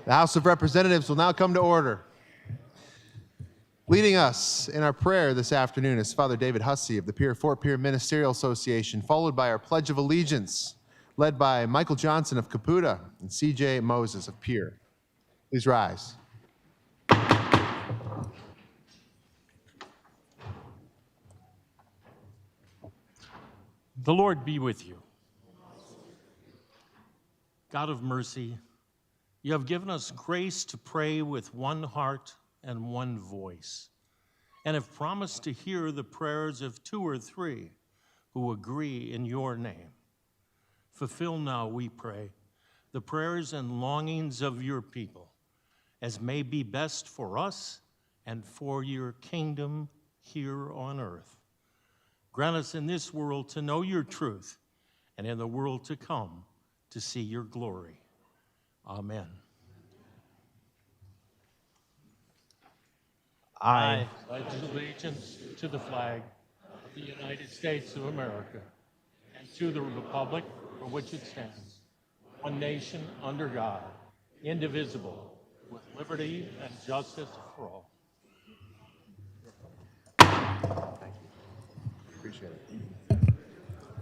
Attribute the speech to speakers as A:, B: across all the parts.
A: The House of Representatives will now come to order. Leading us in our prayer this afternoon is Father David Hussey of the Fort Pierre Ministerial Association, followed by our Pledge of Allegiance, led by Michael Johnson of Caputa and C.J. Moses of Pierre. Please rise.
B: The Lord be with you. God of mercy, you have given us grace to pray with one heart and one voice, and have promised to hear the prayers of 2 or 3 who agree in your name. Fulfill now, we pray, the prayers and longings of your people, as may be best for us and for your kingdom here on earth. Grant us in this world to know your truth, and in the world to come to see your glory. Amen. I pledge allegiance to the flag of the United States of America and to the republic for which it stands, one nation under God, indivisible, with liberty and justice for all.
A: Appreciate it.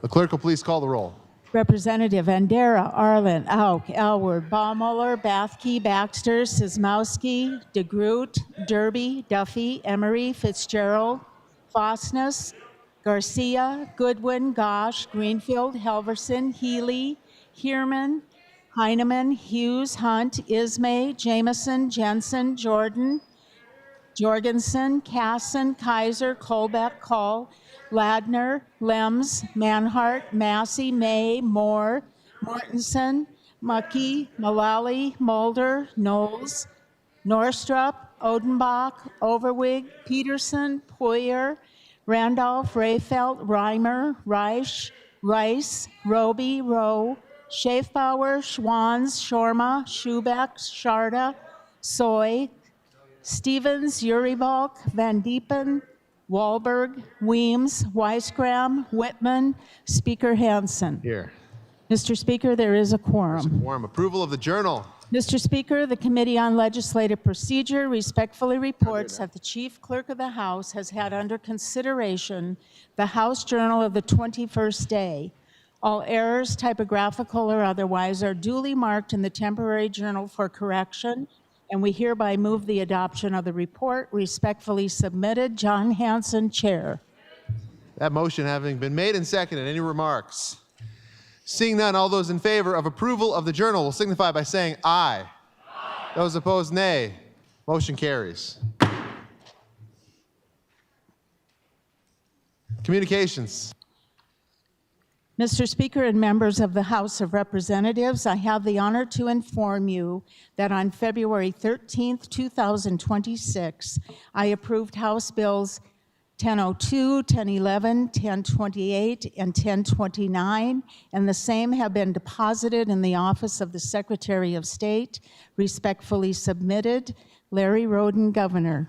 A: The clerk will please call the roll.
C: Representative Andera, Arlen, Auk, Elward, Baumüller, Bathke, Baxter, Sismowski, DeGroot, Derby, Duffy, Emery, Fitzgerald, Fosness, Garcia, Goodwin, Gosh, Greenfield, Helverson, Healy, Heerman, Heineman, Hughes, Hunt, Ismay, Jameson, Jensen, Jordan, Jorgensen, Casson, Kaiser, Colbeck, Call, Ladner, Lems, Manhart, Massey, May, Moore, Mortensen, Muckey, Mullally, Mulder, Knowles, Norstrup, Odenbach, Overwig, Peterson, Poyer, Randolph, Rayfelt, Reimer, Reich, Rice, Roby, Rowe, Schaefbauer, Schwanz, Shorma, Schubeck, Sharda, Soy, Stevens, Uribalk, Van Diepen, Wahlberg, Weems, Weisgram, Whitman, Speaker Hansen.
A: Here.
C: Mr. Speaker, there is a quorum.
A: Quorum. Approval of the journal.
C: Mr. Speaker, the Committee on Legislative Procedure respectfully reports that the Chief Clerk of the House has had under consideration the House Journal of the 21st day. All errors, typographical or otherwise, are duly marked in the temporary journal for correction, and we hereby move the adoption of the report. Respectfully submitted, John Hanson, Chair.
A: That motion having been made and seconded, any remarks? Seeing none, all those in favor of approval of the journal will signify by saying aye. Aye. Those opposed, nay. Motion carries. Communications.
C: Mr. Speaker and members of the House of Representatives, I have the honor to inform you that on February 13th, 2026, I approved House Bills 1002, 1011, 1028, and 1029, and the same have been deposited in the Office of the Secretary of State. Respectfully submitted, Larry Roden, Governor.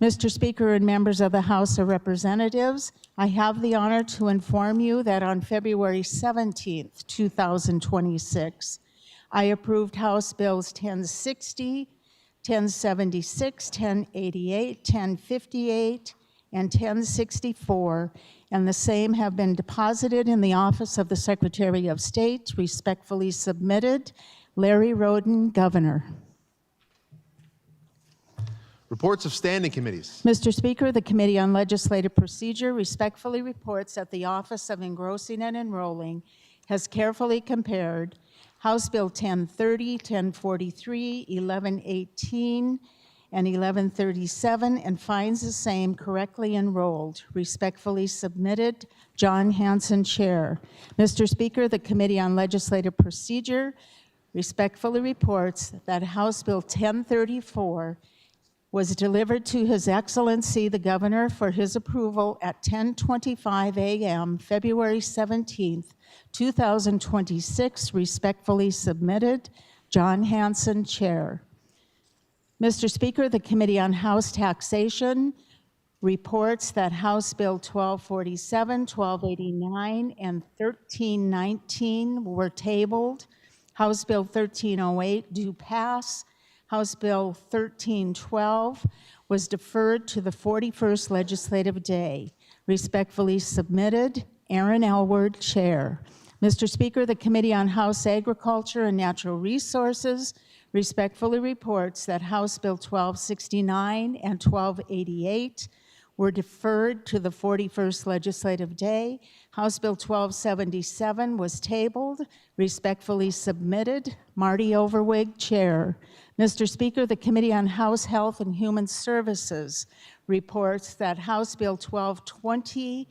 C: Mr. Speaker and members of the House of Representatives, I have the honor to inform you that on February 17th, 2026, I approved House Bills 1060, 1076, 1088, 1058, and 1064, and the same have been deposited in the Office of the Secretary of State. Respectfully submitted, Larry Roden, Governor.
A: Reports of standing committees.
C: Mr. Speaker, the Committee on Legislative Procedure respectfully reports that the Office of Engrossing and Enrolling has carefully compared House Bill 1030, 1043, 1118, and 1137 and finds the same correctly enrolled. Respectfully submitted, John Hanson, Chair. Mr. Speaker, the Committee on Legislative Procedure respectfully reports that House Bill 1034 was delivered to His Excellency the Governor for his approval at 10:25 a.m. February 17th, 2026. Respectfully submitted, John Hanson, Chair. Mr. Speaker, the Committee on House Taxation reports that House Bill 1247, 1289, and 1319 were tabled. House Bill 1308 do pass. House Bill 1312 was deferred to the 41st legislative day. Respectfully submitted, Aaron Elward, Chair. Mr. Speaker, the Committee on House Agriculture and Natural Resources respectfully reports that House Bill 1269 and 1288 were deferred to the 41st legislative day. House Bill 1277 was tabled. Respectfully submitted, Marty Overwig, Chair. Mr. Speaker, the Committee on House Health and Human Services reports that House Bill 1220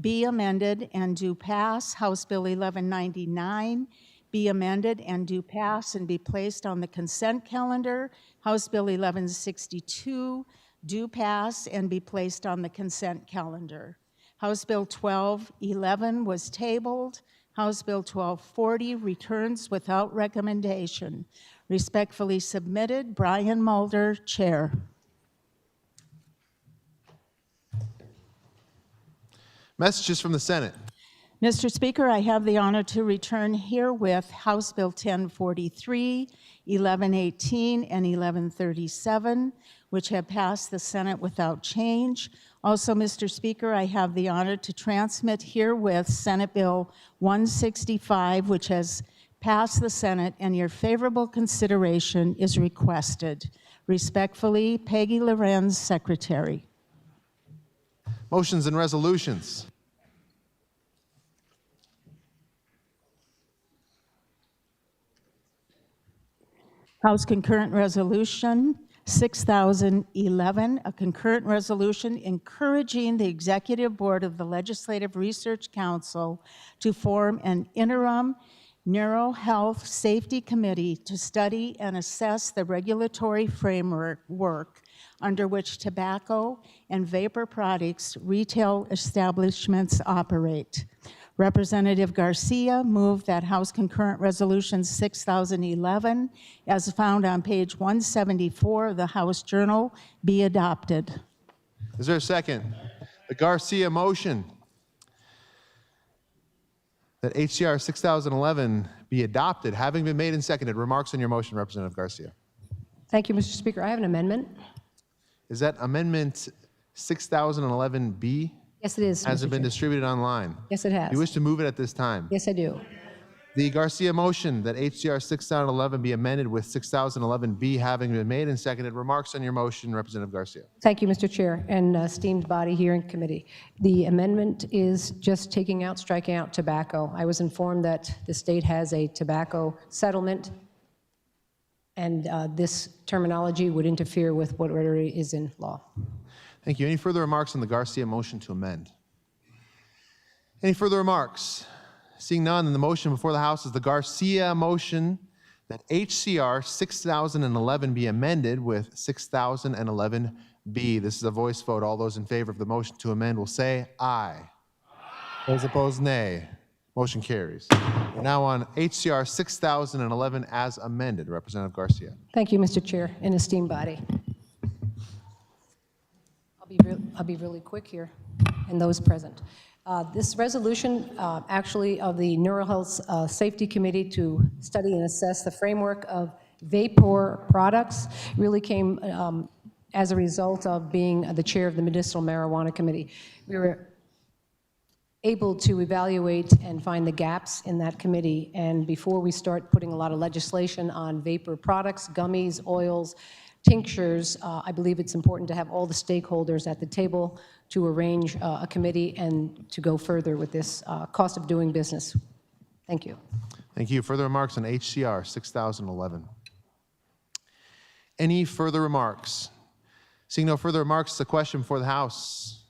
C: be amended and do pass. House Bill 1199 be amended and do pass and be placed on the consent calendar. House Bill 1162 do pass and be placed on the consent calendar. House Bill 1211 was tabled. House Bill 1240 returns without recommendation. Respectfully submitted, Brian Mulder, Chair.
A: Messages from the Senate.
C: Mr. Speaker, I have the honor to return herewith House Bill 1043, 1118, and 1137, which have passed the Senate without change. Also, Mr. Speaker, I have the honor to transmit herewith Senate Bill 165, which has passed the Senate, and your favorable consideration is requested. Respectfully, Peggy Lorenz, Secretary.
A: Motions and resolutions.
C: House Concurrent Resolution 6011, a concurrent resolution encouraging the Executive Board of the Legislative Research Council to form an interim Neuro Health Safety Committee to study and assess the regulatory framework under which tobacco and vapor products retail establishments operate. Representative Garcia moved that House Concurrent Resolution 6011, as found on page 174 of the House Journal, be adopted.
A: Is there a second? The Garcia motion that HCR 6011 be adopted, having been made and seconded. Remarks on your motion, Representative Garcia.
D: Thank you, Mr. Speaker. I have an amendment.
A: Is that Amendment 6011B?
D: Yes, it is.
A: Has
D: Mr.
A: it been
D: Chair.
A: distributed online?
D: Yes, it has.
A: You wish to move it at this time?
D: Yes, I do.
A: The Garcia motion that HCR 6011 be amended with 6011B having been made and seconded. Remarks on your motion, Representative Garcia.
D: Thank you, Mr. Chair, and esteemed body here in committee. The amendment is just striking out tobacco. I was informed that the state has a tobacco settlement, and this terminology would interfere with what already is in law.
A: Thank you. Any further remarks on the Garcia motion to amend? Any further remarks? Seeing none, then the motion before the House is the Garcia motion that HCR 6011 be amended with 6011B. This is a voice vote. All those in favor of the motion to amend will say aye. Those opposed, nay. Motion carries. We're now on HCR 6011 as amended. Representative Garcia.
D: Thank you, Mr. Chair, and esteemed body. I'll be really quick here, and those present. This resolution, actually, of the NeuroHealth Safety Committee to study and assess the framework of vapor products really came as a result of being the chair of the Medicinal Marijuana Committee. We were able to evaluate and find the gaps in that committee, and before we start putting a lot of legislation on vapor products, gummies, oils, tinctures, I believe it's important to have all the stakeholders at the table to arrange a committee and to go further with this cost of doing business. Thank you.
A: Thank you. Further remarks on HCR 6011. Any further remarks? Seeing no further remarks, the question before the House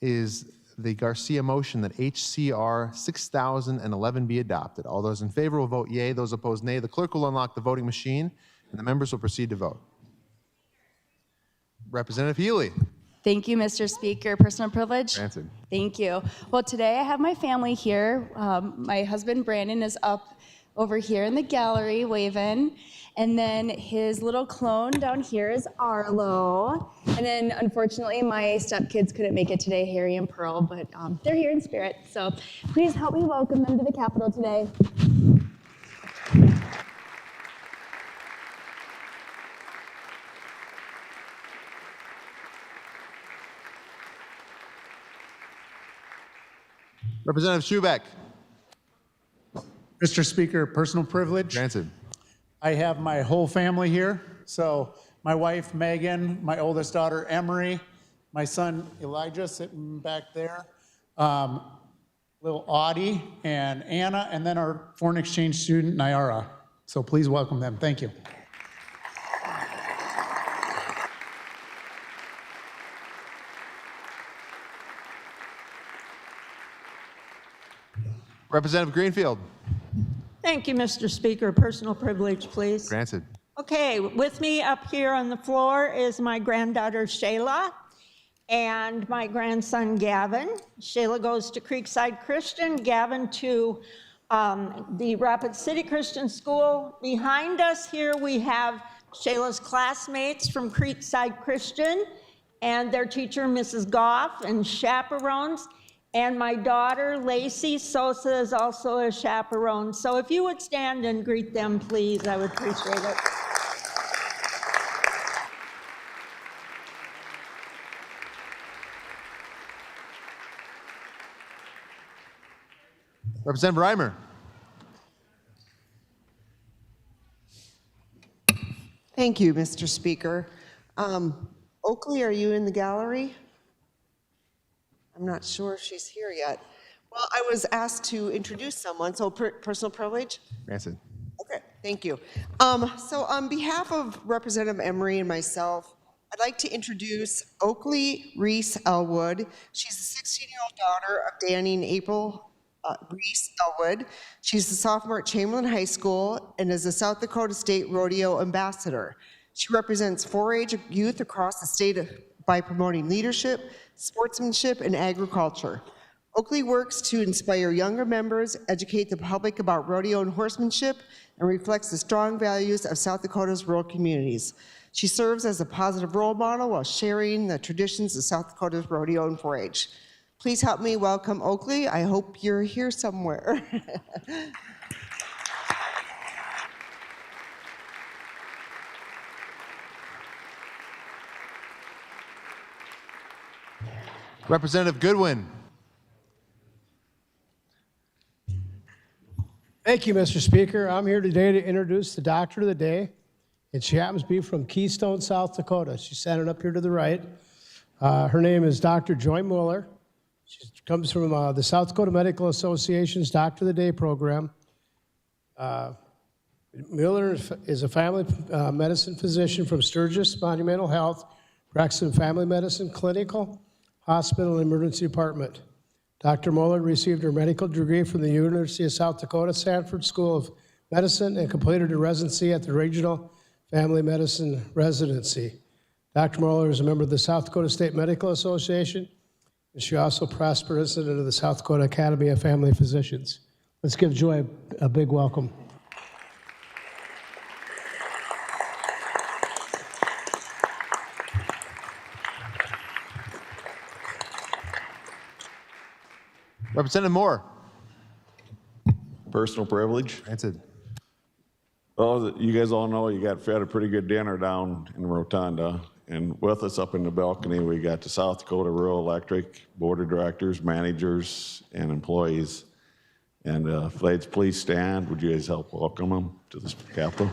A: is the Garcia motion that HCR 6011 be adopted. All those in favor will vote yea. Those opposed, nay. The clerk will unlock the voting machine, and the members will proceed to vote. Representative Healy.
E: Thank you, Mr. Speaker. Personal privilege?
A: Granted.
E: Thank you. Well, today I have my family here. My husband, Brandon, is up over here in the gallery waving. And then his little clone down here is Arlo. And then, unfortunately, my stepkids couldn't make it today, Harry and Pearl, but they're here in spirit. So please help me welcome them to the Capitol today.
A: Representative Schubeck.
F: Mr. Speaker, personal privilege.
A: Granted.
F: I have my whole family here. So my wife, Megan, my oldest daughter, Emery, my son, Elijah, sitting back there, little Audie and Anna, and then our foreign exchange student, Nyara. So please welcome them. Thank you.
A: Representative Greenfield.
G: Thank you, Mr. Speaker. Personal privilege, please.
A: Granted.
G: Okay, with me up here on the floor is my granddaughter Shayla and my grandson Gavin. Shayla goes to Creekside Christian, Gavin to the Rapid City Christian School. Behind us here we have Shayla's classmates from Creekside Christian and their teacher, Mrs. Goff, and chaperones. And my daughter, Lacey Sosa, is also a chaperone. So if you would stand and greet them, please, I would appreciate it.
A: Representative Reimer.
H: Thank you, Mr. Speaker. Oakley, are you in the gallery? I'm not sure if she's here yet. Well, I was asked to introduce someone, so personal privilege?
A: Granted.
H: Okay, thank you. So on behalf of Representative Emery and myself, I'd like to introduce Oakley Reese Elwood. She's the 16-year-old daughter of Danny and April Reese Elwood. She's a sophomore at Chamberlain High School and is a South Dakota State Rodeo Ambassador. She represents 4-H youth across the state by promoting leadership, sportsmanship, and agriculture. Oakley works to inspire younger members, educate the public about rodeo and horsemanship, and reflects the strong values of South Dakota's rural communities. She serves as a positive role model while sharing the traditions of South Dakota's rodeo and 4-H. Please help me welcome Oakley. I hope you're here somewhere.
A: Representative Goodwin.
I: Thank you, Mr. Speaker. I'm here today to introduce the doctor of the day, and she happens to be from Keystone, South Dakota. She's standing up here to the right. Her name is Dr. Joy Mueller. She comes from the South Dakota Medical Association's Doctor of the Day program. Mueller is a family medicine physician from Sturgis Monumental Health, practicing family medicine, clinical, hospital, and emergency department. Dr. Mueller received her medical degree from the University of South Dakota Sanford School of Medicine and completed her residency at the Regional Family Medicine Residency. Dr. Mueller is a member of the South Dakota State Medical Association, and she also past president of the South Dakota Academy of Family Physicians. Let's give Joy a big welcome.
A: Representative Moore.
J: Personal privilege.
A: Granted.
J: Well, you guys all know you had a pretty good dinner down in Rotunda. And with us up in the balcony, we got the South Dakota Rural Electric Board of Directors, managers, and employees. And if they'd please stand, would you guys help welcome them to the Capitol?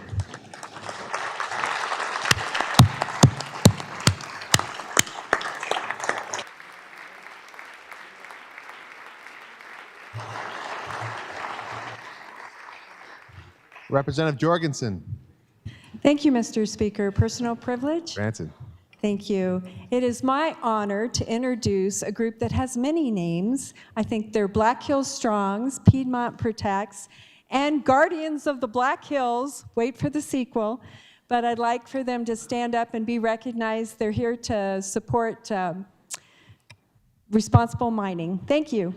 A: Representative Jorgensen.
K: Thank you, Mr. Speaker. Personal privilege?
A: Granted.
K: Thank you. It is my honor to introduce a group that has many names. I think they're Black Hills Strongs, Piedmont Protects, and Guardians of the Black Hills. Wait for the sequel. But I'd like for them to stand up and be recognized. They're here to support responsible mining. Thank you.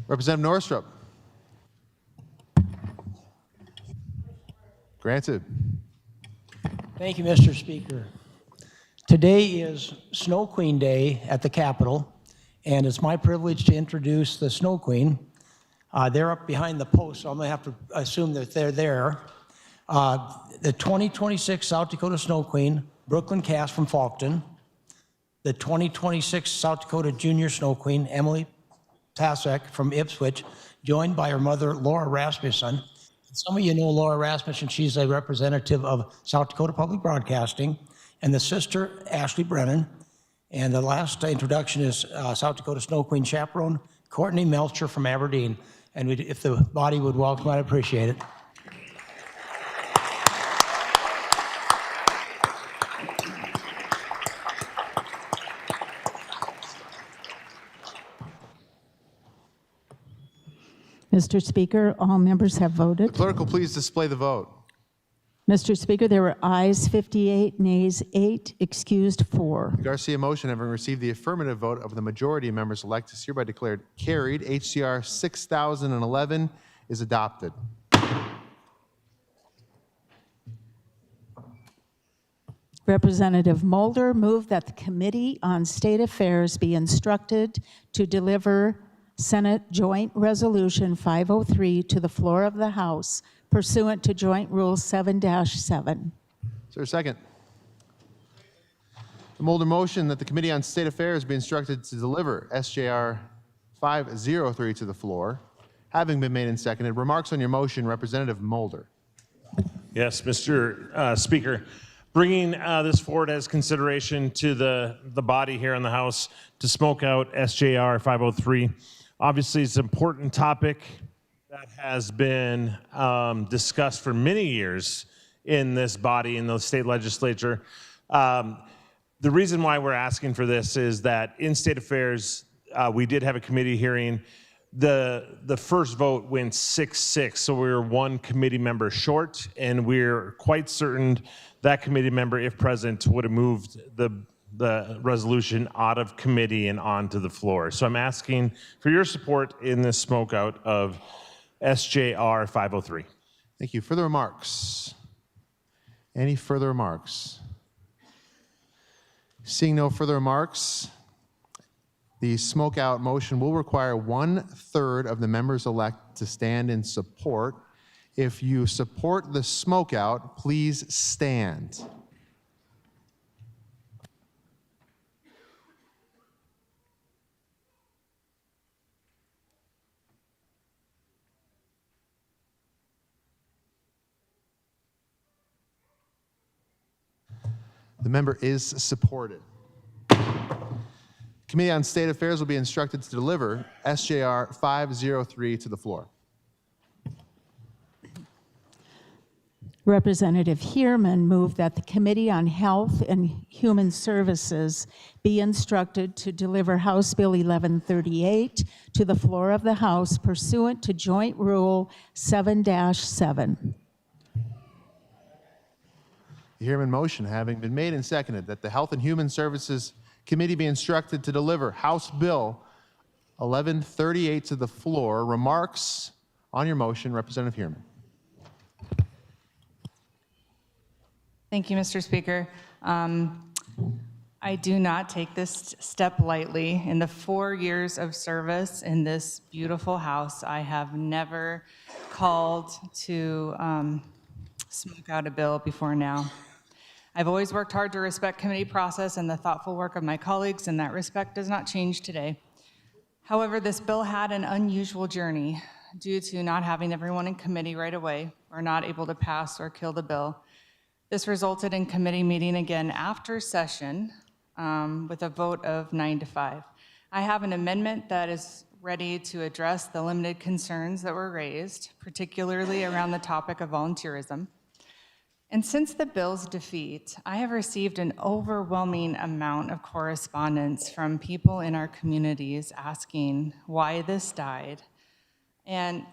A: Representative Norstrup. Granted.
L: Thank you, Mr. Speaker. Today is Snow Queen Day at the Capitol, and it's my privilege to introduce the Snow Queen. They're up behind the post, so I'm going to have to assume that they're there. The 2026 South Dakota Snow Queen, Brooklyn Cass from Faulkton. The 2026 South Dakota Junior Snow Queen, Emily Tasek from Ipswich, joined by her mother, Laura Rasmussen. Some of you know Laura Rasmussen. She's a representative of South Dakota Public Broadcasting, and the sister, Ashley Brennan. And the last introduction is South Dakota Snow Queen chaperone, Courtney Melcher from Aberdeen. and if the body would welcome, I'd appreciate it.
C: Mr. Speaker, all members have voted.
A: Clerk will please display the vote.
C: Mr. Speaker, there were ayes 58, nays 8, excused 4.
A: The Garcia motion, having received the affirmative vote of the majority of members elect, is hereby declared carried. HCR 6011 is adopted.
C: Representative Mulder moved that the Committee on State Affairs be instructed to deliver Senate Joint Resolution 503 to the floor of the House pursuant to Joint Rule 7-7.
A: Is there a second? The Mulder motion that the Committee on State Affairs be instructed to deliver SJR 503 to the floor, having been made and seconded. Remarks on your motion, Representative Mulder.
M: Yes, Mr. Speaker. Bringing this forward as consideration to the body here in the House to smoke out SJR 503. Obviously, it's an important topic that has been discussed for many years in this body, in the state legislature. The reason why we're asking for this is that in state affairs, we did have a committee hearing. The first vote went 6-6, so we were one committee member short, and we're quite certain that committee member, if present, would have moved the resolution out of committee and onto the floor. So I'm asking for your support in this smoke out of SJR 503.
A: Thank you. Further remarks? Any further remarks? Seeing no further remarks, the smoke out motion will require 1/3 of the members elect to stand in support. If you support the smoke out, please stand. The member is supported. Committee on State Affairs will be instructed to deliver SJR 503 to the floor.
C: Representative Heerman moved that the Committee on Health and Human Services be instructed to deliver House Bill 1138 to the floor of the House pursuant to Joint Rule 7-7.
A: The Heerman motion having been made and seconded that the Health and Human Services Committee be instructed to deliver House Bill 1138 to the floor. Remarks on your motion, Representative Heerman.
N: Thank you, Mr. Speaker. I do not take this step lightly. In the 4 years of service in this beautiful House, I have never called to smoke out a bill before now. I've always worked hard to respect committee process and the thoughtful work of my colleagues, and that respect does not change today. However, this bill had an unusual journey due to not having everyone in committee right away or not able to pass or kill the bill. This resulted in committee meeting again after session with a vote of 9-5. I have an amendment that is ready to address the limited concerns that were raised, particularly around the topic of volunteerism. And since the bill's defeat, I have received an overwhelming amount of correspondence from people in our communities asking why this died. And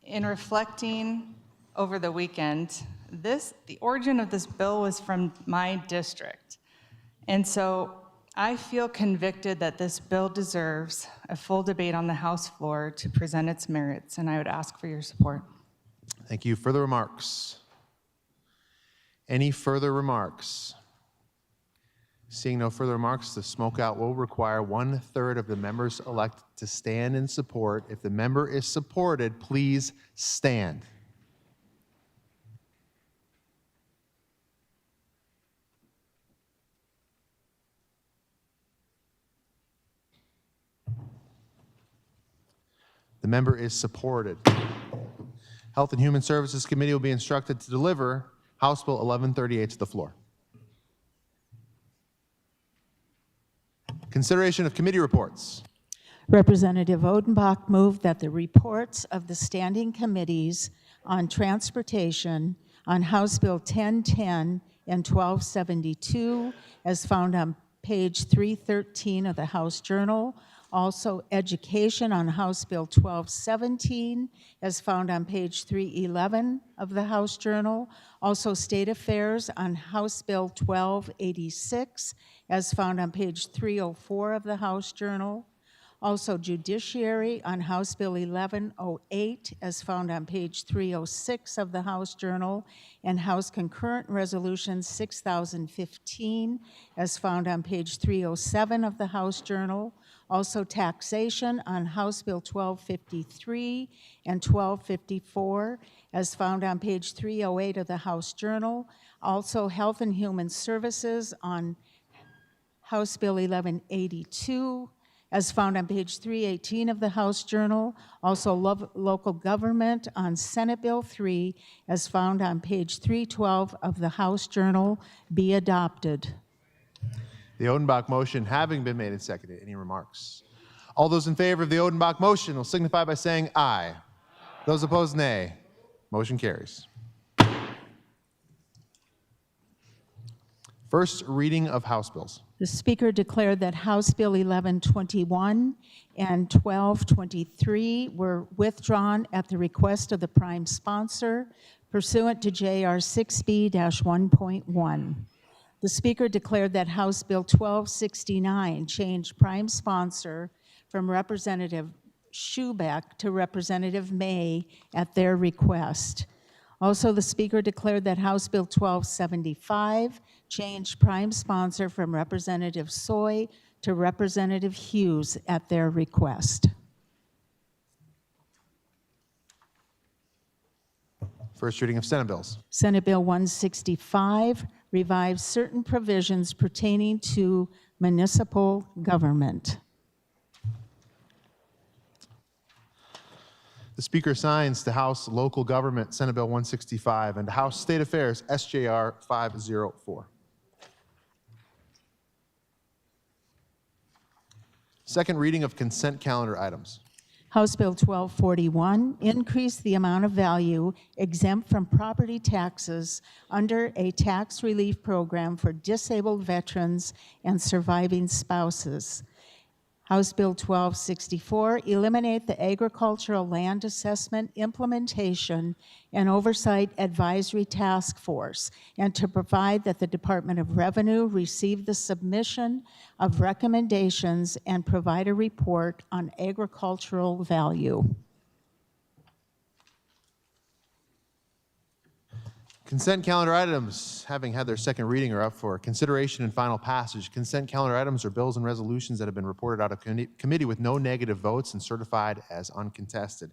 N: in reflecting over the weekend, the origin of this bill was from my district. And so I feel convicted that this bill deserves a full debate on the House floor to present its merits, and I would ask for your support.
A: Thank you. Further remarks? Any further remarks? Seeing no further remarks, the smokeout will require 1/3 of the members elect to stand in support. If the member is supported, please stand. The member is supported. Health and Human Services Committee will be instructed to deliver House Bill 1138 to the floor. Consideration of committee reports.
C: Representative Odenbach moved that the reports of the standing committees on transportation on House Bill 1010 and 1272, as found on page 313 of the House Journal, also education on House Bill 1217, as found on page 311 of the House Journal, also state affairs on House Bill 1286, as found on page 304 of the House Journal, also judiciary on House Bill 1108, as found on page 306 of the House Journal, and House Concurrent Resolution 6015, as found on page 307 of the House Journal, also taxation on House Bill 1253 and 1254, as found on page 308 of the House Journal, also Health and Human Services on House Bill 1182, as found on page 318 of the House Journal, also local government on Senate Bill 3, as found on page 312 of the House Journal, be adopted.
A: The Odenbach motion having been made and seconded, any remarks? All those in favor of the Odenbach motion will signify by saying aye. Those opposed, nay. Motion carries. First reading of House bills.
C: The Speaker declared that House Bill 1121 and 1223 were withdrawn at the request of the prime sponsor pursuant to JR 6B-1.1. The Speaker declared that House Bill 1269 changed prime sponsor from Representative Schubeck to Representative May at their request. Also, the Speaker declared that House Bill 1275 changed prime sponsor from Representative Soy to Representative Hughes at their request.
A: First reading of Senate bills.
C: Senate Bill 165 revives certain provisions pertaining to municipal government.
A: The Speaker signs to House Local Government Senate Bill 165 and to House State Affairs SJR 504. Second reading of consent calendar items.
C: House Bill 1241 increased the amount of value exempt from property taxes under a tax relief program for disabled veterans and surviving spouses. House Bill 1264 eliminate the Agricultural Land Assessment Implementation and Oversight Advisory Task Force, and to provide that the Department of Revenue receive the submission of recommendations and provide a report on agricultural value.
A: Consent calendar items, having had their second reading, are up for consideration and final passage. Consent calendar items are bills and resolutions that have been reported out of committee with no negative votes and certified as uncontested.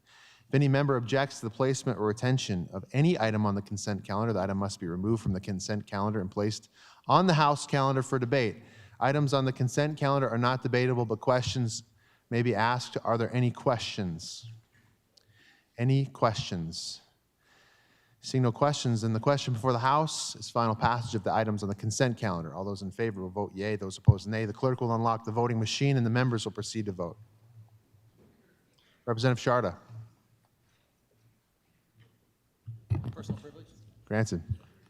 A: If any member objects to the placement or retention of any item on the consent calendar, the item must be removed from the consent calendar and placed on the House calendar for debate. Items on the consent calendar are not debatable, but questions may be asked. Are there any questions? Any questions? Seeing no questions, then the question before the House is final passage of the items on the consent calendar. All those in favor will vote yea, those opposed nay. The clerk will unlock the voting machine and the members will proceed to vote. Representative Sharda.
O: Personal privilege.
A: Granted.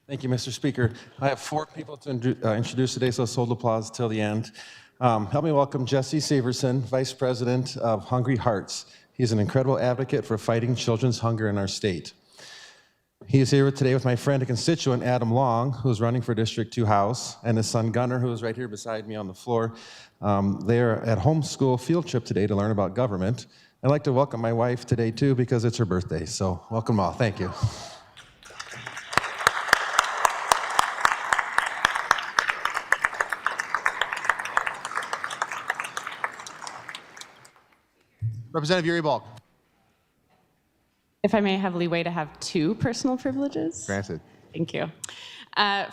O: Thank you, Mr. Speaker. I have 4 people to introduce today, so let's hold applause till the end. Help me welcome Jesse Severson, Vice President of Hungry Hearts. He's an incredible advocate for fighting children's hunger in our state. He is here today with my friend and constituent, Adam Long, who's running for District 2 House, and his son, Gunnar, who is right here beside me on the floor. They are at homeschool field trip today to learn about government. I'd like to welcome my wife today, too, because it's her birthday. So welcome all. Thank you.
A: Representative Yuri Balk.
P: If I may have leeway to have 2 personal privileges.
A: Granted.
P: Thank you.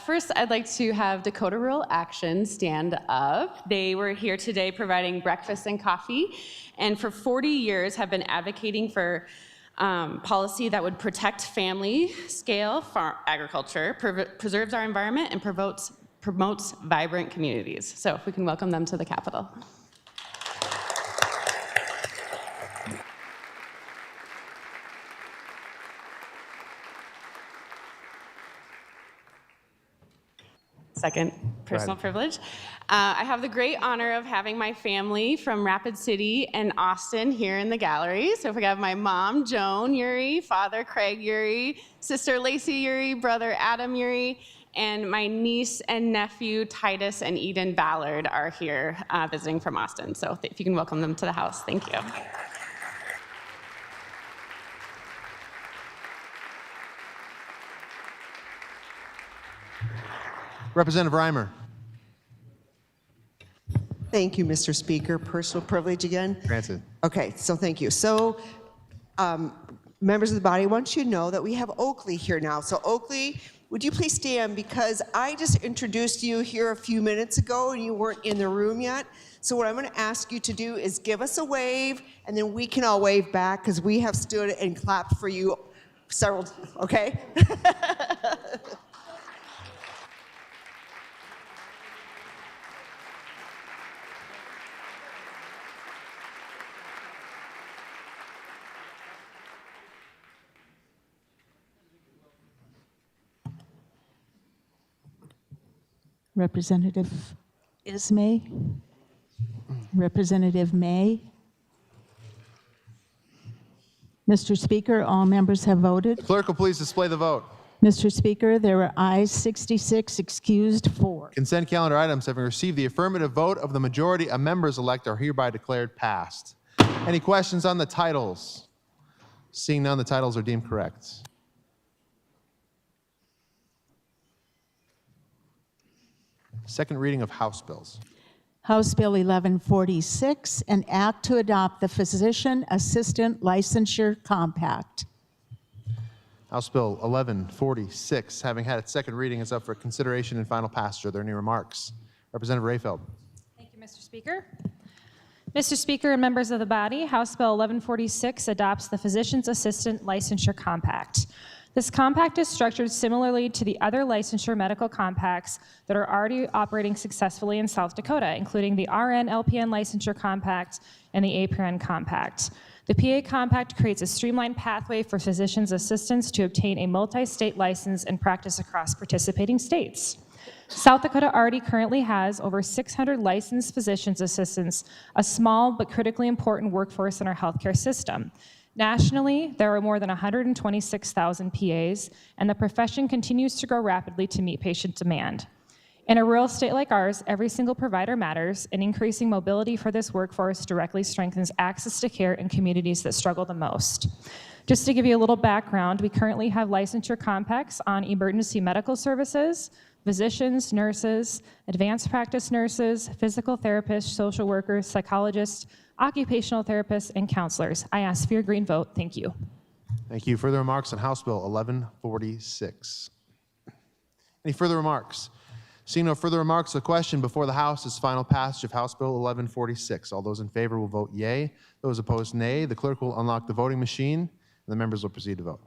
P: First, I'd like to have Dakota Rural Action stand up. They were here today providing breakfast and coffee, and for 40 years have been advocating for policy that would protect family-scale farm agriculture, preserves our environment, and promotes vibrant communities. So if we can welcome them to the Capitol. second personal privilege. I have the great honor of having my family from Rapid City and Austin here in the gallery. So if we have my mom, Joan Uri, father, Craig Uri, sister, Lacey Uri, brother, Adam Uri, and my niece and nephew, Titus and Eden Ballard, are here visiting from Austin. So if you can welcome them to the house, thank you.
A: Representative Reimer.
H: Thank you, Mr. Speaker. Personal privilege again.
A: Granted.
H: Okay, so thank you. So, members of the body, I want you to know that we have Oakley here now. So Oakley, would you please stand, because I just introduced you here a few minutes ago and you weren't in the room yet. So what I'm going to ask you to do is give us a wave, and then we can all wave back, because we have stood and clapped for you several, okay?
C: Representative Ismay? Representative May? Mr. Speaker, all members have voted.
A: Clerk will please display the vote.
C: Mr. Speaker, there were ayes 66, excused 4.
A: Consent calendar items having received the affirmative vote of the majority of members elect are hereby declared passed. Any questions on the titles? Seeing none, the titles are deemed correct. Second reading of House bills.
C: House Bill 1146, an act to adopt the Physician Assistant Licensure Compact.
A: House Bill 1146, having had its second reading, is up for consideration and final passage. Are there any remarks? Representative Rayfeld.
Q: Thank you, Mr. Speaker. Mr. Speaker and members of the body, House Bill 1146 adopts the Physician's Assistant Licensure Compact. This compact is structured similarly to the other licensure medical compacts that are already operating successfully in South Dakota, including the RN-LPN Licensure Compact and the APRN Compact. The PA Compact creates a streamlined pathway for physicians' assistants to obtain a multi-state license and practice across participating states. South Dakota already currently has over 600 licensed physicians' assistants, a small but critically important workforce in our healthcare system. Nationally, there are more than 126,000 PAs, and the profession continues to grow rapidly to meet patient demand. In a rural state like ours, every single provider matters, and increasing mobility for this workforce directly strengthens access to care in communities that struggle the most. Just to give you a little background, we currently have licensure compacts on emergency medical services, physicians, nurses, advanced practice nurses, physical therapists, social workers, psychologists, occupational therapists, and counselors. I ask for your green vote. Thank you.
A: Thank you. Further remarks on House Bill 1146? Any further remarks? Seeing no further remarks, the question before the House is final passage of House Bill 1146. All those in favor will vote yea. Those opposed, nay. The clerk will unlock the voting machine, and the members will proceed to vote.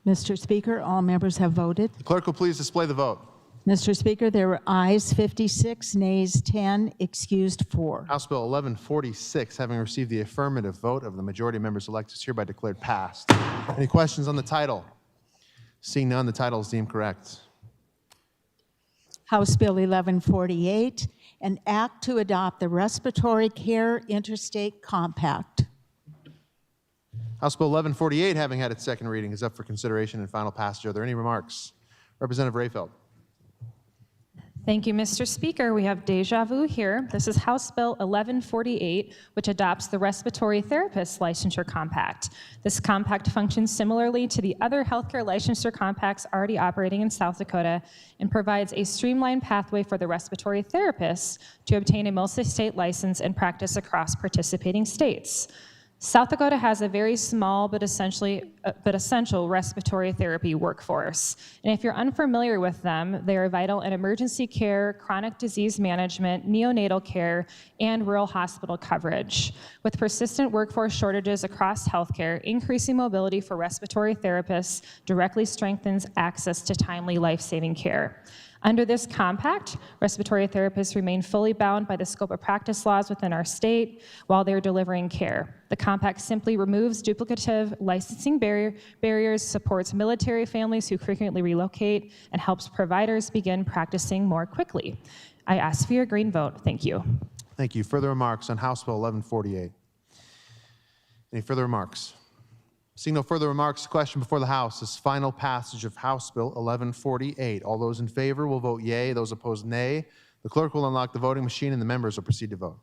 C: Mr. Speaker, all members have voted.
A: The clerk will please display the vote.
C: Mr. Speaker, there were ayes 56, nays 10, excused 4.
A: House Bill 1146, having received the affirmative vote of the majority of members elected, is hereby declared passed. Any questions on the title? Seeing none, the title is deemed correct.
C: House Bill 1148, an act to adopt the Respiratory Care Interstate Compact.
A: House Bill 1148, having had its second reading, is up for consideration and final passage. Are there any remarks? Representative Rayfeld.
Q: Thank you, Mr. Speaker. We have deja vu here. This is House Bill 1148, which adopts the Respiratory Therapist Licensure Compact. This compact functions similarly to the other healthcare licensure compacts already operating in South Dakota and provides a streamlined pathway for the respiratory therapists to obtain a multi-state license and practice across participating states. South Dakota has a very small but essential respiratory therapy workforce. And if you're unfamiliar with them, they are vital in emergency care, chronic disease management, neonatal care, and rural hospital coverage. With persistent workforce shortages across healthcare, increasing mobility for respiratory therapists directly strengthens access to timely life-saving care. Under this compact, respiratory therapists remain fully bound by the scope of practice laws within our state while they're delivering care. The compact simply removes duplicative licensing barriers, supports military families who frequently relocate, and helps providers begin practicing more quickly. I ask for your green vote. Thank you.
A: Thank you. Further remarks on House Bill 1148? Any further remarks? Seeing no further remarks, the question before the House is final passage of House Bill 1148. All those in favor will vote yea. Those opposed, nay. The clerk will unlock the voting machine and the members will proceed to vote.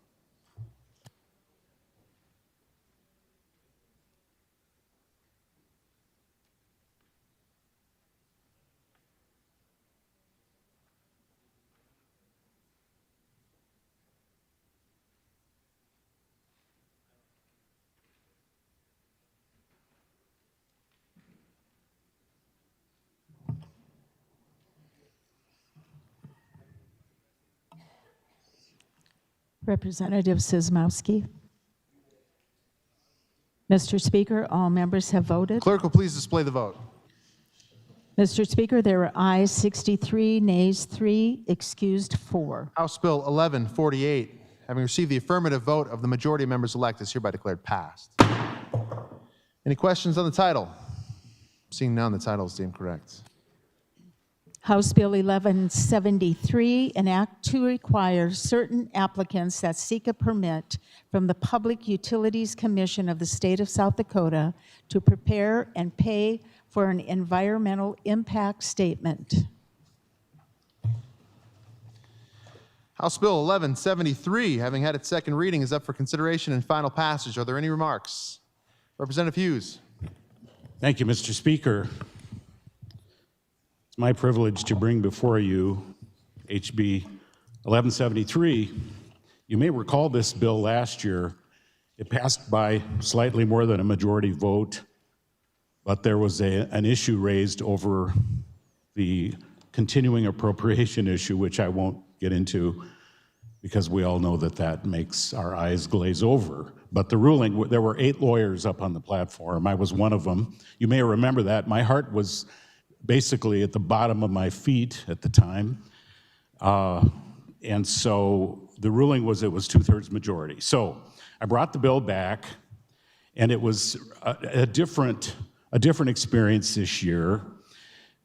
C: Representative Sismowski. Mr. Speaker, all members have voted.
A: Clerk will please display the vote.
C: Mr. Speaker, there are ayes 63, nays 3, excused 4.
A: House Bill 1148, having received the affirmative vote of the majority of members elect, is hereby declared passed. Any questions on the title? Seeing none, the title is deemed correct.
C: House Bill 1173, an act to require certain applicants that seek a permit from the Public Utilities Commission of the State of South Dakota to prepare and pay for an environmental impact statement.
A: House Bill 1173, having had its second reading, is up for consideration and final passage. Are there any remarks? Representative Hughes.
R: Thank you, Mr. Speaker. It's my privilege to bring before you HB 1173. You may recall this bill last year. It passed by slightly more than a majority vote, but there was an issue raised over the continuing appropriation issue, which I won't get into because we all know that that makes our eyes glaze over. But the ruling, there were 8 lawyers up on the platform. I was one of them. You may remember that. My heart was basically at the bottom of my feet at the time. And so the ruling was it was 2/3 majority. So I brought the bill back, and it was a different experience this year.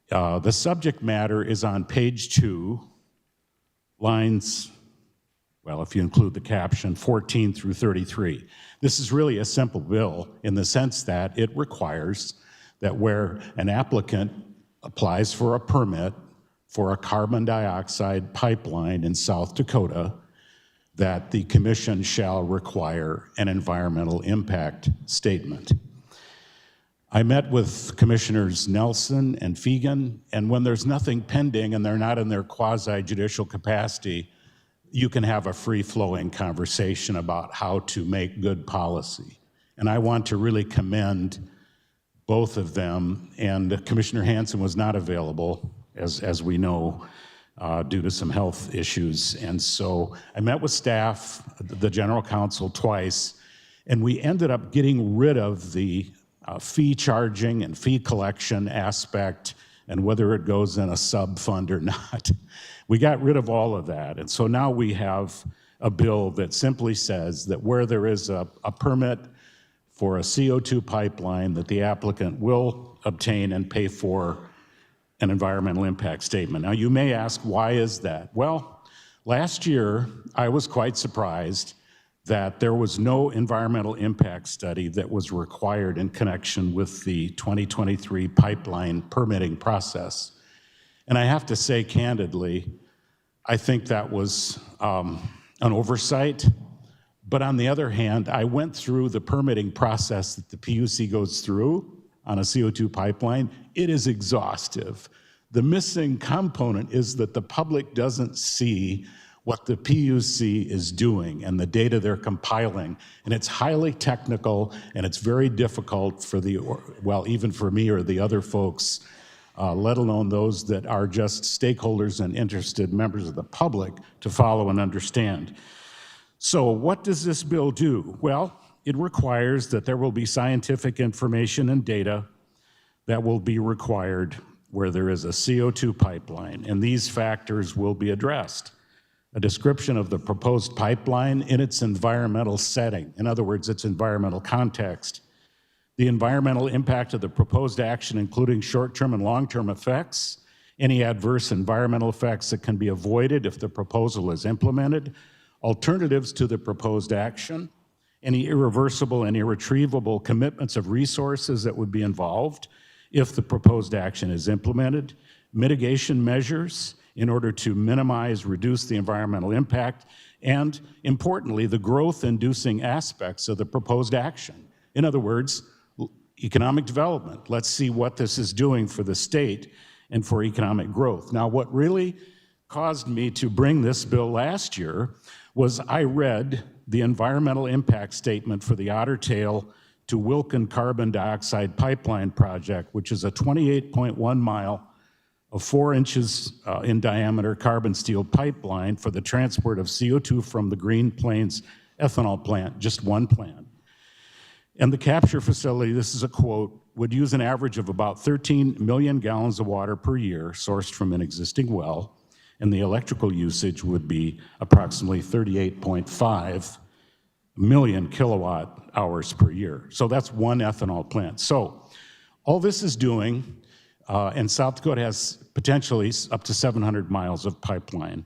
R: The subject matter is on page 2, lines, well, if you include the caption, 14 through 33. This is really a simple bill in the sense that it requires that where an applicant applies for a permit for a carbon dioxide pipeline in South Dakota, that the commission shall require an environmental impact statement. I met with Commissioners Nelson and Fegan, and when there's nothing pending and they're not in their quasi-judicial capacity, you can have a free-flowing conversation about how to make good policy. And I want to really commend both of them, and Commissioner Hansen was not available, as we know, due to some health issues. And so I met with staff, the general counsel twice, and we ended up getting rid of the fee charging and fee collection aspect and whether it goes in a sub-fund or not. We got rid of all of that. And so now we have a bill that simply says that where there is a permit for a CO2 pipeline, that the applicant will obtain and pay for an environmental impact statement. Now you may ask, why is that? Well, last year I was quite surprised that there was no environmental impact study that was required in connection with the 2023 pipeline permitting process. And I have to say candidly, I think that was an oversight. But on the other hand, I went through the permitting process that the PUC goes through on a CO2 pipeline. It is exhaustive. The missing component is that the public doesn't see what the PUC is doing and the data they're compiling. And it's highly technical, and it's very difficult for even for me or the other folks, let alone those that are just stakeholders and interested members of the public, to follow and understand. So what does this bill do? Well, it requires that there will be scientific information and data that will be required where there is a CO2 pipeline, and these factors will be addressed. A description of the proposed pipeline in its environmental setting, in other words, its environmental context. The environmental impact of the proposed action, including short-term and long-term effects, any adverse environmental effects that can be avoided if the proposal is implemented, alternatives to the proposed action, any irreversible and irretrievable commitments of resources that would be involved if the proposed action is implemented, mitigation measures in order to minimize, reduce the environmental impact, and importantly, the growth-inducing aspects of the proposed action. In other words, economic development. Let's see what this is doing for the state and for economic growth. Now, what really caused me to bring this bill last year was I read the environmental impact statement for the Otter Tail to Wilkin carbon dioxide pipeline project, which is a 28.1 mile of 4 inches in diameter carbon steel pipeline for the transport of CO2 from the Green Plains ethanol plant, just one plant. And the capture facility, this is a quote, would use an average of about 13 million gallons of water per year sourced from an existing well, and the electrical usage would be approximately 38.5 million kilowatt hours per year. So that's one ethanol plant. So all this is doing, and South Dakota has potentially up to 700 miles of pipeline.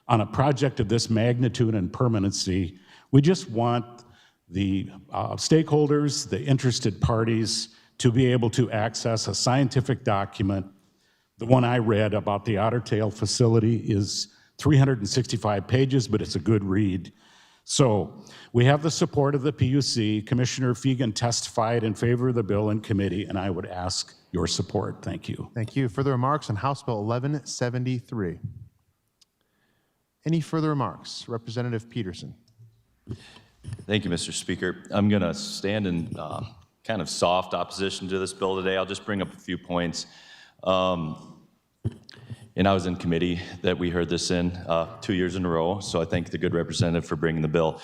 R: On a project of this magnitude and permanency, we just want the stakeholders, the interested parties, to be able to access a scientific document. The one I read about the Otter Tail facility is 365 pages, but it's a good read. So we have the support of the PUC. Commissioner Fegan testified in favor of the bill in committee, and I would ask your support. Thank you.
A: Thank you. Further remarks on House Bill 1173? Any further remarks? Representative Peterson.
S: Thank you, Mr. Speaker. I'm going to stand in kind of soft opposition to this bill today. I'll just bring up a few points. And I was in committee that we heard this in 2 years in a row, so I thank the good representative for bringing the bill.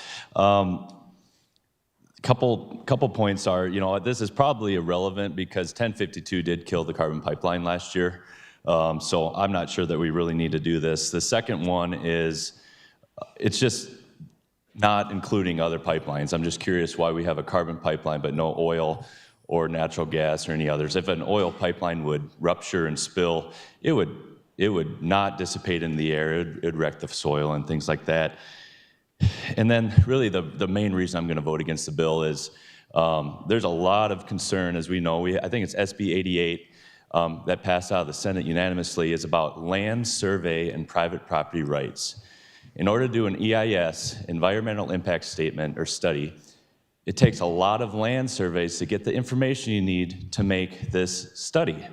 S: Couple points are, this is probably irrelevant because 1052 did kill the carbon pipeline last year, so I'm not sure that we really need to do this. The second one is, it's just not including other pipelines. I'm just curious why we have a carbon pipeline but no oil or natural gas or any others. If an oil pipeline would rupture and spill, it would not dissipate in the air. It'd wreck the soil and things like that. And then really the main reason I'm going to vote against the bill is there's a lot of concern, as we know. I think it's SB 88 that passed out of the Senate unanimously, is about land survey and private property rights. In order to do an EIS, environmental impact statement or study, it takes a lot of land surveys to get the information you need to make this study.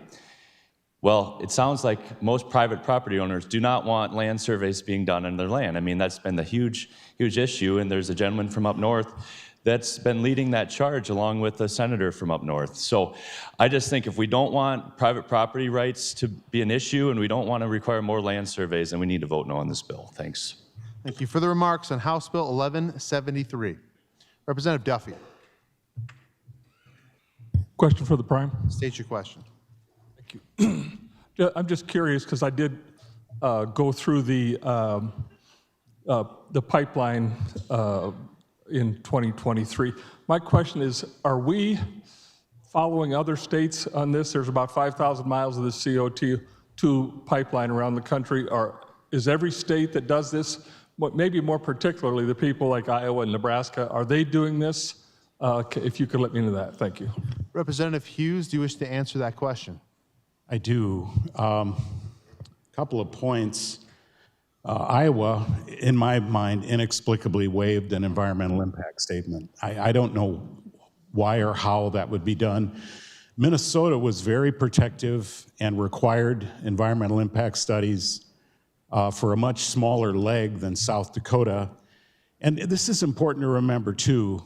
S: Well, it sounds like most private property owners do not want land surveys being done on their land. I mean, that's been the huge issue, and there's a gentleman from up north that's been leading that charge along with the senator from up north. So I just think if we don't want private property rights to be an issue and we don't want to require more land surveys, then we need to vote no on this bill. Thanks.
A: Thank you. Further remarks on House Bill 1173? Representative Duffy.
T: Question for the Prime.
A: State your question.
T: I'm just curious because I did go through the pipeline in 2023. My question is, are we following other states on this? There's about 5,000 miles of the CO2 pipeline around the country. Is every state that does this, maybe more particularly the people like Iowa and Nebraska, are they doing this? If you could let me know that. Thank you.
A: Representative Hughes, do you wish to answer that question?
R: I do. Couple of points. Iowa, in my mind, inexplicably waived an environmental impact statement. I don't know why or how that would be done. Minnesota was very protective and required environmental impact studies for a much smaller leg than South Dakota. And this is important to remember too.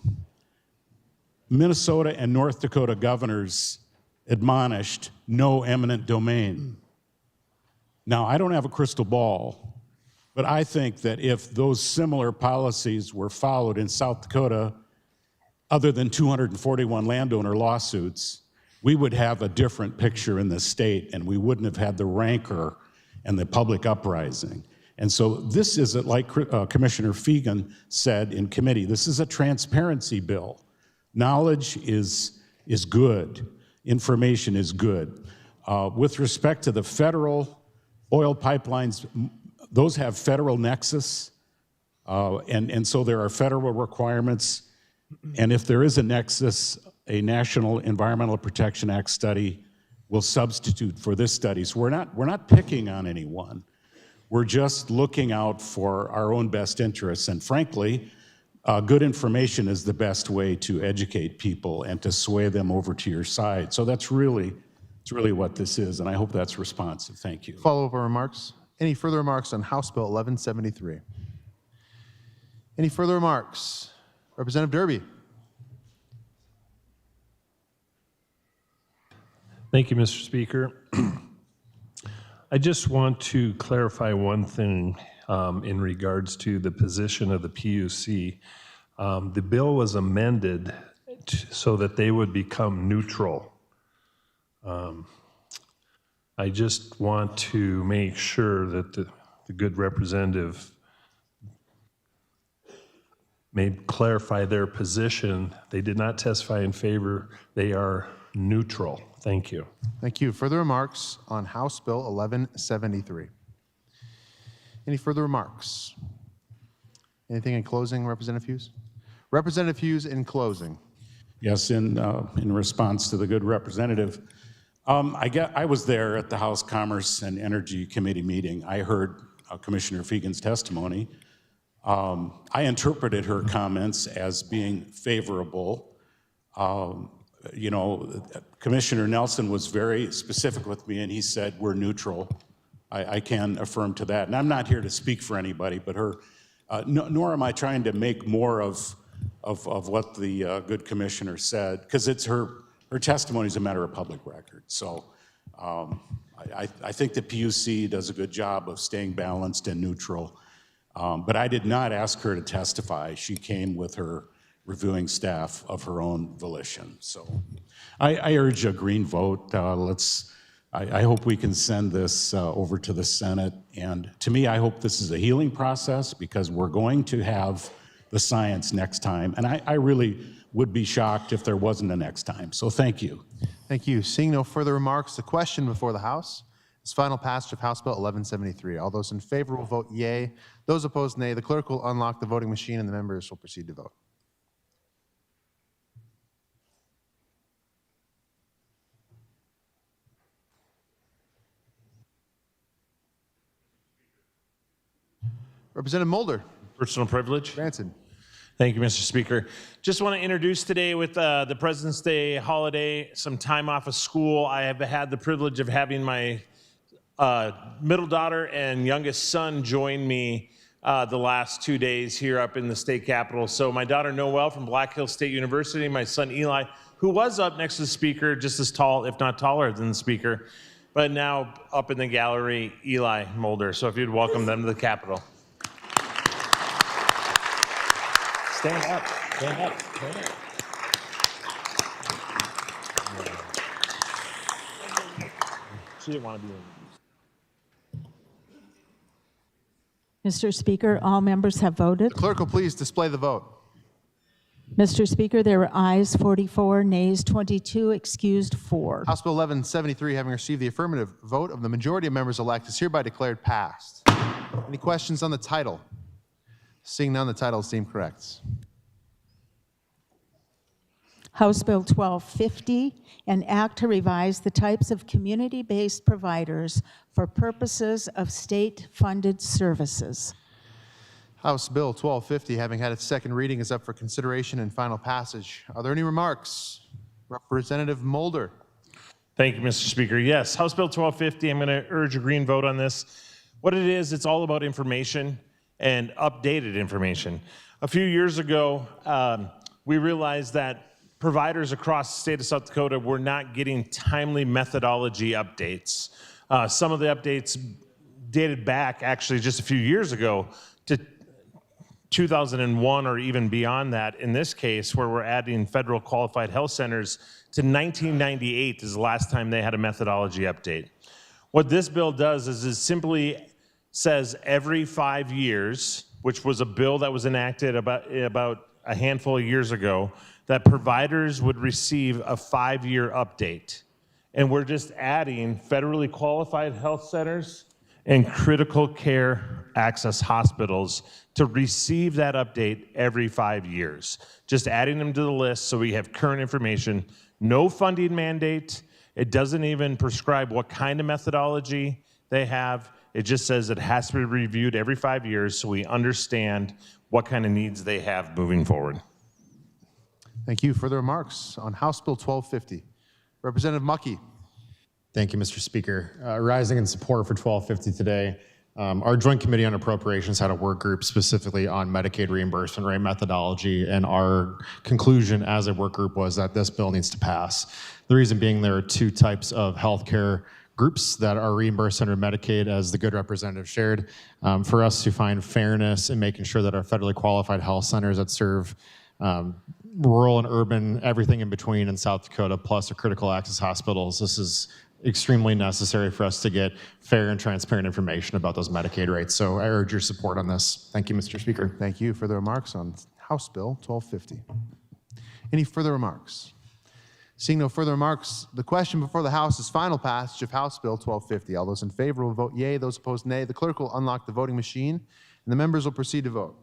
R: Minnesota and North Dakota governors admonished no eminent domain. Now, I don't have a crystal ball, but I think that if those similar policies were followed in South Dakota, other than 241 landowner lawsuits, we would have a different picture in the state, and we wouldn't have had the rancor and the public uprising. And so this is, like Commissioner Fegan said in committee, this is a transparency bill. Knowledge is good. Information is good. With respect to the federal oil pipelines, those have federal nexus, and so there are federal requirements. And if there is a nexus, a National Environmental Protection Act study will substitute for this study. So we're not picking on anyone. We're just looking out for our own best interests. And frankly, good information is the best way to educate people and to sway them over to your side. So it's really what this is, and I hope that's responsive. Thank you.
A: Follow-up remarks? Any further remarks on House Bill 1173? Any further remarks? Representative Derby.
U: Thank you, Mr. Speaker. I just want to clarify one thing in regards to the position of the PUC. The bill was amended so that they would become neutral. I just want to make sure that the good representative may clarify their position. They did not testify in favor. They are neutral. Thank you.
A: Thank you. Further remarks on House Bill 1173? Any further remarks? Anything in closing, Representative Hughes? Representative Hughes in closing.
R: Yes, in response to the good representative, I was there at the House Commerce and Energy Committee meeting. I heard Commissioner Fegan's testimony. I interpreted her comments as being favorable. You know, Commissioner Nelson was very specific with me, and he said, we're neutral. I can affirm to that. And I'm not here to speak for anybody, but her, nor am I trying to make more of what the good commissioner said, because it's her testimony is a matter of public record. So I think the PUC does a good job of staying balanced and neutral. But I did not ask her to testify. She came with her reviewing staff of her own volition. So I urge a green vote. I hope we can send this over to the Senate. And to me, I hope this is a healing process, because we're going to have the science next time. And I really would be shocked if there wasn't a next time. So thank you.
A: Thank you. Seeing no further remarks, the question before the House is final passage of House Bill 1173. All those in favor will vote yea. Those opposed, nay. The clerk will unlock the voting machine, and the members will proceed to vote. Representative Mulder.
M: Personal privilege.
A: Granted.
M: Thank you, Mr. Speaker. Just want to introduce today with the President's Day holiday, some time off of school. I have had the privilege of having my middle daughter and youngest son join me the last 2 days here up in the state capitol. So my daughter Noelle from Black Hills State University, my son Eli, who was up next to the Speaker, just as tall, if not taller than the Speaker, but now up in the gallery, Eli Mulder. So if you'd welcome them to the Capitol. Stand up, stand up, stand up. She didn't want to be in.
C: Mr. Speaker, all members have voted.
A: The clerk will please display the vote.
C: Mr. Speaker, there were ayes 44, nays 22, excused 4.
A: House Bill 1173, having received the affirmative vote of the majority of members elect, is hereby declared passed. Any questions on the title? Seeing none, the title is deemed correct.
C: House Bill 1250, an act to revise the types of community-based providers for purposes of state-funded services.
A: House Bill 1250, having had its second reading, is up for consideration and final passage. Are there any remarks? Representative Mulder.
M: Thank you, Mr. Speaker. Yes, House Bill 1250, I'm going to urge a green vote on this. What it is, it's all about information and updated information. A few years ago, we realized that providers across the state of South Dakota were not getting timely methodology updates. Some of the updates dated back actually just a few years ago to 2001 or even beyond that in this case, where we're adding federal qualified health centers to 1998 is the last time they had a methodology update. What this bill does is it simply says every 5 years, which was a bill that was enacted about a handful of years ago, that providers would receive a 5-year update. And we're just adding federally qualified health centers and critical care access hospitals to receive that update every 5 years. Just adding them to the list so we have current information. No funding mandate. It doesn't even prescribe what kind of methodology they have. It just says it has to be reviewed every 5 years so we understand what kind of needs they have moving forward.
A: Thank you. Further remarks on House Bill 1250? Representative Mucky.
B: Thank you, Mr. Speaker. Rising in support for 1250 today. Our Joint Committee on Appropriations had a work group specifically on Medicaid reimbursement rate methodology, and our conclusion as a work group was that this bill needs to pass. The reason being there are two types of healthcare groups that are reimbursed under Medicaid, as the good representative shared. For us to find fairness in making sure that our federally qualified health centers that serve rural and urban, everything in between in South Dakota, plus our critical access hospitals, this is extremely necessary for us to get fair and transparent information about those Medicaid rates. So I urge your support on this. Thank you, Mr. Speaker.
A: Thank you. Further remarks on House Bill 1250? Any further remarks? Seeing no further remarks, the question before the House is final passage of House Bill 1250. All those in favor will vote yea, those opposed nay. The clerk will unlock the voting machine, and the members will proceed to vote.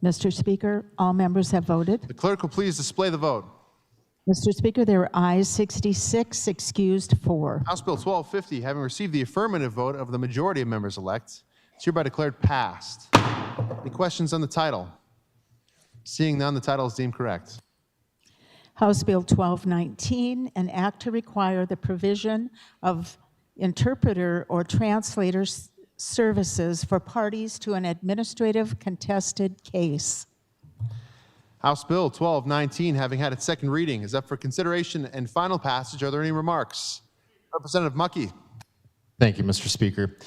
C: Mr. Speaker, all members have voted.
A: The clerk will please display the vote.
C: Mr. Speaker, there are ayes 66, excused 4.
A: House Bill 1250, having received the affirmative vote of the majority of members elect, is hereby declared passed. Any questions on the title? Seeing none, the title is deemed correct.
C: House Bill 1219, an act to require the provision of interpreter or translator services for parties to an administrative contested case.
A: House Bill 1219, having had its second reading, is up for consideration and final passage. Are there any remarks? Representative Mucky.
B: Thank you, Mr. Speaker.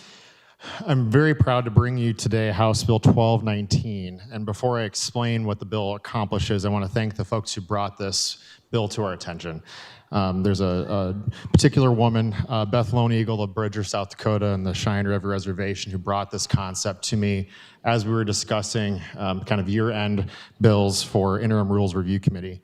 B: I'm very proud to bring you today House Bill 1219. And before I explain what the bill accomplishes, I want to thank the folks who brought this bill to our attention. There's a particular woman, Beth Lone Eagle of Bridger, South Dakota, and the Cheyenne River Reservation, who brought this concept to me as we were discussing kind of year-end bills for Interim Rules Review Committee.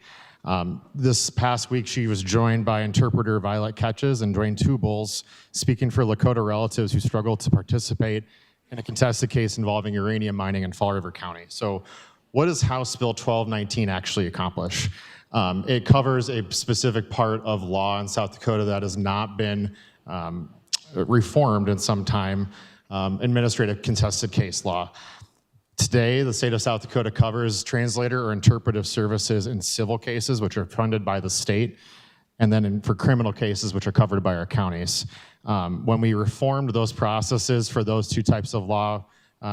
B: This past week, she was joined by interpreter Violet Ketches and Dwayne Tubles, speaking for Lakota relatives who struggled to participate in a contested case involving uranium mining in Fall River County. So what does House Bill 1219 actually accomplish? It covers a specific part of law in South Dakota that has not been reformed in some time, administrative contested case law. Today, the state of South Dakota covers translator or interpretive services in civil cases, which are funded by the state, and then for criminal cases, which are covered by our counties. When we reformed those processes for those two types of law,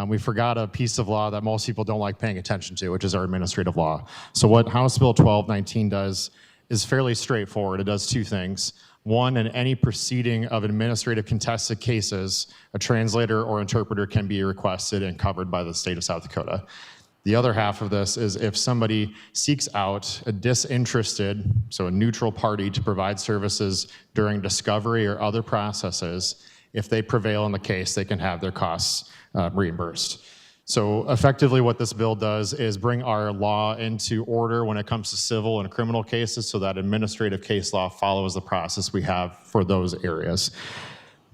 B: we forgot a piece of law that most people don't like paying attention to, which is our administrative law. So what House Bill 1219 does is fairly straightforward. It does two things. One, in any proceeding of administrative contested cases, a translator or interpreter can be requested and covered by the state of South Dakota. The other half of this is if somebody seeks out a disinterested, so a neutral party to provide services during discovery or other processes, if they prevail in the case, they can have their costs reimbursed. So effectively what this bill does is bring our law into order when it comes to civil and criminal cases so that administrative case law follows the process we have for those areas.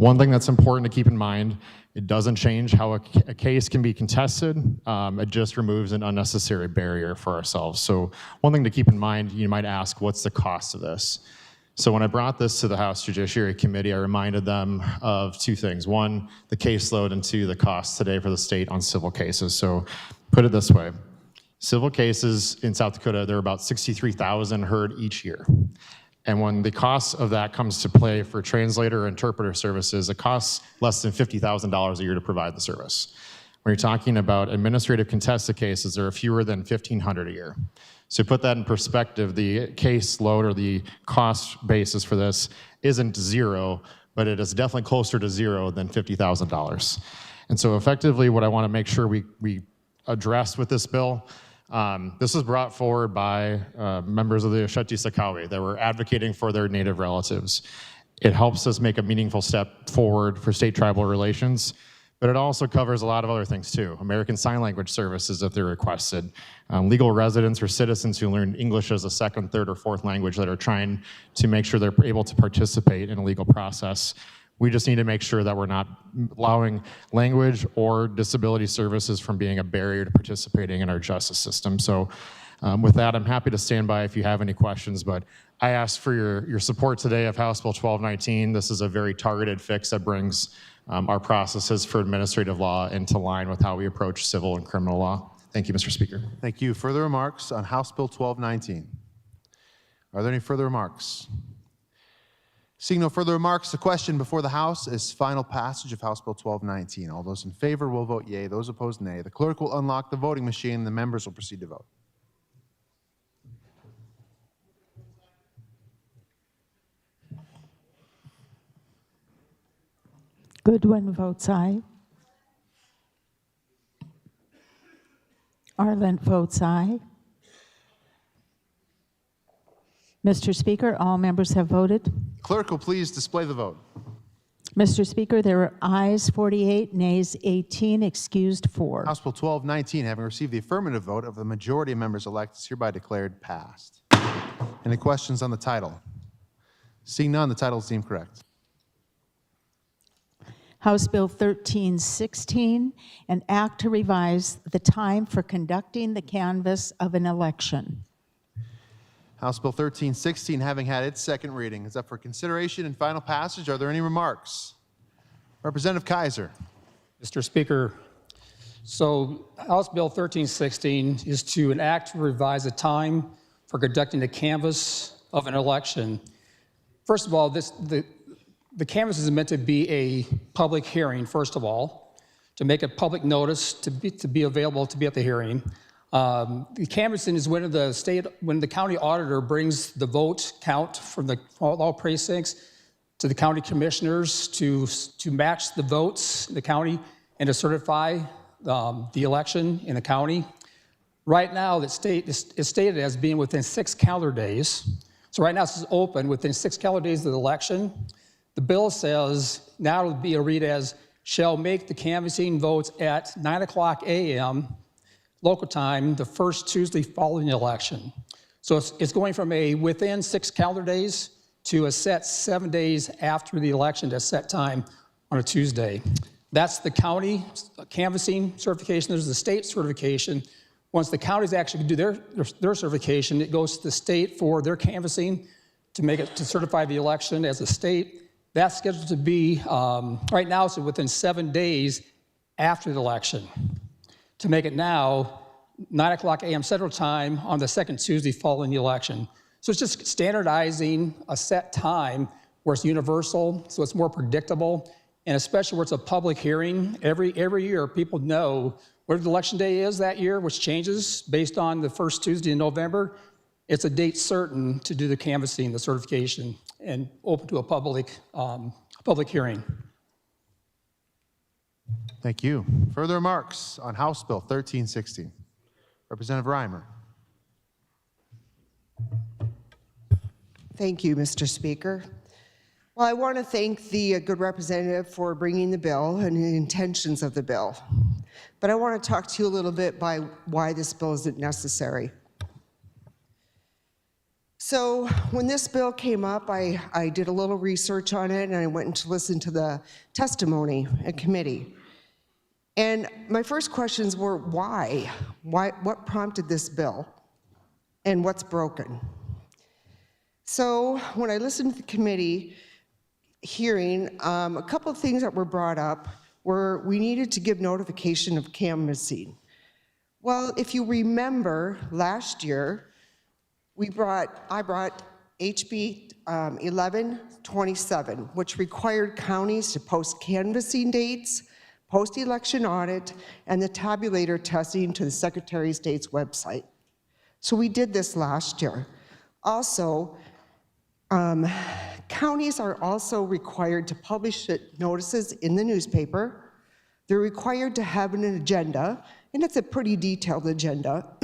B: One thing that's important to keep in mind, it doesn't change how a case can be contested. It just removes an unnecessary barrier for ourselves. So one thing to keep in mind, you might ask, what's the cost of this? So when I brought this to the House Judiciary Committee, I reminded them of two things. One, the caseload, and two, the cost today for the state on civil cases. So put it this way, civil cases in South Dakota, there are about 63,000 heard each year. And when the cost of that comes to play for translator or interpreter services, it costs less than $50,000 a year to provide the service. When you're talking about administrative contested cases, there are fewer than 1,500 a year. So to put that in perspective, the caseload or the cost basis for this isn't zero, but it is definitely closer to zero than $50,000. And so effectively what I want to make sure we address with this bill, this was brought forward by members of the Oceti Sakowin that were advocating for their Native relatives. It helps us make a meaningful step forward for state-tribal relations, but it also covers a lot of other things too. American Sign Language services if they're requested. Legal residents or citizens who learn English as a second, third, or fourth language that are trying to make sure they're able to participate in a legal process. We just need to make sure that we're not allowing language or disability services from being a barrier to participating in our justice system. So with that, I'm happy to stand by if you have any questions, but I ask for your support today of House Bill 1219. This is a very targeted fix that brings our processes for administrative law into line with how we approach civil and criminal law. Thank you, Mr. Speaker.
A: Thank you. Further remarks on House Bill 1219? Are there any further remarks? Seeing no further remarks, the question before the House is final passage of House Bill 1219. All those in favor will vote yea. Those opposed, nay. The clerk will unlock the voting machine and the members will proceed to vote.
C: Goodwin votes aye. Arlen votes aye. Mr. Speaker, all members have voted.
A: Clerk will please display the vote.
C: Mr. Speaker, there are ayes 48, nays 18, excused 4.
A: House Bill 1219, having received the affirmative vote of the majority of members elect, is hereby declared passed. Any questions on the title? Seeing none, the title is deemed correct.
C: House Bill 1316, an act to revise the time for conducting the canvass of an election.
A: House Bill 1316, having had its second reading, is up for consideration and final passage. Are there any remarks? Representative Kaiser.
D: Mr. Speaker, so House Bill 1316 is to enact to revise the time for conducting the canvass of an election. First of all, the canvass is meant to be a public hearing, first of all, to make a public notice to be available to be at the hearing. The canvassing is when the county auditor brings the vote count from all precincts to the county commissioners to match the votes in the county and to certify the election in the county. Right now, the state is stated as being within 6 calendar days. So right now, this is open within 6 calendar days of the election. The bill says, now it'll be read as, shall make the canvassing votes at 9:00 a.m. local time, the first Tuesday following the election. So it's going from a within 6 calendar days to a set 7 days after the election, to set time on a Tuesday. That's the county canvassing certification. There's the state certification. Once the counties actually do their certification, it goes to the state for their canvassing to certify the election as a state. That's scheduled to be, right now, so within 7 days after the election. To make it now, 9:00 a.m. Central Time on the second Tuesday following the election. So it's just standardizing a set time where it's universal, so it's more predictable, and especially where it's a public hearing. Every year, people know where the election day is that year, which changes based on the first Tuesday in November. It's a date certain to do the canvassing, the certification, and open to a public hearing.
A: Thank you. Further remarks on House Bill 1316. Representative Reimer.
H: Thank you, Mr. Speaker. Well, I want to thank the good representative for bringing the bill and the intentions of the bill. But I want to talk to you a little bit by why this bill isn't necessary. So when this bill came up, I did a little research on it, and I went to listen to the testimony at committee. And my first questions were, why? What prompted this bill? And what's broken? So when I listened to the committee hearing, a couple of things that were brought up were we needed to give notification of canvassing. Well, if you remember last year, I brought HB 1127, which required counties to post canvassing dates, post-election audit, and the tabulator testing to the Secretary of State's website. So we did this last year. Also, counties are also required to publish notices in the newspaper. They're required to have an agenda, and it's a pretty detailed agenda.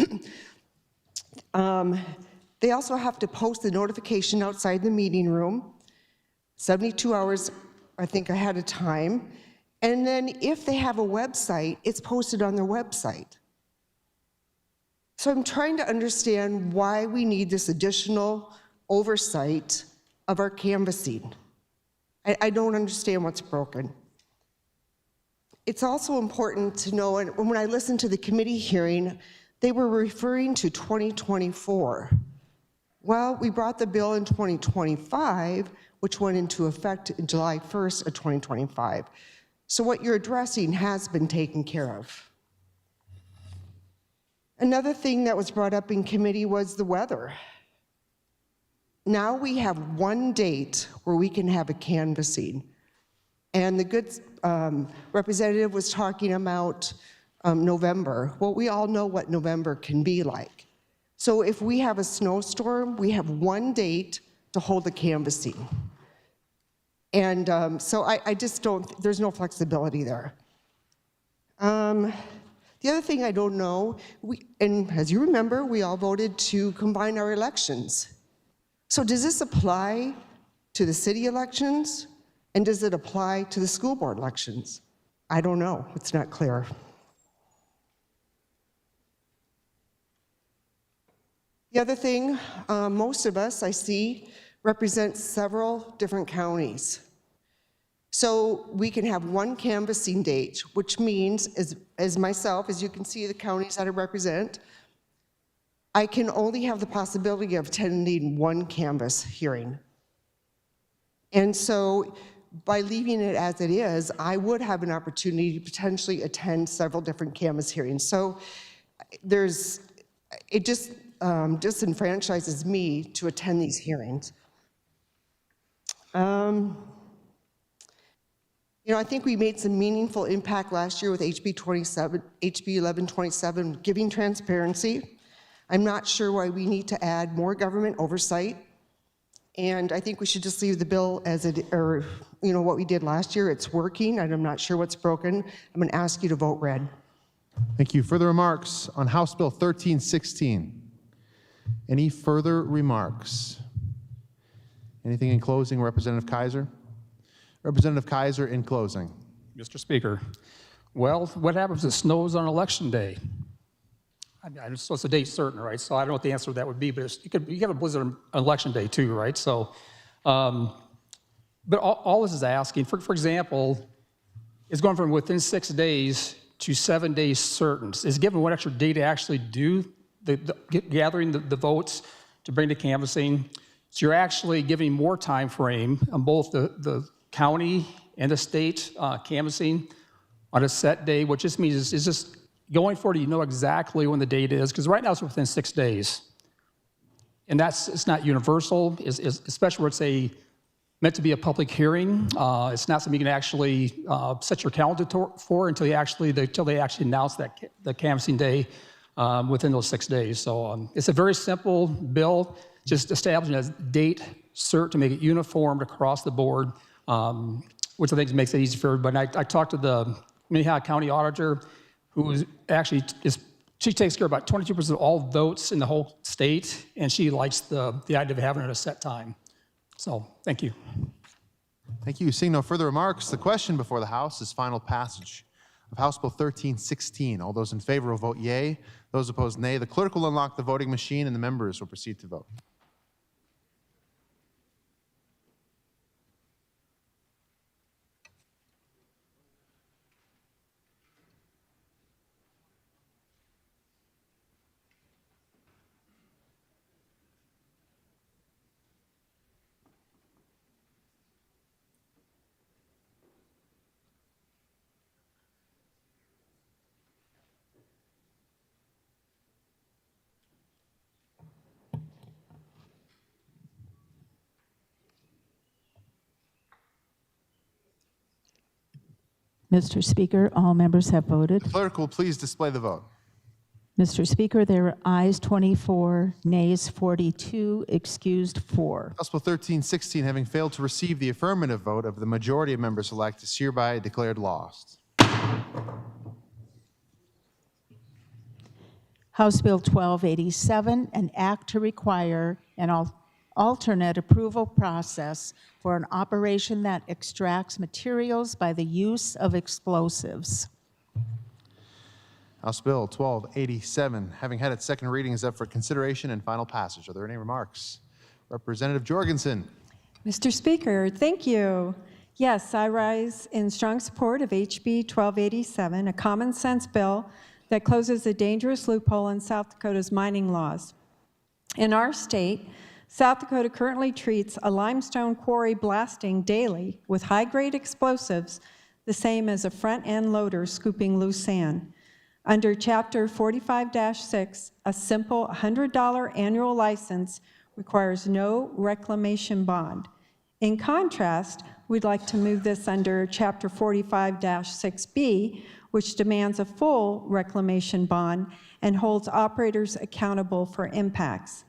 H: They also have to post the notification outside the meeting room, 72 hours, I think, ahead of time. And then if they have a website, it's posted on their website. So I'm trying to understand why we need this additional oversight of our canvassing. I don't understand what's broken. It's also important to know, and when I listened to the committee hearing, they were referring to 2024. Well, we brought the bill in 2025, which went into effect in July 1st of 2025. So what you're addressing has been taken care of. Another thing that was brought up in committee was the weather. Now we have one date where we can have a canvassing. And the good representative was talking about November. Well, we all know what November can be like. So if we have a snowstorm, we have one date to hold the canvassing. And so I just don't, there's no flexibility there. The other thing I don't know, and as you remember, we all voted to combine our elections. So does this apply to the city elections? And does it apply to the school board elections? I don't know, it's not clear. The other thing, most of us, I see, represent several different counties. So we can have one canvassing date, which means, as myself, as you can see the counties that I represent, I can only have the possibility of attending one canvass hearing. And so by leaving it as it is, I would have an opportunity to potentially attend several different canvass hearings. So it just disenfranchises me to attend these hearings. I think we made some meaningful impact last year with HB 1127, giving transparency. I'm not sure why we need to add more government oversight. And I think we should just leave the bill as it, or what we did last year. It's working, and I'm not sure what's broken. I'm going to ask you to vote red.
A: Thank you. Further remarks on House Bill 1316? Any further remarks? Anything in closing, Representative Kaiser? Representative Kaiser in closing.
D: Mr. Speaker, well, what happens if it snows on election day? So it's a date certain, right? So I don't know what the answer to that would be, but you have a blizzard on election day too, right? So, but all this is asking, for example, is going from within 6 days to 7 days certain. Is given what extra day to actually do gathering the votes to bring to canvassing. So you're actually giving more time frame on both the county and the state canvassing on a set day, which just means is just going forward, you know exactly when the date is, because right now it's within 6 days. And it's not universal, especially where it's meant to be a public hearing. It's not something you can actually set your calendar for until they actually announce the canvassing day within those 6 days. So it's a very simple bill, just establishing a date cert to make it uniformed across the board, which I think makes it easy for everybody. I talked to the Minnehaha County Auditor, who actually she takes care of about 22% of all votes in the whole state, and she likes the idea of having it at a set time. So, thank you.
A: Thank you. Seeing no further remarks, the question before the House is final passage of House Bill 1316. All those in favor will vote yea. Those opposed, nay. The clerk will unlock the voting machine, and the members will proceed to vote.
C: Mr. Speaker, all members have voted.
A: Clerk will please display the vote.
C: Mr. Speaker, there are ayes 24, nays 42, excused 4.
A: House Bill 1316, having failed to receive the affirmative vote of the majority of members elect, is hereby declared lost.
C: House Bill 1287, an act to require an alternate approval process for an operation that extracts materials by the use of explosives.
A: House Bill 1287, having had its second reading, is up for consideration and final passage. Are there any remarks? Representative Jorgensen.
K: Mr. Speaker, thank you. Yes, I rise in strong support of HB 1287, a common sense bill that closes a dangerous loophole in South Dakota's mining laws. In our state, South Dakota currently treats a limestone quarry blasting daily with high-grade explosives the same as a front-end loader scooping loose sand. Under Chapter 45-6, a simple $100 annual license requires no reclamation bond. In contrast, we'd like to move this under Chapter 45-6B, which demands a full reclamation bond and holds operators accountable for impacts.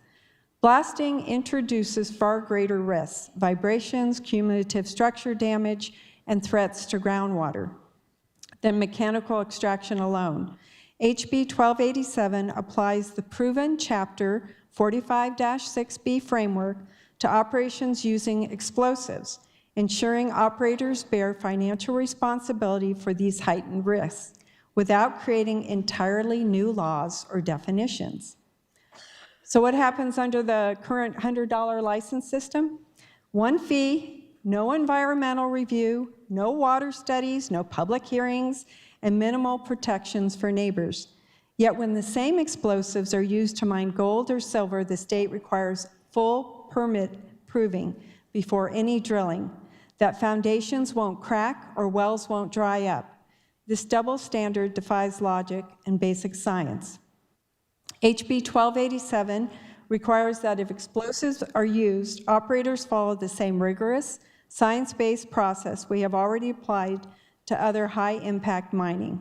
K: Blasting introduces far greater risks: vibrations, cumulative structure damage, and threats to groundwater than mechanical extraction alone. HB 1287 applies the proven Chapter 45-6B framework to operations using explosives, ensuring operators bear financial responsibility for these heightened risks without creating entirely new laws or definitions. So what happens under the current $100 license system? One fee, no environmental review, no water studies, no public hearings, and minimal protections for neighbors. Yet when the same explosives are used to mine gold or silver, the state requires full permit proving before any drilling that foundations won't crack or wells won't dry up. This double standard defies logic and basic science. HB 1287 requires that if explosives are used, operators follow the same rigorous, science-based process we have already applied to other high-impact mining.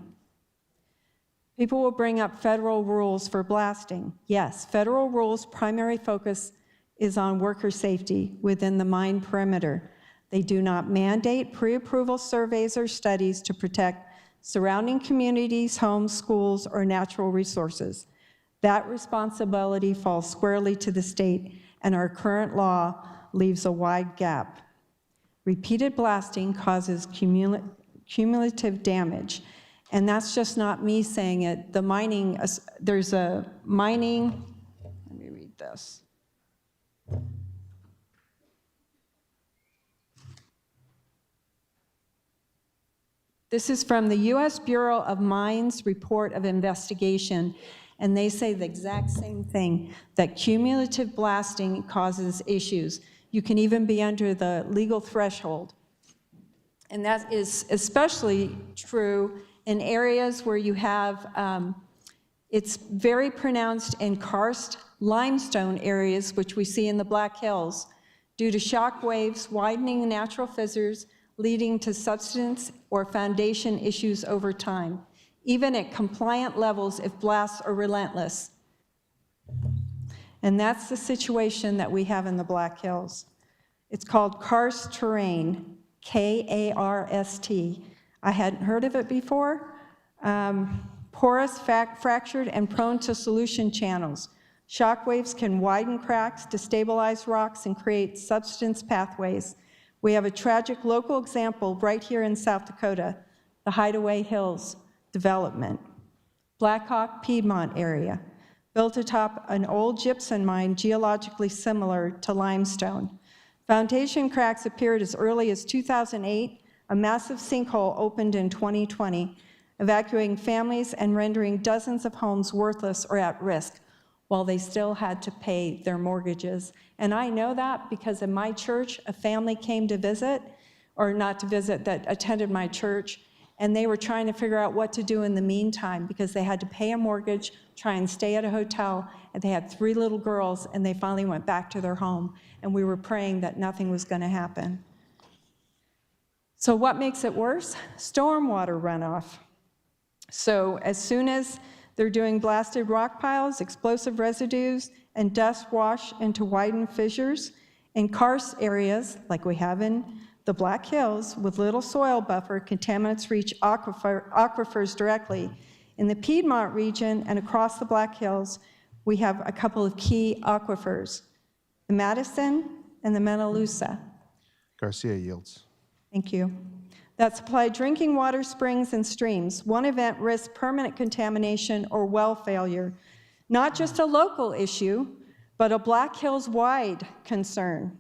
K: People will bring up federal rules for blasting. Yes, federal rules' primary focus is on worker safety within the mine perimeter. They do not mandate pre-approval surveys or studies to protect surrounding communities, homes, schools, or natural resources. That responsibility falls squarely to the state, and our current law leaves a wide gap. Repeated blasting causes cumulative damage, and that's just not me saying it. The mining, there's a mining, let me read this. This is from the U.S. Bureau of Mines report of investigation, and they say the exact same thing, that cumulative blasting causes issues. You can even be under the legal threshold. And that is especially true in areas where you have, it's very pronounced in karst limestone areas, which we see in the Black Hills, due to shock waves widening natural fissures, leading to substance or foundation issues over time, even at compliant levels if blasts are relentless. And that's the situation that we have in the Black Hills. It's called karst terrain, K-A-R-S-T. I hadn't heard of it before. Porous, fractured, and prone to solution channels. Shock waves can widen cracks, destabilize rocks, and create substance pathways. We have a tragic local example right here in South Dakota, the Hideaway Hills development. Blackhawk, Piedmont area, built atop an old gypsum mine geologically similar to limestone. Foundation cracks appeared as early as 2008. A massive sinkhole opened in 2020, evacuating families and rendering dozens of homes worthless or at risk, while they still had to pay their mortgages. And I know that because in my church, a family came to visit, or not to visit, that attended my church, and they were trying to figure out what to do in the meantime because they had to pay a mortgage, try and stay at a hotel, and they had 3 little girls, and they finally went back to their home, and we were praying that nothing was going to happen. So what makes it worse? Stormwater runoff. So as soon as they're doing blasted rock piles, explosive residues, and dust wash into widened fissures, in karst areas, like we have in the Black Hills, with little soil buffer, contaminants reach aquifers directly. In the Piedmont region and across the Black Hills, we have a couple of key aquifers, the Madison and the Menalusa.
A: Garcia yields.
K: Thank you. That supply drinking water, springs, and streams. One event risks permanent contamination or well failure. Not just a local issue, but a Black Hills-wide concern.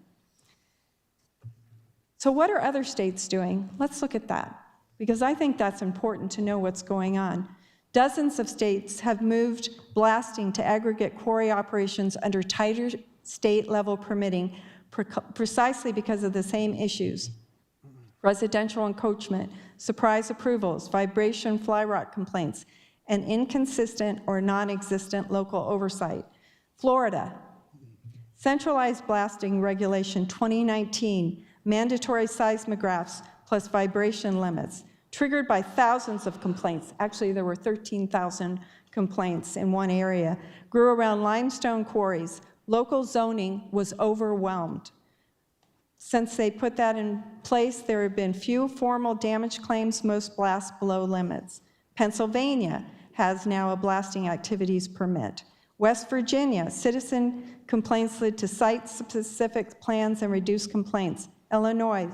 K: So what are other states doing? Let's look at that, because I think that's important to know what's going on. Dozens of states have moved blasting to aggregate quarry operations under tighter state-level permitting precisely because of the same issues. Residential encroachment, surprise approvals, vibration fly rot complaints, and inconsistent or non-existent local oversight. Florida, centralized blasting regulation 2019, mandatory seismographs plus vibration limits, triggered by thousands of complaints. Actually, there were 13,000 complaints in one area, grew around limestone quarries. Local zoning was overwhelmed. Since they put that in place, there have been few formal damage claims, most blasts below limits. Pennsylvania has now a blasting activities permit. West Virginia, citizen complaints led to site-specific plans and reduced complaints. Illinois,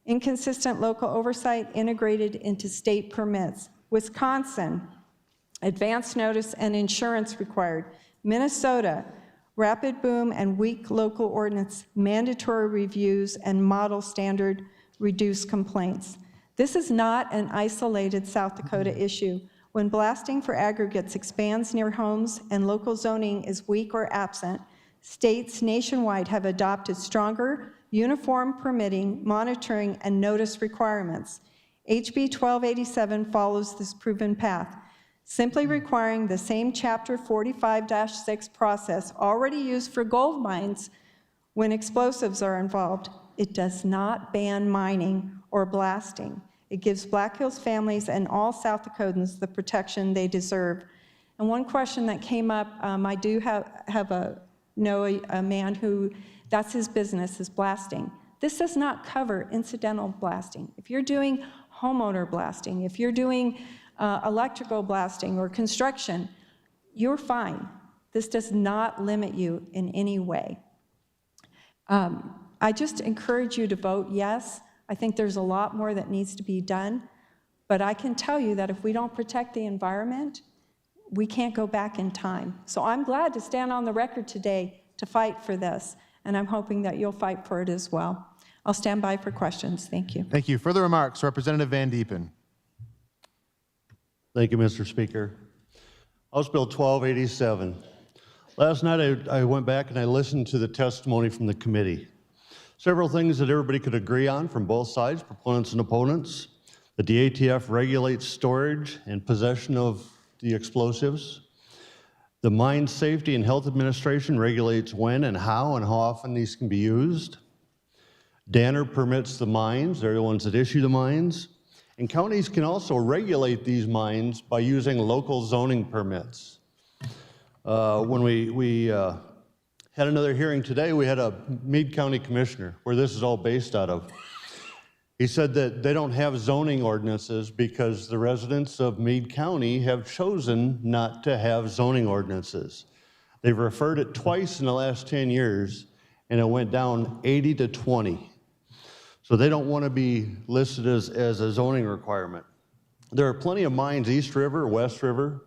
K: inconsistent local oversight integrated into state permits. Wisconsin, advance notice and insurance required. Minnesota, rapid boom and weak local ordinance, mandatory reviews, and model standard reduced complaints. This is not an isolated South Dakota issue. When blasting for aggregates expands near homes and local zoning is weak or absent, states nationwide have adopted stronger, uniform permitting, monitoring, and notice requirements. HB 1287 follows this proven path, simply requiring the same Chapter 45-6 process already used for gold mines when explosives are involved. It does not ban mining or blasting. It gives Black Hills families and all South Dakotans the protection they deserve. And one question that came up, I do know a man who, that's his business, is blasting. This does not cover incidental blasting. If you're doing homeowner blasting, if you're doing electrical blasting or construction, you're fine. This does not limit you in any way. I just encourage you to vote yes. I think there's a lot more that needs to be done, but I can tell you that if we don't protect the environment, we can't go back in time. So I'm glad to stand on the record today to fight for this, and I'm hoping that you'll fight for it as well. I'll stand by for questions. Thank you.
A: Thank you. Further remarks, Representative Van Diepen.
E: Thank you, Mr. Speaker. House Bill 1287. Last night I went back and I listened to the testimony from the committee. Several things that everybody could agree on from both sides, proponents and opponents. The DATF regulates storage and possession of the explosives. The Mine Safety and Health Administration regulates when and how often these can be used. Danner permits the mines, they're the ones that issue the mines. And counties can also regulate these mines by using local zoning permits. When we had another hearing today, we had a Meade County commissioner, where this is all based out of. He said that they don't have zoning ordinances because the residents of Meade County have chosen not to have zoning ordinances. They've referred it twice in the last 10 years, and it went down 80 to 20. So they don't want to be listed as a zoning requirement. There are plenty of mines, East River, West River,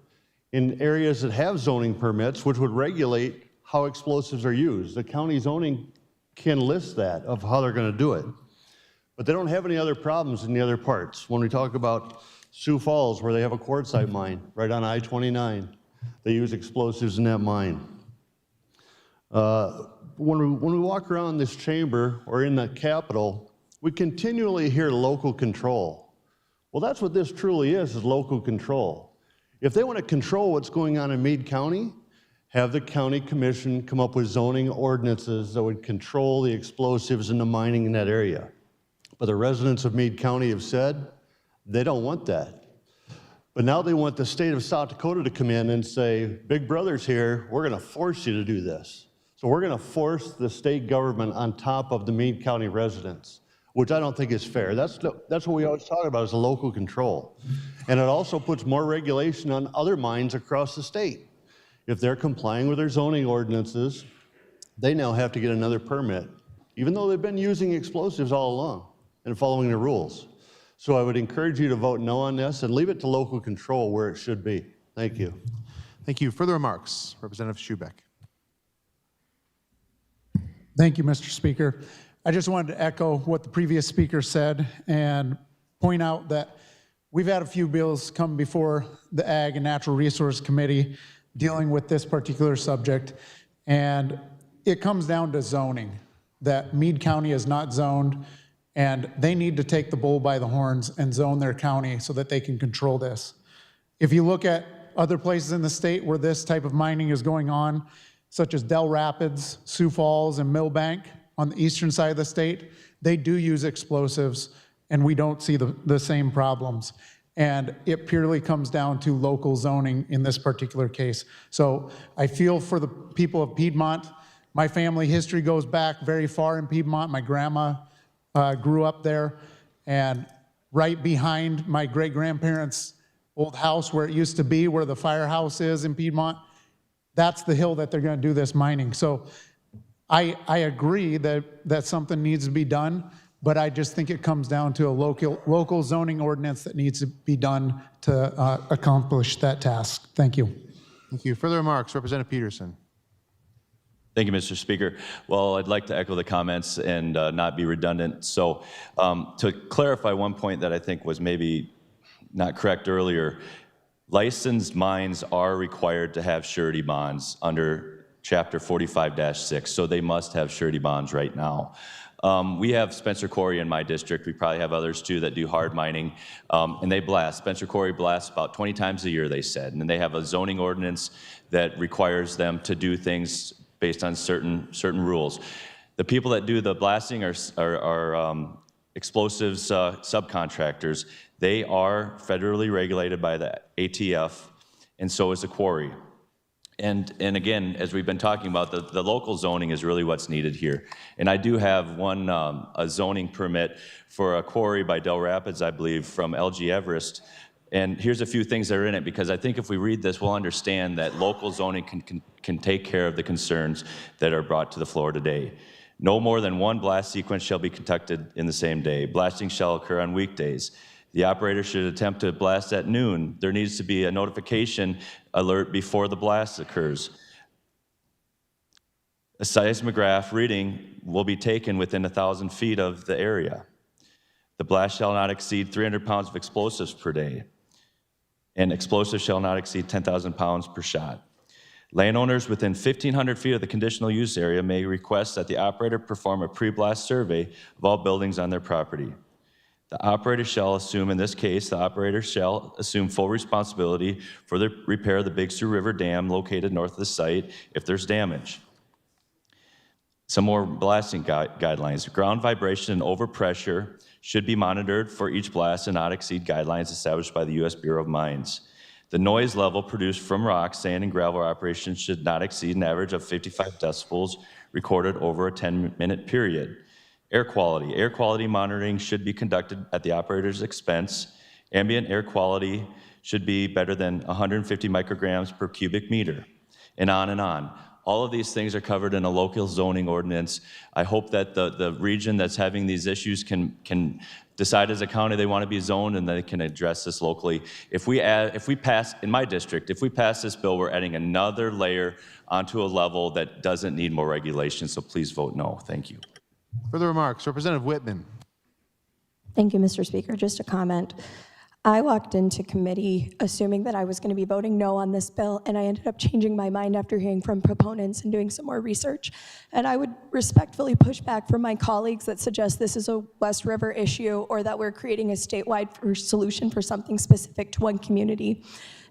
E: in areas that have zoning permits, which would regulate how explosives are used. The county zoning can list that of how they're going to do it. But they don't have any other problems in the other parts. When we talk about Sioux Falls, where they have a quartzite mine right on I-29, they use explosives in that mine. When we walk around this chamber or in the Capitol, we continually hear local control. Well, that's what this truly is local control. If they want to control what's going on in Meade County, have the county commission come up with zoning ordinances that would control the explosives and the mining in that area. But the residents of Meade County have said they don't want that. But now they want the state of South Dakota to come in and say, Big Brother's here, we're gonna force you to do this. So we're gonna force the state government on top of the Meade County residents, which I don't think is fair. That's what we always talk about, is the local control. And it also puts more regulation on other mines across the state. If they're complying with their zoning ordinances, they now have to get another permit, even though they've been using explosives all along and following the rules. So I would encourage you to vote no on this and leave it to local control where it should be. Thank you.
A: Thank you. Further remarks? Representative Schubeck.
F: Thank you, Mr. Speaker. I just wanted to echo what the previous speaker said and point out that we've had a few bills come before the Ag and Natural Resource Committee dealing with this particular subject, and it comes down to zoning, that Meade County is not zoned, and they need to take the bull by the horns and zone their county so that they can control this. If you look at other places in the state where this type of mining is going on, such as Del Rapids, Sioux Falls, and Millbank on the eastern side of the state, they do use explosives, and we don't see the same problems. And it purely comes down to local zoning in this particular case. So I feel for the people of Piedmont. My family history goes back very far in Piedmont. My grandma grew up there, and right behind my great-grandparents' old house where it used to be, where the firehouse is in Piedmont, that's the hill that they're going to do this mining. So I agree that something needs to be done, but I just think it comes down to a local zoning ordinance that needs to be done to accomplish that task. Thank you.
A: Thank you. Further remarks? Representative Peterson.
S: Thank you, Mr. Speaker. Well, I'd like to echo the comments and not be redundant. So to clarify one point that I think was maybe not correct earlier, licensed mines are required to have surety bonds under Chapter 45-6, so they must have surety bonds right now. We have Spencer Quarry in my district. We probably have others too that do hard mining, and they blast. Spencer Quarry blasts about 20 times a year, they said, and they have a zoning ordinance that requires them to do things based on certain rules. The people that do the blasting are explosives subcontractors. They are federally regulated by the ATF, and so is the quarry. And again, as we've been talking about, the local zoning is really what's needed here. And I do have one a zoning permit for a quarry by Del Rapids, I believe, from LG Everest. And here's a few things that are in it, because I think if we read this, we'll understand that local zoning can take care of the concerns that are brought to the floor today. No more than one blast sequence shall be conducted in the same day. Blasting shall occur on weekdays. The operator should attempt to blast at noon. There needs to be a notification alert before the blast occurs. A seismograph reading will be taken within 1,000 feet of the area. The blast shall not exceed 300 pounds of explosives per day, and explosives shall not exceed 10,000 pounds per shot. Landowners within 1,500 feet of the conditional use area may request that the operator perform a pre-blast survey of all buildings on their property. The operator shall assume, in this case, the operator shall assume full responsibility for the repair of the Big Sioux River Dam located north of the site if there's damage. Some more blasting guidelines. Ground vibration and overpressure should be monitored for each blast and not exceed guidelines established by the U.S. Bureau of Mines. The noise level produced from rock, sand, and gravel operations should not exceed an average of 55 decibels recorded over a 10-minute period. Air quality. Air quality monitoring should be conducted at the operator's expense. Ambient air quality should be better than 150 micrograms per cubic meter, and on and on. All of these things are covered in a local zoning ordinance. I hope that the region that's having these issues can decide as a county they want to be zoned, and they can address this locally. If we pass, in my district, if we pass this bill, we're adding another layer onto a level that doesn't need more regulation, so please vote no. Thank you.
A: Further remarks? Representative Whitman.
V: Thank you, Mr. Speaker. Just a comment. I walked into committee assuming that I was going to be voting no on this bill, and I ended up changing my mind after hearing from proponents and doing some more research. And I would respectfully push back from my colleagues that suggest this is a West River issue or that we're creating a statewide solution for something specific to one community.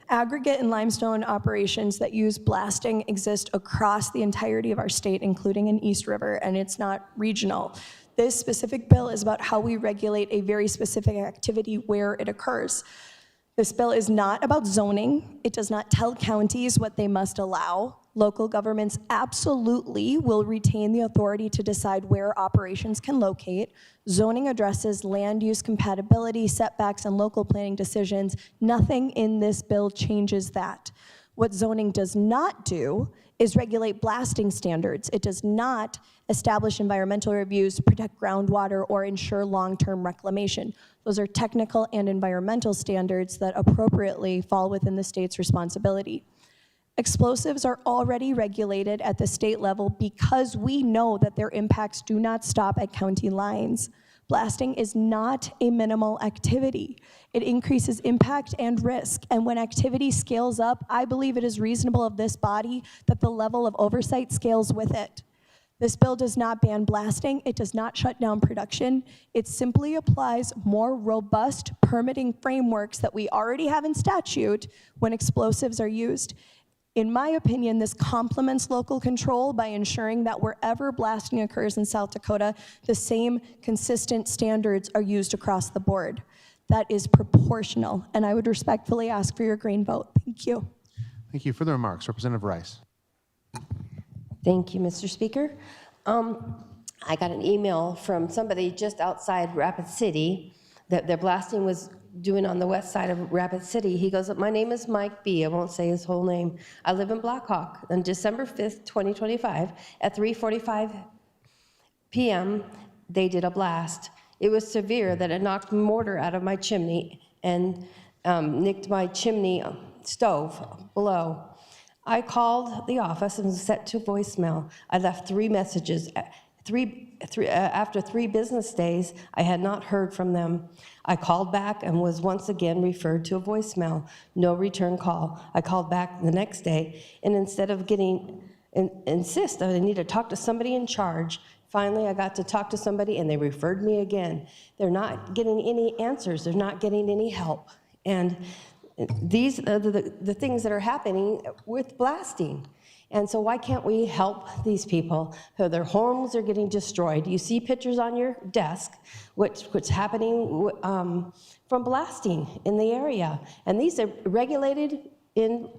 V: Aggregate and limestone operations that use blasting exist across the entirety of our state, including in East River, and it's not regional. This specific bill is about how we regulate a very specific activity where it occurs. This bill is not about zoning. It does not tell counties what they must allow. Local governments absolutely will retain the authority to decide where operations can locate. Zoning addresses land use compatibility, setbacks, and local planning decisions. Nothing in this bill changes that. What zoning does not do is regulate blasting standards. It does not establish environmental reviews to protect groundwater or ensure long-term reclamation. Those are technical and environmental standards that appropriately fall within the state's responsibility. Explosives are already regulated at the state level because we know that their impacts do not stop at county lines. Blasting is not a minimal activity. It increases impact and risk, and when activity scales up, I believe it is reasonable of this body that the level of oversight scales with it. This bill does not ban blasting. It does not shut down production. It simply applies more robust permitting frameworks that we already have in statute when explosives are used. In my opinion, this complements local control by ensuring that wherever blasting occurs in South Dakota, the same consistent standards are used across the board. That is proportional, and I would respectfully ask for your green vote. Thank you.
A: Thank you. Further remarks, Representative Rice.
G: Thank you, Mr. Speaker. I got an email from somebody just outside Rapid City that their blasting was doing on the west side of Rapid City. He goes, my name is Mike B. I won't say his whole name. I live in Blackhawk. On December 5th, 2025, at 3:45 p.m., they did a blast. It was severe that it knocked mortar out of my chimney and nicked my chimney stove below. I called the office and was set to voicemail. I left 3 messages. After 3 business days, I had not heard from them. I called back and was once again referred to a voicemail. No return call. I called back the next day, and instead of insist that I need to talk to somebody in charge, finally I got to talk to somebody, and they referred me again. They're not getting any answers. They're not getting any help. And these are the things that are happening with blasting. And so why can't we help these people who their homes are getting destroyed? You see pictures on your desk, what's happening from blasting in the area. And these are regulated in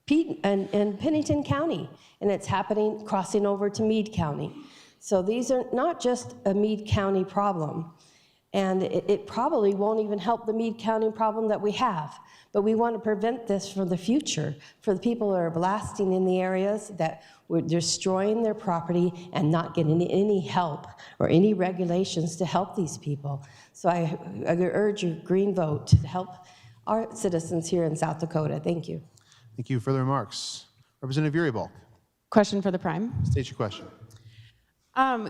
G: Pennington County, and it's happening crossing over to Meade County. So these are not just a Meade County problem. And it probably won't even help the Meade County problem that we have. But we want to prevent this for the future, for the people that are blasting in the areas that we're destroying their property and not getting any help or any regulations to help these people. So I urge your green vote to help our citizens here in South Dakota. Thank you.
A: Thank you. Further remarks? Representative Uribalk.
P: Question for the Prime.
A: State your question.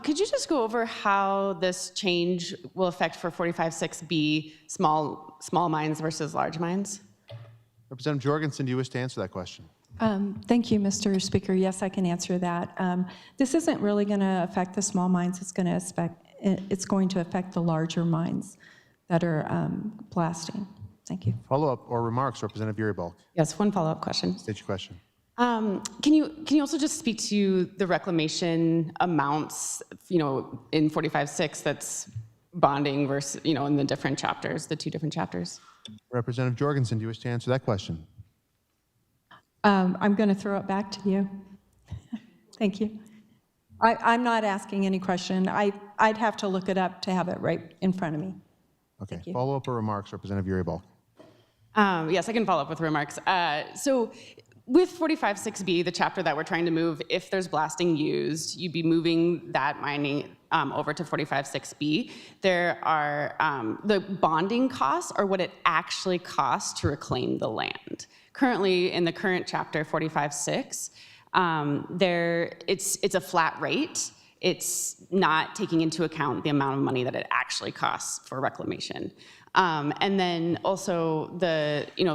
P: Could you just go over how this change will affect for 45-6B small mines versus large mines?
A: Representative Jorgensen, do you wish to answer that question?
K: Thank you, Mr. Speaker. Yes, I can answer that. This isn't really going to affect the small mines. It's going to affect the larger mines that are blasting. Thank you.
A: Follow-up or remarks, Representative Uribalk.
P: Yes, one follow-up question.
A: State your question.
P: Can you also just speak to the reclamation amounts, in 45-6 that's bonding versus, in the different chapters, the 2 different chapters?
A: Representative Jorgensen, do you wish to answer that question?
K: I'm going to throw it back to you. Thank you. I'm not asking any question. I'd have to look it up to have it right in front of me.
A: Okay. Follow-up or remarks, Representative Uribalk.
P: Yes, I can follow up with remarks. So with 45-6B, the chapter that we're trying to move, if there's blasting used, you'd be moving that mining over to 45-6B. There are the bonding costs are what it actually costs to reclaim the land. Currently, in the current chapter 45-6, it's a flat rate. It's not taking into account the amount of money that it actually costs for reclamation. And then also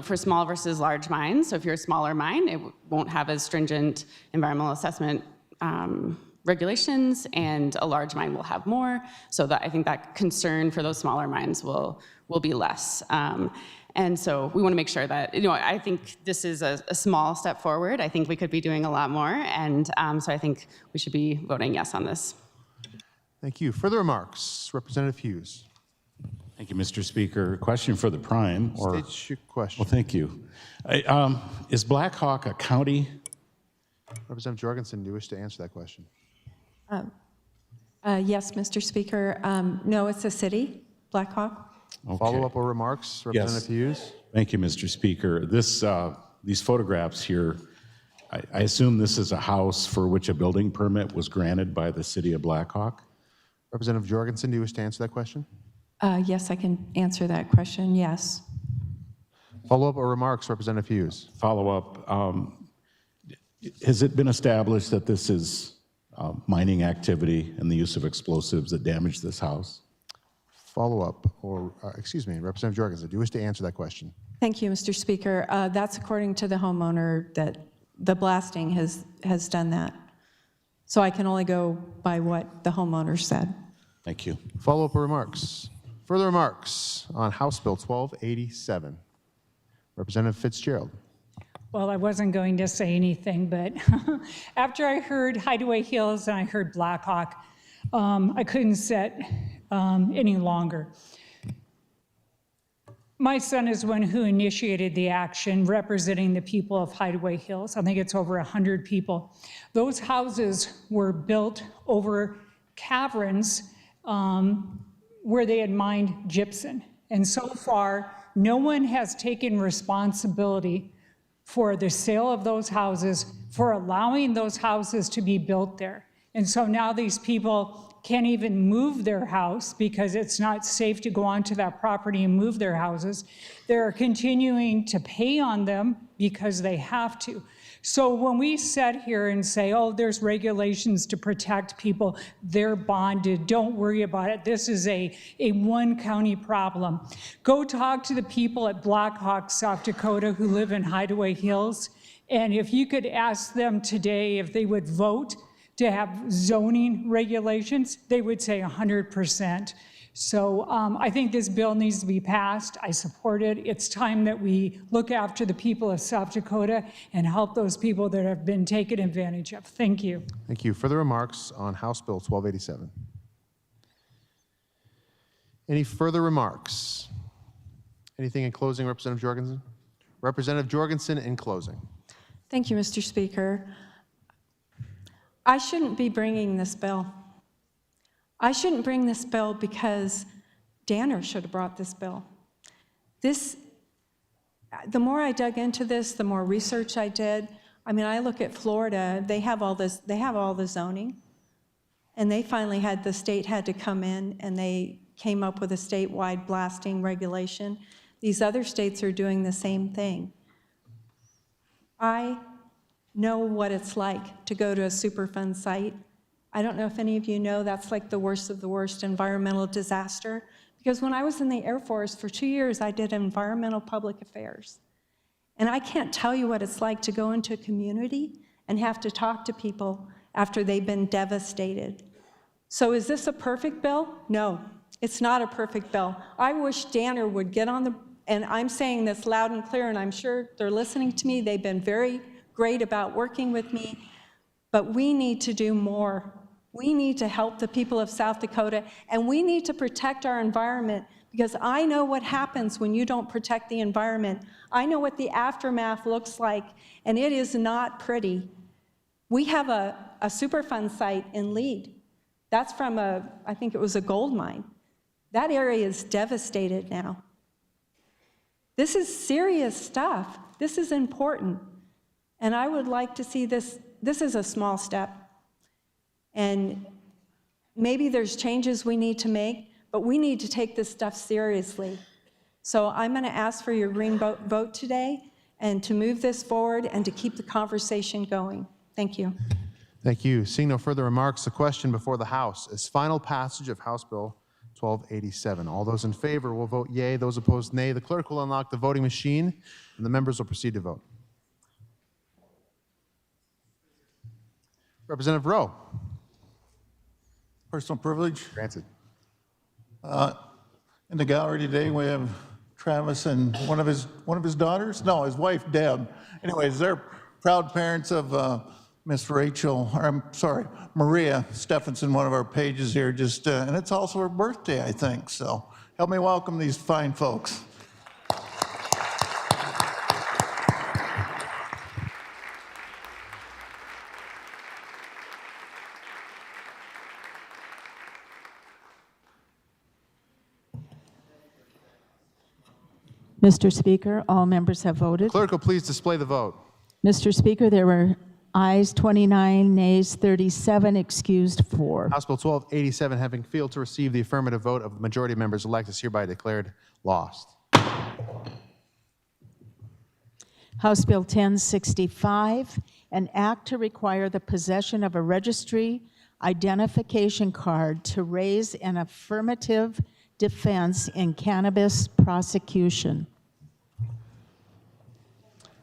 P: for small versus large mines. So if you're a smaller mine, it won't have as stringent environmental assessment regulations, and a large mine will have more. So that I think that concern for those smaller mines will be less. And so we want to make sure that, I think this is a small step forward. I think we could be doing a lot more. And so I think we should be voting yes on this.
A: Thank you. Further remarks? Representative Hughes.
R: Thank you, Mr. Speaker. Question for the prime.
A: State your question.
R: Well, thank you. Is Black Hawk a county?
A: Representative Jorgensen, do you wish to answer that question?
K: Yes, Mr. Speaker. No, it's a city, Black Hawk.
R: Okay.
A: Follow-up or remarks? Representative Hughes.
R: Thank you, Mr. Speaker. These photographs here, I assume this is a house for which a building permit was granted by the city of Black Hawk?
A: Representative Jorgensen, do you wish to answer that question?
K: Yes, I can answer that question, yes.
A: Follow-up or remarks? Representative Hughes.
R: Follow-up. Has it been established that this is mining activity and the use of explosives that damaged this house?
A: Follow-up or, excuse me, Representative Jorgensen, do you wish to answer that question?
K: Thank you, Mr. Speaker. That's according to the homeowner that the blasting has done that. So I can only go by what the homeowner said.
R: Thank you.
A: Follow-up or remarks? Further remarks on House Bill 1287? Representative Fitzgerald.
I: Well, I wasn't going to say anything, but after I heard Hideaway Hills and I heard Black Hawk, I couldn't sit any longer. My son is one who initiated the action representing the people of Hideaway Hills. I think it's over 100 people. Those houses were built over caverns where they had mined gypsum. And so far, no one has taken responsibility for the sale of those houses, for allowing those houses to be built there. And so now these people can't even move their house because it's not safe to go onto that property and move their houses. They're continuing to pay on them because they have to. So when we sit here and say, oh, there's regulations to protect people, they're bonded, don't worry about it. This is a one county problem. Go talk to the people at Black Hawk, South Dakota who live in Hideaway Hills. And if you could ask them today if they would vote to have zoning regulations, they would say 100%. So I think this bill needs to be passed. I support it. It's time that we look after the people of South Dakota and help those people that have been taken advantage of. Thank you.
A: Thank you. Further remarks on House Bill 1287? Any further remarks? Anything in closing, Representative Jorgensen? Representative Jorgensen in closing.
K: Thank you, Mr. Speaker. I shouldn't be bringing this bill. I shouldn't bring this bill because Danner should have brought this bill. The more I dug into this, the more research I did. I mean, I look at Florida, they have all the zoning, and they finally the state had to come in and they came up with a statewide blasting regulation. These other states are doing the same thing. I know what it's like to go to a Superfund site. I don't know if any of you know that's like the worst of the worst environmental disaster. Because when I was in the Air Force for 2 years, I did environmental public affairs. And I can't tell you what it's like to go into a community and have to talk to people after they've been devastated. So is this a perfect bill? No, it's not a perfect bill. I wish Danner would get on the, and I'm saying this loud and clear, and I'm sure they're listening to me. They've been very great about working with me, but we need to do more. We need to help the people of South Dakota, and we need to protect our environment, because I know what happens when you don't protect the environment. I know what the aftermath looks like, and it is not pretty. We have a Superfund site in Lead. That's from I think it was a gold mine. That area is devastated now. This is serious stuff. This is important. And I would like to see this is a small step. And maybe there's changes we need to make, but we need to take this stuff seriously. So I'm going to ask for your green vote today and to move this forward and to keep the conversation going. Thank you.
A: Thank you. Seeing no further remarks, the question before the House is final passage of House Bill 1287. All those in favor will vote yea. Those opposed, nay. The clerk will unlock the voting machine, and the members will proceed to vote. Representative Rowe.
J: Personal privilege.
A: Granted.
J: In the gallery today, we have Travis and one of his daughters. No, his wife Deb. Anyways, they're proud parents of Miss Rachel, or I'm sorry, Maria Stephenson, one of our pages here, just, and it's also her birthday, I think. So help me welcome these fine folks.
C: Mr. Speaker, all members have voted.
A: Clerk will please display the vote.
C: Mr. Speaker, there were ayes 29, nays 37, excused 4.
A: House Bill 1287, having failed to receive the affirmative vote of the majority of members elect, is hereby declared lost.
C: House Bill 1065, an act to require the possession of a registry identification card to raise an affirmative defense in cannabis prosecution.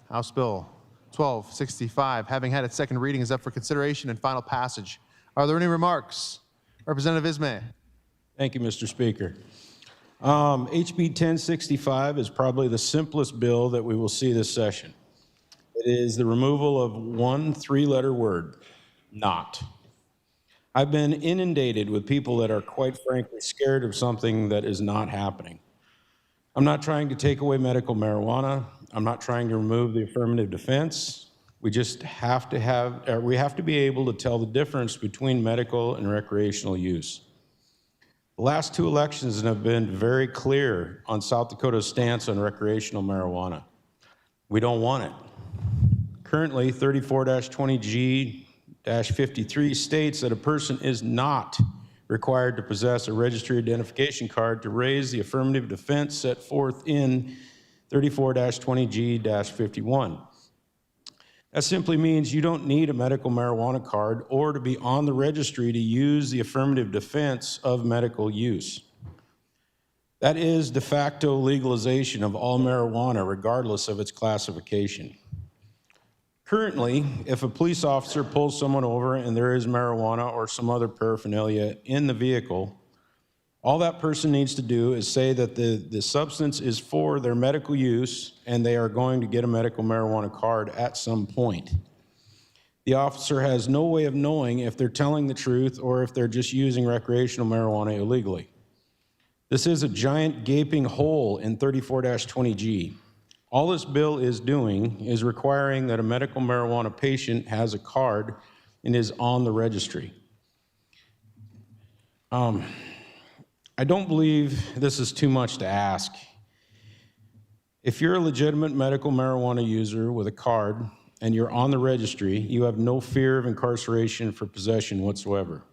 A: House Bill 1265, having had its second reading, is up for consideration and final passage. Are there any remarks? Representative Ismay.
L: Thank you, Mr. Speaker. HB 1065 is probably the simplest bill that we will see this session. It is the removal of one three-letter word, not. I've been inundated with people that are quite frankly scared of something that is not happening. I'm not trying to take away medical marijuana. I'm not trying to remove the affirmative defense. We just have to be able to tell the difference between medical and recreational use. The last two elections have been very clear on South Dakota's stance on recreational marijuana. We don't want it. Currently, 34-20G-53 states that a person is not required to possess a registry identification card to raise the affirmative defense set forth in 34-20G-51. That simply means you don't need a medical marijuana card or to be on the registry to use the affirmative defense of medical use. That is de facto legalization of all marijuana, regardless of its classification. Currently, if a police officer pulls someone over and there is marijuana or some other paraphernalia in the vehicle, all that person needs to do is say that the substance is for their medical use and they are going to get a medical marijuana card at some point. The officer has no way of knowing if they're telling the truth or if they're just using recreational marijuana illegally. This is a giant gaping hole in 34-20G. All this bill is doing is requiring that a medical marijuana patient has a card and is on the registry. I don't believe this is too much to ask. If you're a legitimate medical marijuana user with a card and you're on the registry, you have no fear of incarceration for possession whatsoever.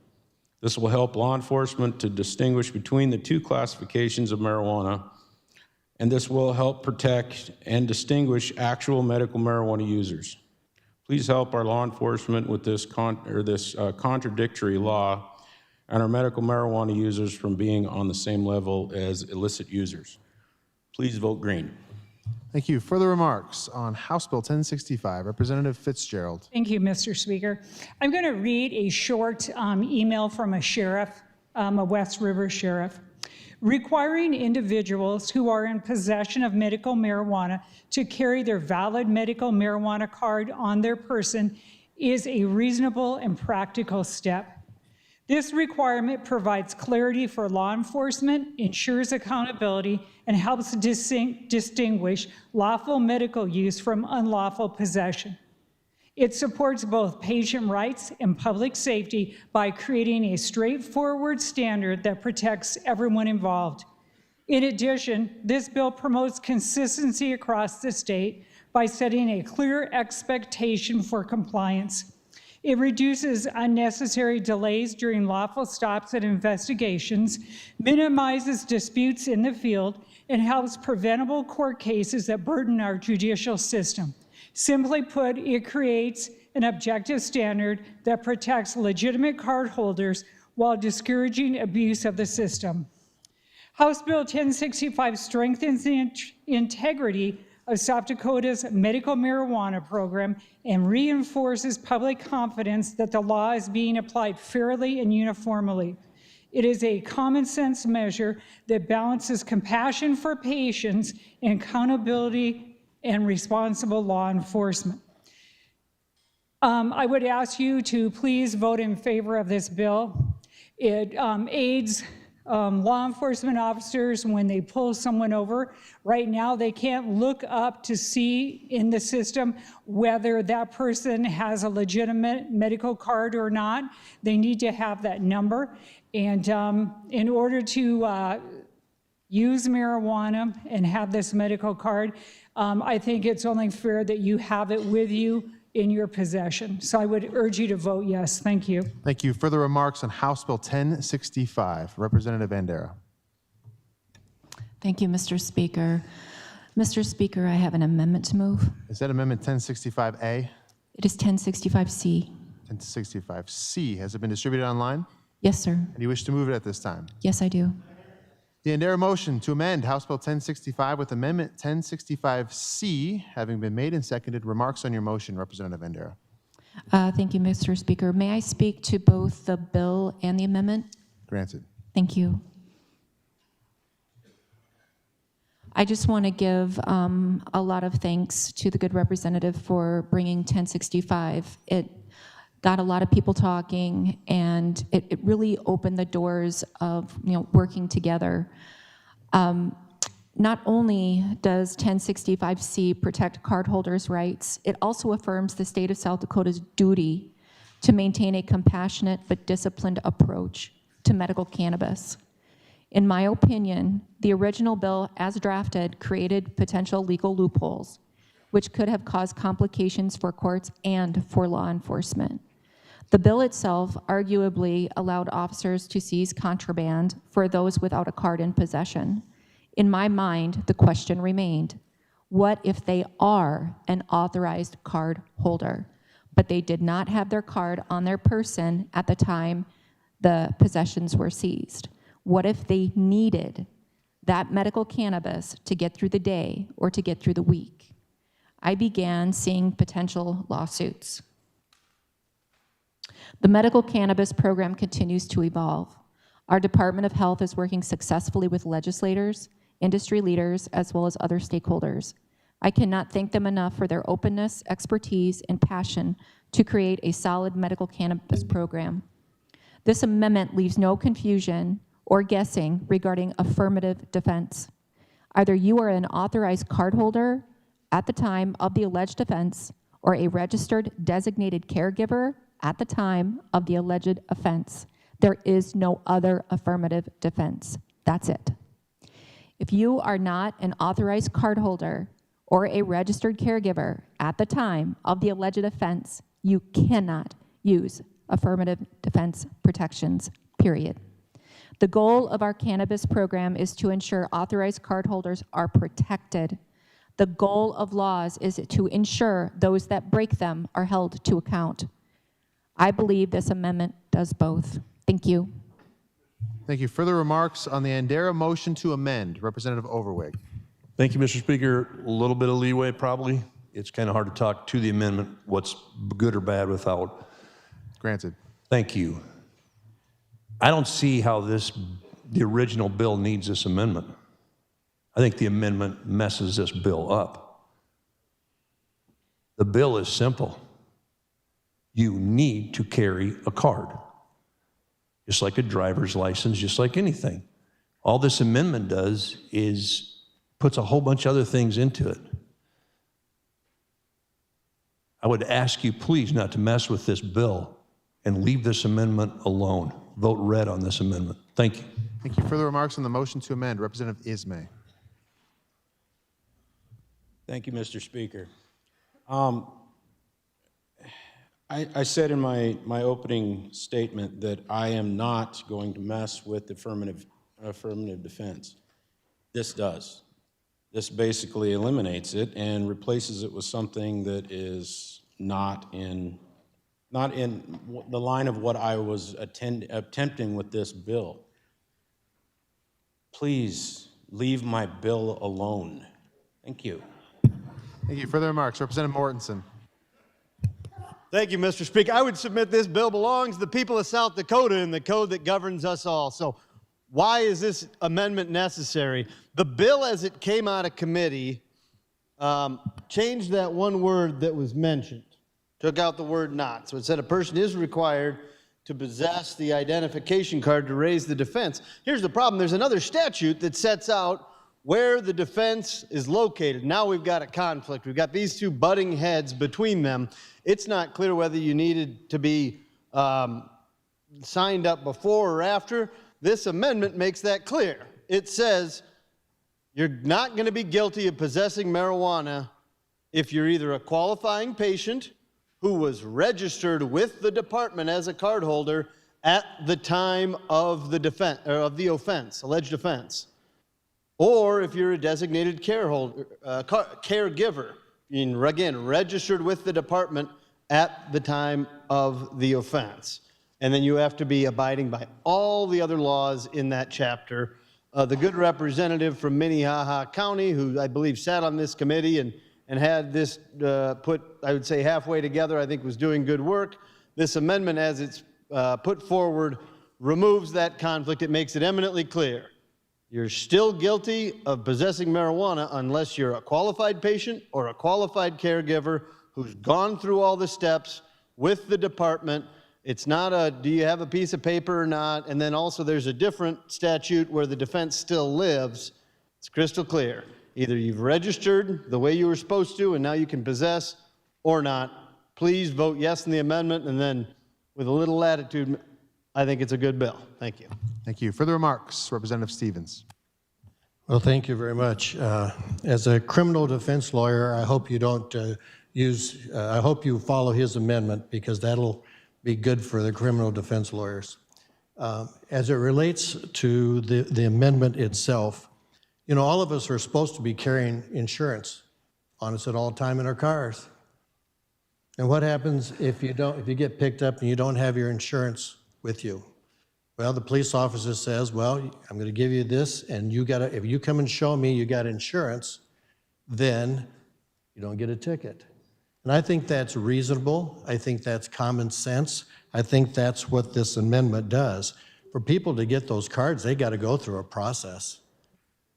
L: This will help law enforcement to distinguish between the two classifications of marijuana, and this will help protect and distinguish actual medical marijuana users. Please help our law enforcement with this contradictory law and our medical marijuana users from being on the same level as illicit users. Please vote green.
A: Thank you. Further remarks on House Bill 1065. Representative Fitzgerald.
I: Thank you, Mr. Speaker. I'm going to read a short email from a sheriff, a West River sheriff, requiring individuals who are in possession of medical marijuana to carry their valid medical marijuana card on their person is a reasonable and practical step. This requirement provides clarity for law enforcement, ensures accountability, and helps distinguish lawful medical use from unlawful possession. It supports both patient rights and public safety by creating a straightforward standard that protects everyone involved. In addition, this bill promotes consistency across the state by setting a clear expectation for compliance. It reduces unnecessary delays during lawful stops and investigations, minimizes disputes in the field, and helps preventable court cases that burden our judicial system. Simply put, it creates an objective standard that protects legitimate cardholders while discouraging abuse of the system. House Bill 1065 strengthens the integrity of South Dakota's medical marijuana program and reinforces public confidence that the law is being applied fairly and uniformly. It is a common sense measure that balances compassion for patients and accountability and responsible law enforcement. I would ask you to please vote in favor of this bill. It aids law enforcement officers when they pull someone over. Right now, they can't look up to see in the system whether that person has a legitimate medical card or not. They need to have that number. And in order to use marijuana and have this medical card, I think it's only fair that you have it with you in your possession. So I would urge you to vote yes. Thank you.
A: Thank you. Further remarks on House Bill 1065. Representative Bandera.
N: Thank you, Mr. Speaker. Mr. Speaker, I have an amendment to move.
A: Is that Amendment 1065A?
N: It is 1065C.
A: 1065C. Has it been distributed online?
N: Yes, sir.
A: And you wish to move it at this time?
N: Yes, I do.
A: The Bandera motion to amend House Bill 1065 with Amendment 1065C having been made and seconded. Remarks on your motion, Representative Bandera.
N: Thank you, Mr. Speaker. May I speak to both the bill and the amendment?
A: Granted.
N: Thank you. I just want to give a lot of thanks to the good representative for bringing 1065. It got a lot of people talking, and it really opened the doors of working together. Not only does 1065C protect cardholders' rights, it also affirms the state of South Dakota's duty to maintain a compassionate but disciplined approach to medical cannabis. In my opinion, the original bill as drafted created potential legal loopholes, which could have caused complications for courts and for law enforcement. The bill itself arguably allowed officers to seize contraband for those without a card in possession. In my mind, the question remained, what if they are an authorized card holder, but they did not have their card on their person at the time the possessions were seized? What if they needed that medical cannabis to get through the day or to get through the week? I began seeing potential lawsuits. The medical cannabis program continues to evolve. Our Department of Health is working successfully with legislators, industry leaders, as well as other stakeholders. I cannot thank them enough for their openness, expertise, and passion to create a solid medical cannabis program. This amendment leaves no confusion or guessing regarding affirmative defense. Either you are an authorized cardholder at the time of the alleged offense or a registered designated caregiver at the time of the alleged offense. There is no other affirmative defense. That's it. If you are not an authorized cardholder or a registered caregiver at the time of the alleged offense, you cannot use affirmative defense protections, period. The goal of our cannabis program is to ensure authorized cardholders are protected. The goal of laws is to ensure those that break them are held to account. I believe this amendment does both. Thank you.
A: Thank you. Further remarks on the Bandera motion to amend, Representative Overweg.
O: Thank you, Mr. Speaker. A little bit of leeway, probably. It's kind of hard to talk to the amendment, what's good or bad without.
A: Granted.
O: Thank you. I don't see how the original bill needs this amendment. I think the amendment messes this bill up. The bill is simple. You need to carry a card, just like a driver's license, just like anything. All this amendment does is puts a whole bunch of other things into it. I would ask you please not to mess with this bill and leave this amendment alone. Vote red on this amendment. Thank you.
A: Thank you. Further remarks on the motion to amend, Representative Ismay.
L: Thank you, Mr. Speaker. I said in my opening statement that I am not going to mess with affirmative defense. This does. This basically eliminates it and replaces it with something that is not in the line of what I was attempting with this bill. Please leave my bill alone. Thank you.
A: Thank you. Further remarks, Representative Mortensen.
W: Thank you, Mr. Speaker. I would submit this bill belongs to the people of South Dakota and the code that governs us all. So why is this amendment necessary? The bill as it came out of committee changed that one word that was mentioned. took out the word not. So it said a person is required to possess the identification card to raise the defense. Here's the problem. There's another statute that sets out where the defense is located. Now we've got a conflict. We've got these two butting heads between them. It's not clear whether you needed to be signed up before or after. This amendment makes that clear. It says you're not going to be guilty of possessing marijuana if you're either a qualifying patient who was registered with the department as a cardholder at the time of the defense or of the offense, alleged offense, or if you're a designated caregiver, being again registered with the department at the time of the offense. And then you have to be abiding by all the other laws in that chapter. The good representative from Minnehaha County, who I believe sat on this committee and had this put, I would say, halfway together, I think was doing good work. This amendment, as it's put forward, removes that conflict. It makes it eminently clear. You're still guilty of possessing marijuana unless you're a qualified patient or a qualified caregiver who's gone through all the steps with the department. It's not a, do you have a piece of paper or not? And then also there's a different statute where the defense still lives. It's crystal clear. Either you've registered the way you were supposed to and now you can possess, or not. Please vote yes on the amendment, and then with a little latitude, I think it's a good bill. Thank you.
A: Thank you. Further remarks, Representative Stevens.
Q: Well, thank you very much. As a criminal defense lawyer, I hope you don't I hope you follow his amendment, because that'll be good for the criminal defense lawyers. As it relates to the amendment itself, you know, all of us are supposed to be carrying insurance on us at all time in our cars. And what happens if you get picked up and you don't have your insurance with you? Well, the police officer says, well, I'm going to give you this, and if you come and show me you got insurance, then you don't get a ticket. And I think that's reasonable. I think that's common sense. I think that's what this amendment does. For people to get those cards, they got to go through a process.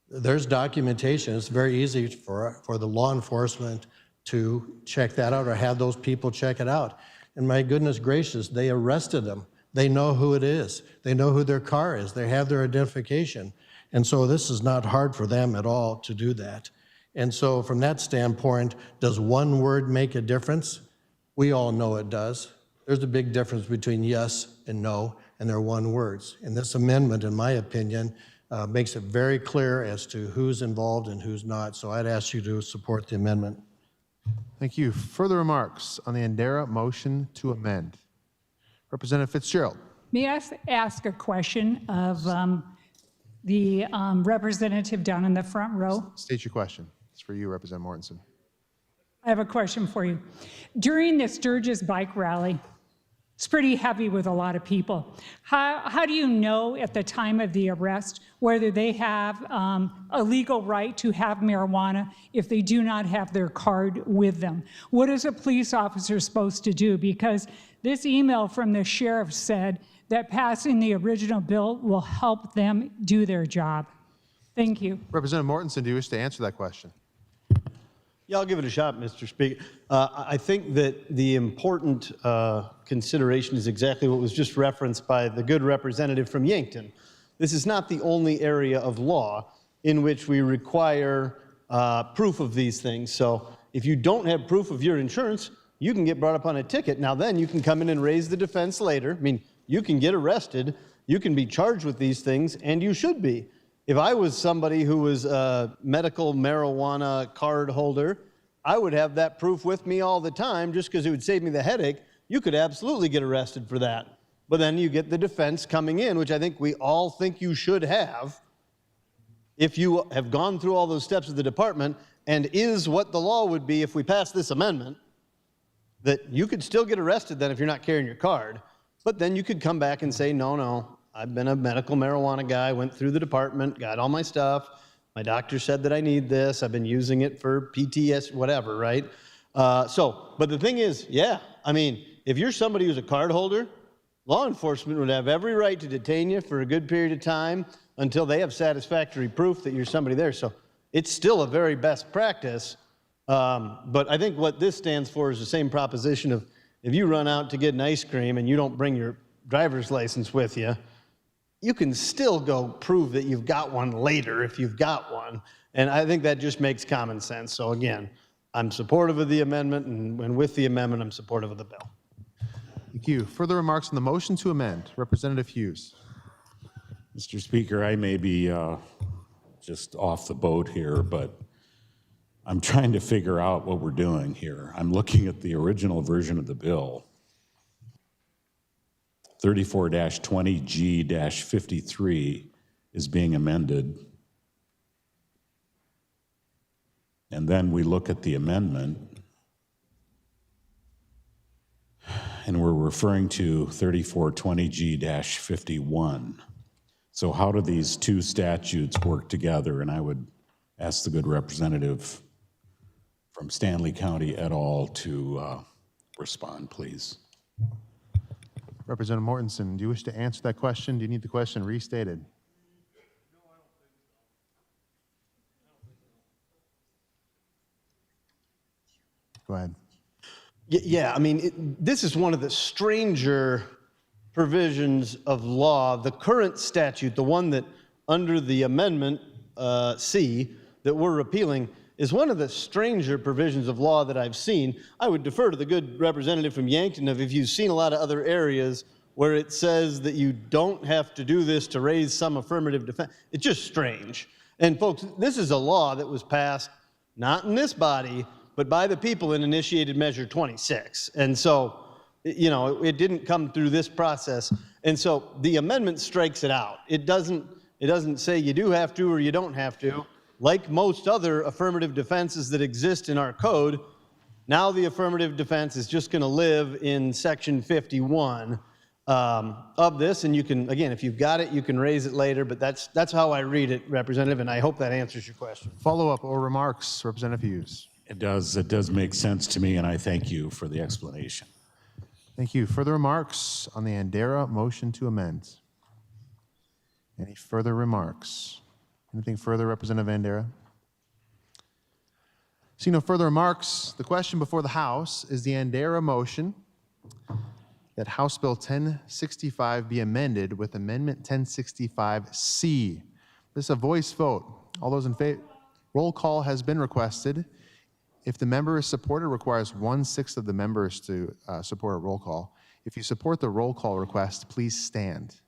Q: There's documentation. It's very easy for the law enforcement to check that out or have those people check it out. And my goodness gracious, they arrested them. They know who it is. They know who their car is. They have their identification. And so this is not hard for them at all to do that. And so from that standpoint, does one word make a difference? We all know it does. There's a big difference between yes and no, and they're one words. And this amendment, in my opinion, makes it very clear as to who's involved and who's not. So I'd ask you to support the amendment.
A: Thank you. Further remarks on the Andera motion to amend? Representative Fitzgerald.
I: May I ask a question of the representative down in the front row?
A: State your question. It's for you, Representative Mortensen.
I: I have a question for you. During the Sturgis bike rally, it's pretty heavy with a lot of people. How do you know at the time of the arrest whether they have a legal right to have marijuana if they do not have their card with them? What is a police officer supposed to do? Because this email from the sheriff said that passing the original bill will help them do their job. Thank you.
A: Representative Mortensen, do you wish to answer that question?
W: Yeah, I'll give it a shot, Mr. Speaker. I think that the important consideration is exactly what was just referenced by the good representative from Yankton. This is not the only area of law in which we require proof of these things. So if you don't have proof of your insurance, you can get brought up on a ticket. Now then you can come in and raise the defense later. I mean, you can get arrested, you can be charged with these things, and you should be. If I was somebody who was a medical marijuana card holder, I would have that proof with me all the time just because it would save me the headache. You could absolutely get arrested for that. But then you get the defense coming in, which I think we all think you should have if you have gone through all those steps of the department, and is what the law would be if we pass this amendment, that you could still get arrested then if you're not carrying your card. But then you could come back and say, no, I've been a medical marijuana guy, went through the department, got all my stuff. My doctor said that I need this. I've been using it for PTS, whatever, right? But the thing is, yeah, I mean, if you're somebody who's a card holder, law enforcement would have every right to detain you for a good period of time until they have satisfactory proof that you're somebody there. So it's still a very best practice But I think what this stands for is the same proposition of if you run out to get an ice cream and you don't bring your driver's license with you, you can still go prove that you've got one later if you've got one. And I think that just makes common sense. So again, I'm supportive of the amendment, and with the amendment, I'm supportive of the bill.
A: Thank you. Further remarks on the motion to amend? Representative Hughes.
R: Mr. Speaker, I may be just off the boat here, but I'm trying to figure out what we're doing here. I'm looking at the original version of the bill. 34-20G-53 is being amended. And then we look at the amendment, and we're referring to 34-20G-51. So how do these two statutes work together? And I would ask the good representative from Stanley County et al. To respond, please.
A: Representative Mortensen, do you wish to answer that question? Do you need the question restated? Go ahead.
W: Yeah, I mean, this is one of the stranger provisions of law. The current statute, the one that under the amendment C that we're repealing, is one of the stranger provisions of law that I've seen. I would defer to the good representative from Yankton if you've seen a lot of other areas where it says that you don't have to do this to raise some affirmative defense. It's just strange. And folks, this is a law that was passed not in this body, but by the people in Initiated Measure 26. And so, you know, it didn't come through this process. And so the amendment strikes it out. It doesn't say you do have to or you don't have to. Like most other affirmative defenses that exist in our code, now the affirmative defense is just going to live in Section 51 of this. And you can, again, if you've got it, you can raise it later. But that's how I read it, Representative, and I hope that answers your question.
A: Follow-up or remarks, Representative Hughes?
R: It does make sense to me, and I thank you for the explanation.
A: Thank you. Further remarks on the Andera motion to amend? Any further remarks? Anything further, Representative Andera? See no further remarks. The question before the House is the Andera motion that House Bill 1065 be amended with Amendment 1065C. This is a voice vote. All those in favor? Roll call has been requested. If the member is supported, it requires 1/6 of the members to support a roll call. If you support the roll call request, please stand.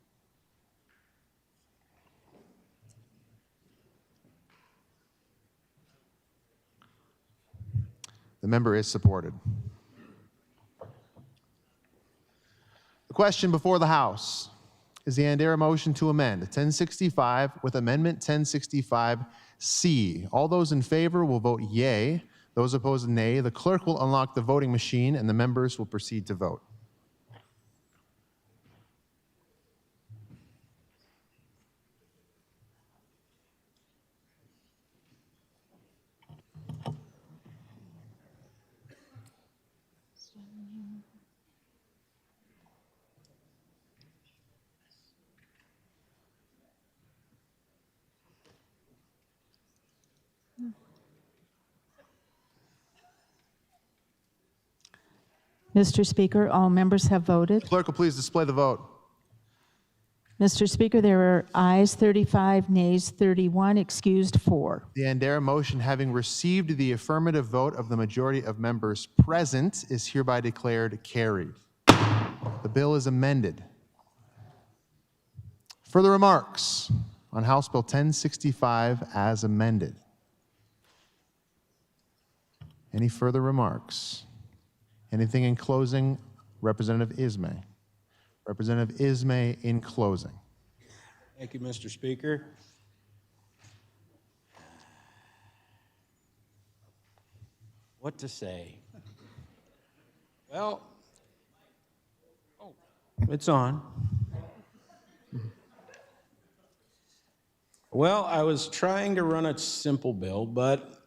A: The member is supported. The question before the House is the Andera motion to amend 1065 with Amendment 1065C. All those in favor will vote yea. Those opposed, nay. The clerk will unlock the voting machine and the members will proceed to vote.
C: Mr. Speaker, all members have voted.
A: Clerk will please display the vote.
C: Mr. Speaker, there are ayes 35, nays 31, excused 4.
A: The Andera motion, having received the affirmative vote of the majority of members present, is hereby declared carried. The bill is amended. Further remarks on House Bill 1065 as amended? Any further remarks? Anything in closing? Representative Ismay. Representative Ismay in closing.
L: Thank you, Mr. Speaker. What to say? Well, it's on. Well, I was trying to run a simple bill, but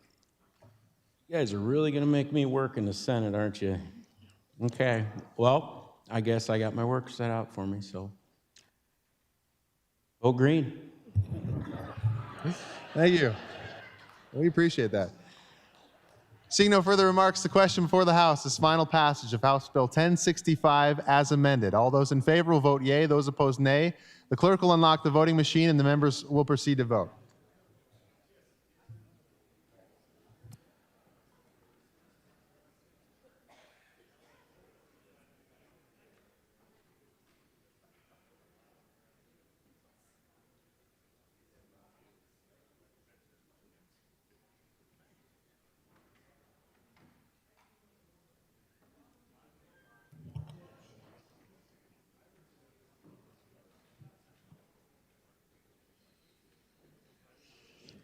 L: you guys are really going to make me work in the Senate, aren't you? Okay, well, I guess I got my work set out for me, so vote green.
A: Thank you. We appreciate that. Seeing no further remarks, the question before the House is final passage of House Bill 1065 as amended. All those in favor will vote yea, those opposed nay. The clerk will unlock the voting machine and the members will proceed to vote.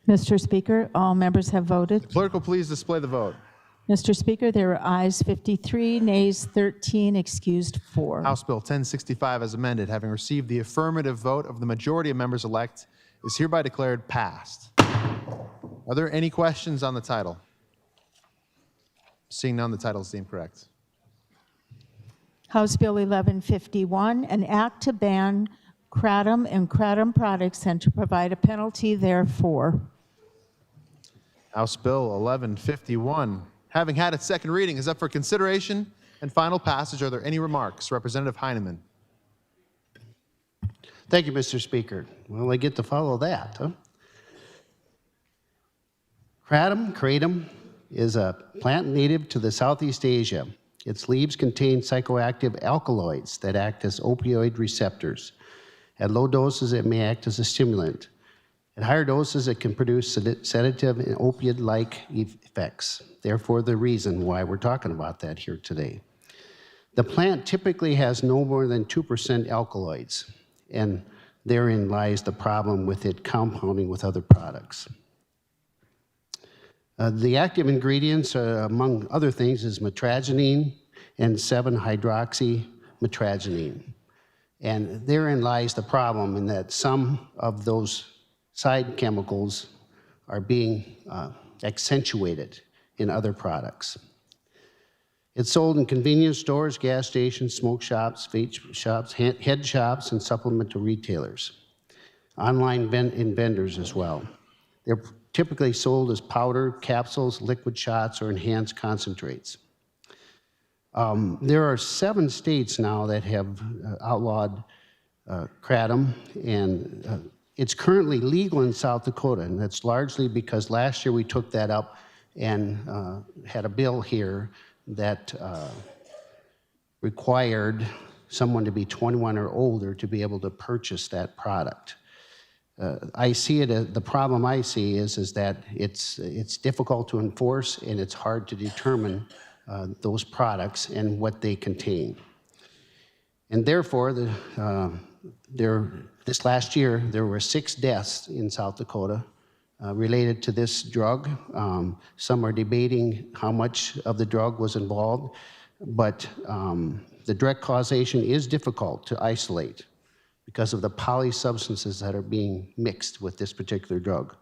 C: Mr. Speaker, all members have voted.
A: Clerk will please display the vote.
C: Mr. Speaker, there are ayes 53, nays 13, excused 4.
A: House Bill 1065 as amended, having received the affirmative vote of the majority of members elect, is hereby declared passed. Are there any questions on the title? Seeing none, the title is deemed correct.
C: House Bill 1151, an act to ban kratom and kratom products and to provide a penalty therefor.
A: House Bill 1151, having had its second reading, is up for consideration and final passage. Are there any remarks? Representative Heineman.
M: Thank you, Mr. Speaker. Well, I get to follow that, huh? Kratom is a plant native to the Southeast Asia. Its leaves contain psychoactive alkaloids that act as opioid receptors. At low doses, it may act as a stimulant. At higher doses, it can produce sedative and opiate-like effects. Therefore, the reason why we're talking about that here today. The plant typically has no more than 2% alkaloids, and therein lies the problem with it compounding with other products. The active ingredients, among other things, is metragenine and 7-hydroxymetragenine. And therein lies the problem in that some of those side chemicals are being accentuated in other products. It's sold in convenience stores, gas stations, smoke shops, vape shops, head shops, and supplemental retailers. Online in vendors as well. They're typically sold as powder, capsules, liquid shots, or enhanced concentrates. There are 7 states now that have outlawed kratom, and it's currently legal in South Dakota, and that's largely because last year we took that up and had a bill here that required someone to be 21 or older to be able to purchase that product. I see it, the problem I see is that it's difficult to enforce and it's hard to determine those products and what they contain. And therefore, this last year, there were 6 deaths in South Dakota related to this drug. Some are debating how much of the drug was involved, but the direct causation is difficult to isolate because of the polysubstances that are being mixed with this particular drug.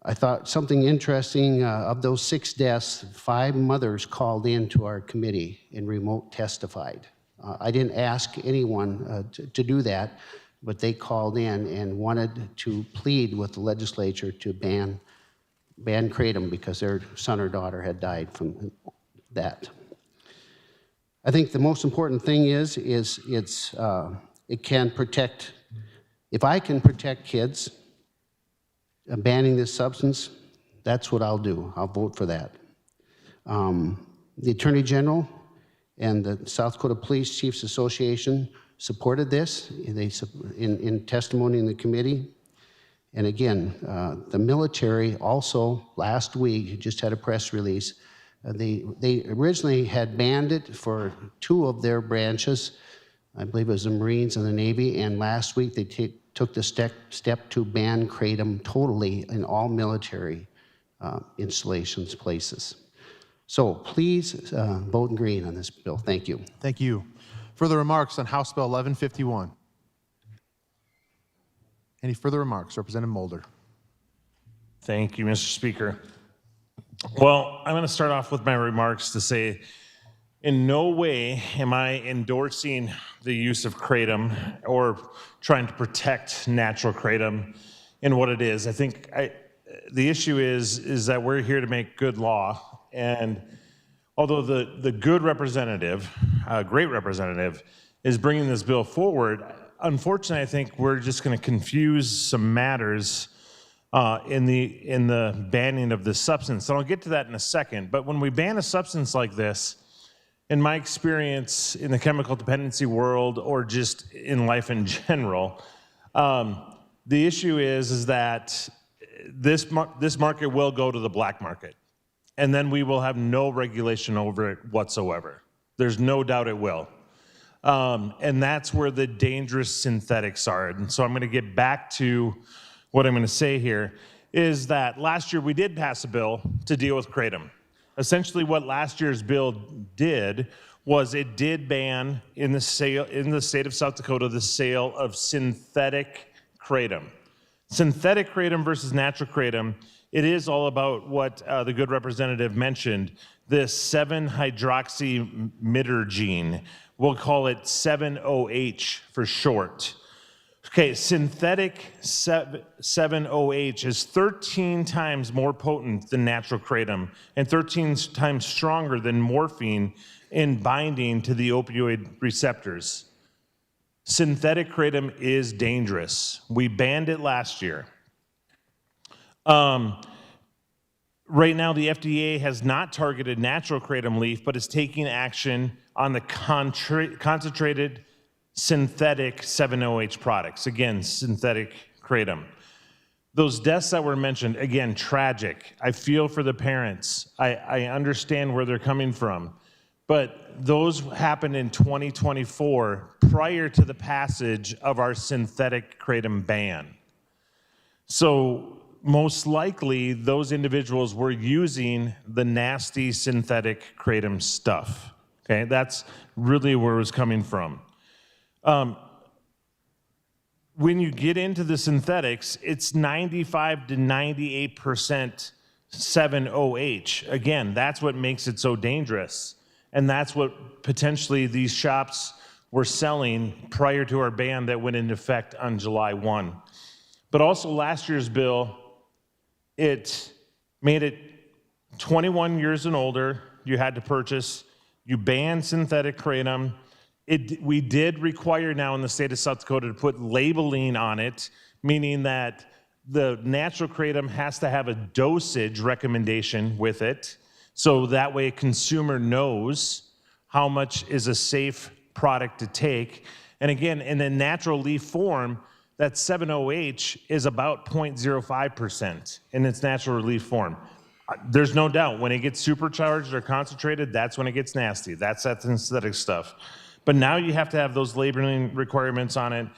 M: I thought something interesting, of those 6 deaths, 5 mothers called in to our committee and remote testified. I didn't ask anyone to do that, but they called in and wanted to plead with the legislature to ban kratom because their son or daughter had died from that. I think the most important thing is it can protect, if I can protect kids, banning this substance, that's what I'll do. I'll vote for that. The Attorney General and the South Dakota Police Chiefs Association supported this in testimony in the committee. And again, the military also last week just had a press release. They originally had banned it for 2 of their branches. I believe it was the Marines and the Navy, and last week they took the step to ban kratom totally in all military installations, places. So please vote in green on this bill. Thank you.
A: Thank you. Further remarks on House Bill 1151? Any further remarks? Representative Mulder.
T: Thank you, Mr. Speaker. Well, I'm going to start off with my remarks to say, in no way am I endorsing the use of kratom or trying to protect natural kratom in what it is. I think the issue is that we're here to make good law And although the good representative, great representative, is bringing this bill forward, unfortunately, I think we're just going to confuse some matters in the banning of this substance. And I'll get to that in a second. But when we ban a substance like this, in my experience in the chemical dependency world or just in life in general, the issue is that this market will go to the black market. And then we will have no regulation over it whatsoever. There's no doubt it will. And that's where the dangerous synthetics are. And so I'm going to get back to what I'm going to say here, is that last year we did pass a bill to deal with kratom. Essentially what last year's bill did was it did ban in the state of South Dakota the sale of synthetic kratom. Synthetic kratom versus natural kratom, it is all about what the good representative mentioned, this 7-hydroxymidergine. We'll call it 7-OH for short. Okay, synthetic 7-OH is 13 times more potent than natural kratom and 13 times stronger than morphine in binding to the opioid receptors. Synthetic kratom is dangerous. We banned it last year. Right now, the FDA has not targeted natural kratom leaf, but is taking action on the concentrated synthetic 7-OH products. Again, synthetic kratom. Those deaths that were mentioned, again, tragic. I feel for the parents. I understand where they're coming from. But those happened in 2024 prior to the passage of our synthetic kratom ban. So most likely those individuals were using the nasty synthetic kratom stuff. Okay, that's really where it was coming from. When you get into the synthetics, it's 95 to 98% 7-OH. Again, that's what makes it so dangerous. And that's what potentially these shops were selling prior to our ban that went into effect on July 1. But also last year's bill, it made it 21 years and older, you had to purchase. You banned synthetic kratom. We did require now in the state of South Dakota to put labeling on it, meaning that the natural kratom has to have a dosage recommendation with it. So that way a consumer knows how much is a safe product to take. And again, in a natural leaf form, that 7-OH is about 0.05% in its natural leaf form. There's no doubt when it gets supercharged or concentrated, that's when it gets nasty. That's that synthetic stuff. But now you have to have those labeling requirements on it.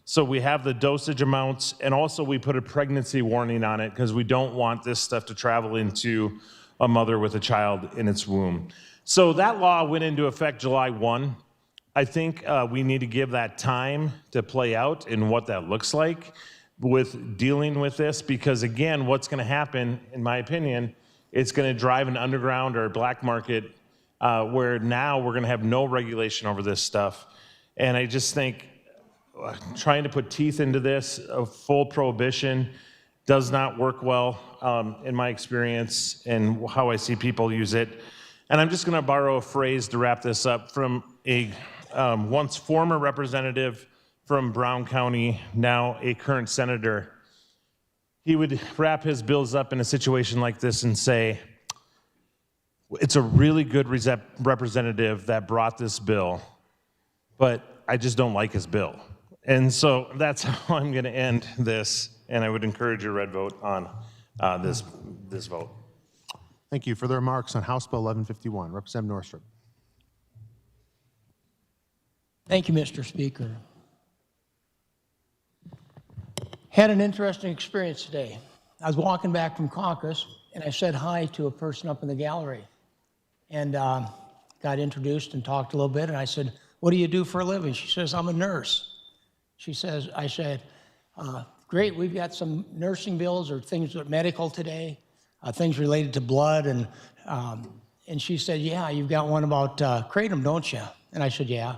T: So we have the dosage amounts, and also we put a pregnancy warning on it because we don't want this stuff to travel into a mother with a child in its womb. So that law went into effect July 1. I think we need to give that time to play out and what that looks like with dealing with this, because again, what's going to happen, in my opinion, it's going to drive an underground or black market where now we're going to have no regulation over this stuff. And I just think trying to put teeth into this, a full prohibition, does not work well in my experience and how I see people use it. And I'm just going to borrow a phrase to wrap this up from a once former representative from Brown County, now a current senator. He would wrap his bills up in a situation like this and say, it's a really good representative that brought this bill, but I just don't like his bill. And so that's how I'm going to end this. And I would encourage your red vote on this vote.
A: Thank you. For the remarks on House Bill 1151, Representative Northrup.
B: Thank you, Mr. Speaker. Had an interesting experience today. I was walking back from caucus, and I said hi to a person up in the gallery, and got introduced and talked a little bit, and I said, what do you do for a living? She says, I'm a nurse. I said, great, we've got some nursing bills or things with medical today, things related to blood, and she said, yeah, you've got one about kratom, don't you? And I said, yeah.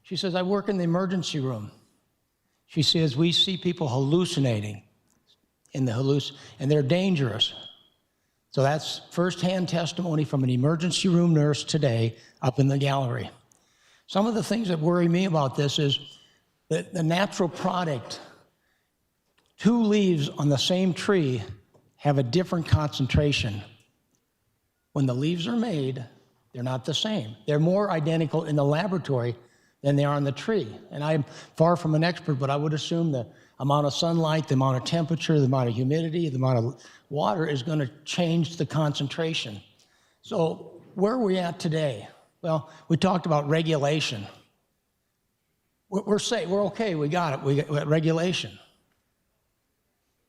B: She says, I work in the emergency room. She says, we see people hallucinating and they're dangerous. So that's firsthand testimony from an emergency room nurse today up in the gallery. Some of the things that worry me about this is that the natural product, 2 leaves on the same tree have a different concentration. When the leaves are made, they're not the same. They're more identical in the laboratory than they are on the tree. And I'm far from an expert, but I would assume the amount of sunlight, the amount of temperature, the amount of humidity, the amount of water is going to change the concentration. So where are we at today? Well, we talked about regulation. We're okay, we got it, we got regulation.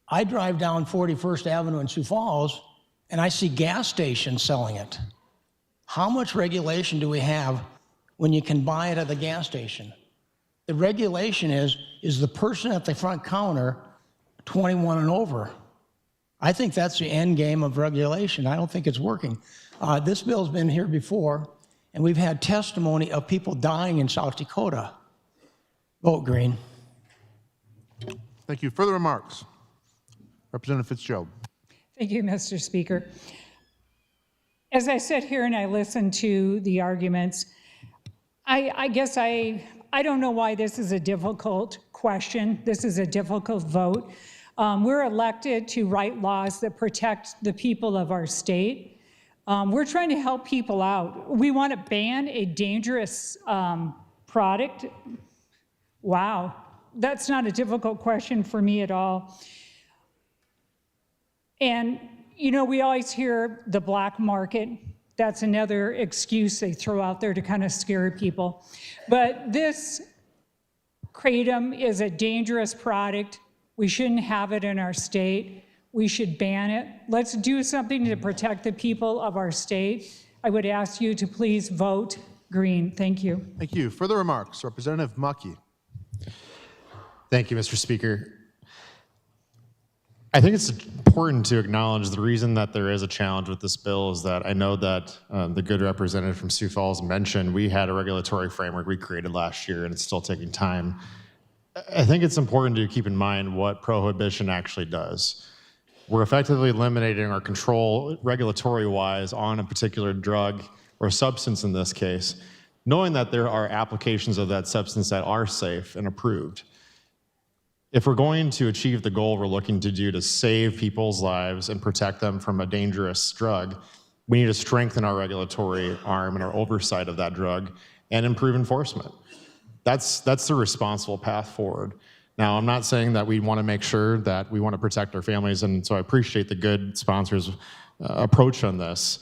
B: I drive down 41st Avenue in Sioux Falls, and I see gas stations selling it. How much regulation do we have when you can buy it at the gas station? The regulation is the person at the front counter 21 and over. I think that's the end game of regulation. I don't think it's working. This bill's been here before, and we've had testimony of people dying in South Dakota. Vote green.
A: Thank you. Further remarks? Representative Fitzgerald.
I: Thank you, Mr. Speaker. As I sit here and I listen to the arguments, I guess I don't know why this is a difficult question. This is a difficult vote. We're elected to write laws that protect the people of our state. We're trying to help people out. We want to ban a dangerous product. Wow, that's not a difficult question for me at all. And, you know, we always hear the black market. That's another excuse they throw out there to kind of scare people. But this kratom is a dangerous product. We shouldn't have it in our state. We should ban it. Let's do something to protect the people of our state. I would ask you to please vote green. Thank you.
A: Thank you. Further remarks? Representative Mucky.
D: Thank you, Mr. Speaker. I think it's important to acknowledge the reason that there is a challenge with this bill is that I know that the good representative from Sioux Falls mentioned we had a regulatory framework we created last year and it's still taking time. I think it's important to keep in mind what prohibition actually does. We're effectively eliminating our control regulatory-wise on a particular drug or substance in this case, knowing that there are applications of that substance that are safe and approved. If we're going to achieve the goal we're looking to do to save people's lives and protect them from a dangerous drug, we need to strengthen our regulatory arm and our oversight of that drug and improve enforcement. That's the responsible path forward. Now, I'm not saying that we want to make sure that we want to protect our families, and so I appreciate the good sponsors' approach on this.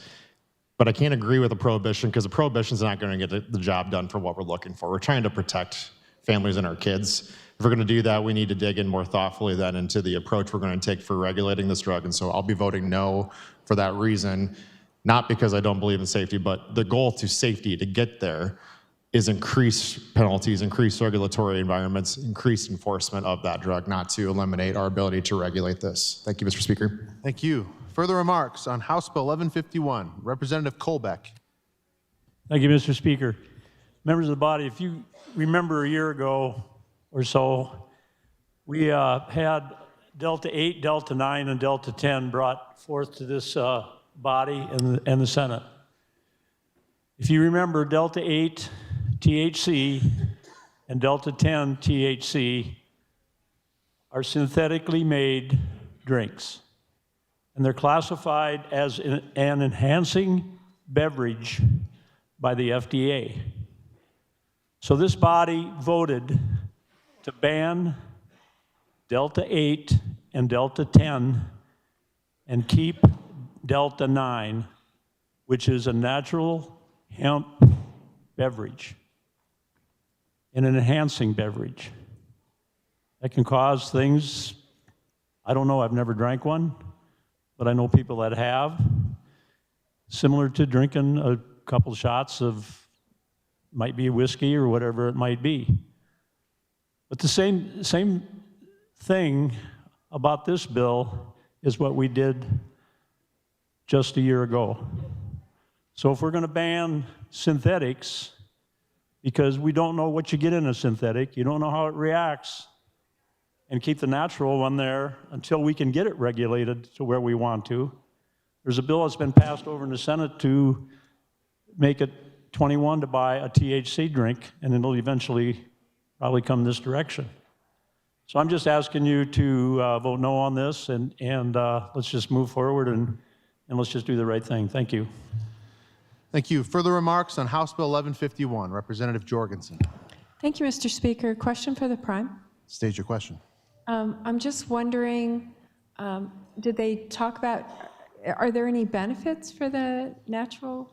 D: But I can't agree with a prohibition because a prohibition is not going to get the job done for what we're looking for. We're trying to protect families and our kids. If we're going to do that, we need to dig in more thoughtfully then into the approach we're going to take for regulating this drug. And so I'll be voting no for that reason, not because I don't believe in safety, but the goal to safety to get there is increased penalties, increased regulatory environments, increased enforcement of that drug, not to eliminate our ability to regulate this. Thank you, Mr. Speaker.
A: Thank you. Further remarks on House Bill 1151. Representative Colbeck.
H: Thank you, Mr. Speaker. Members of the body, if you remember a year ago or so, we had Delta 8, Delta 9, and Delta 10 brought forth to this body and the Senate. If you remember, Delta 8 THC and Delta 10 THC are synthetically made drinks, and they're classified as an enhancing beverage by the FDA. So this body voted to ban Delta 8 and Delta 10 and keep Delta 9, which is a natural hemp beverage, an enhancing beverage that can cause things, I don't know, I've never drank one, but I know people that have, similar to drinking a couple shots of, might be whiskey or whatever it might be. But the same thing about this bill is what we did just a year ago. So if we're going to ban synthetics, because we don't know what you get in a synthetic, you don't know how it reacts, and keep the natural one there until we can get it regulated to where we want to, There's a bill that's been passed over in the Senate to make it 21 to buy a THC drink, and it'll eventually probably come this direction. So I'm just asking you to vote no on this, and let's just move forward and let's just do the right thing. Thank you.
A: Thank you. Further remarks on House Bill 1151, Representative Jorgensen.
K: Thank you, Mr. Speaker. Question for the Prime.
A: State your question.
K: I'm just wondering, did they talk about, are there any benefits for the natural?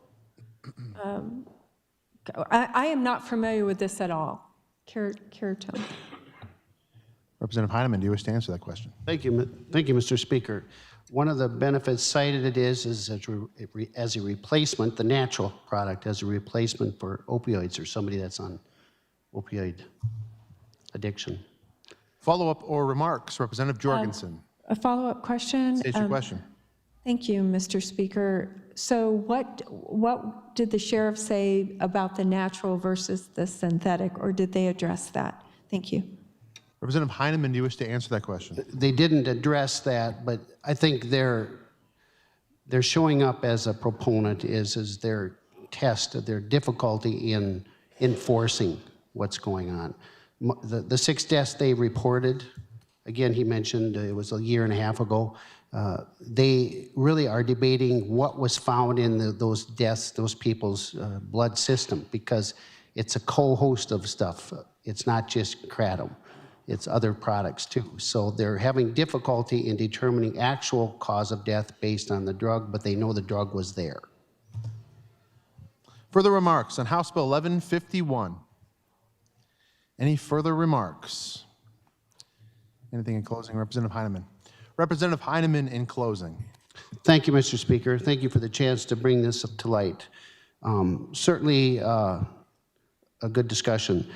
K: I am not familiar with this at all. Keratone.
A: Representative Heineman, do you wish to answer that question?
M: Thank you, Mr. Speaker. One of the benefits cited is as a replacement, the natural product as a replacement for opioids or somebody that's on opioid addiction.
A: Follow-up or remarks, Representative Jorgensen.
K: A follow-up question.
A: State your question.
K: Thank you, Mr. Speaker. So what did the sheriff say about the natural versus the synthetic, or did they address that? Thank you.
A: Representative Heineman, do you wish to answer that question?
M: They didn't address that, but I think they're showing up as a proponent is their test, their difficulty in enforcing what's going on. The 6 deaths they reported, again, he mentioned it was a year and a half ago. They really are debating what was found in those deaths, those people's blood system, because it's a co-host of stuff. It's not just kratom. It's other products too. So they're having difficulty in determining actual cause of death based on the drug, but they know the drug was there.
A: Further remarks on House Bill 1151. Any further remarks? Anything in closing? Representative Heineman. Representative Heineman in closing.
M: Thank you, Mr. Speaker. Thank you for the chance to bring this up to light. Certainly a good discussion.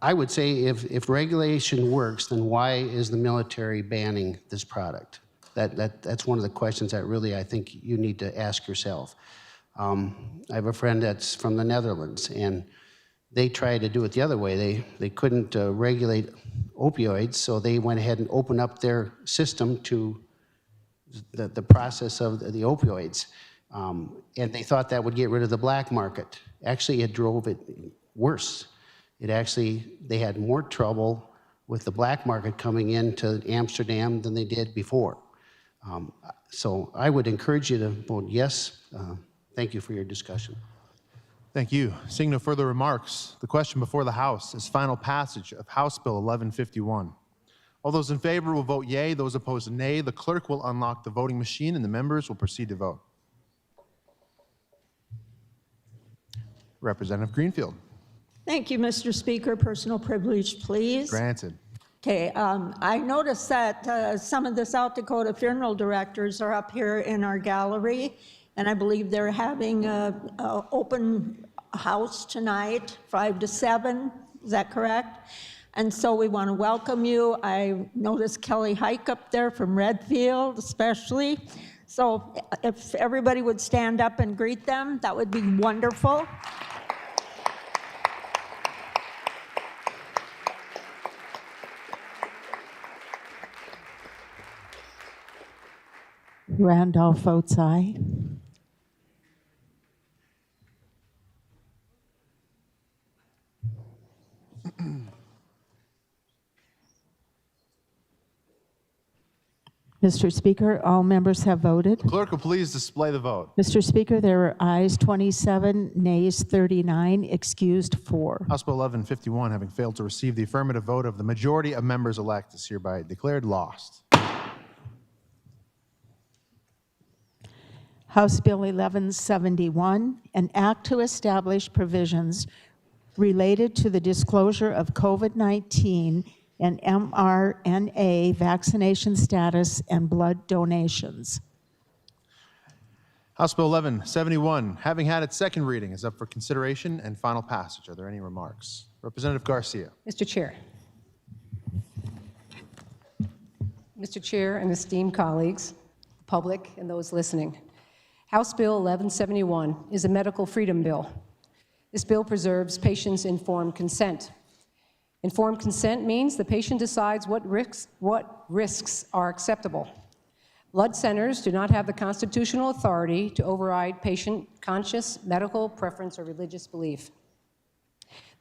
M: I would say if regulation works, then why is the military banning this product? That's one of the questions that really I think you need to ask yourself. I have a friend that's from the Netherlands, and they tried to do it the other way. They couldn't regulate opioids, so they went ahead and opened up their system to the process of the opioids. And they thought that would get rid of the black market. Actually, it drove it worse. They had more trouble with the black market coming into Amsterdam than they did before. So I would encourage you to vote yes. Thank you for your discussion.
A: Thank you. Seeing no further remarks, the question before the House is final passage of House Bill 1151. All those in favor will vote yea. Those opposed, nay. The clerk will unlock the voting machine, and the members will proceed to vote. Representative Greenfield.
E: Thank you, Mr. Speaker. Personal privilege, please.
A: Granted.
E: Okay, I noticed that some of the South Dakota funeral directors are up here in our gallery, and I believe they're having an open house tonight, 5 to 7. Is that correct? And so we want to welcome you. I noticed Kelly Hike up there from Redfield, especially. So if everybody would stand up and greet them, that would be wonderful.
C: Randolph votes aye. Mr. Speaker, all members have voted.
A: Clerk will please display the vote.
C: Mr. Speaker, there are ayes 27, nays 39, excused 4.
A: House Bill 1151, having failed to receive the affirmative vote of the majority of members elect, is hereby declared lost.
C: House Bill 1171, an act to establish provisions related to the disclosure of COVID-19 and mRNA vaccination status and blood donations.
A: House Bill 1171, having had its second reading, is up for consideration and final passage. Are there any remarks? Representative Garcia.
F: Mr. Chair. Mr. Chair and esteemed colleagues, the public, and those listening. House Bill 1171 is a medical freedom bill. This bill preserves patients' informed consent. Informed consent means the patient decides what risks are acceptable. Blood centers do not have the constitutional authority to override patient conscious medical preference or religious belief.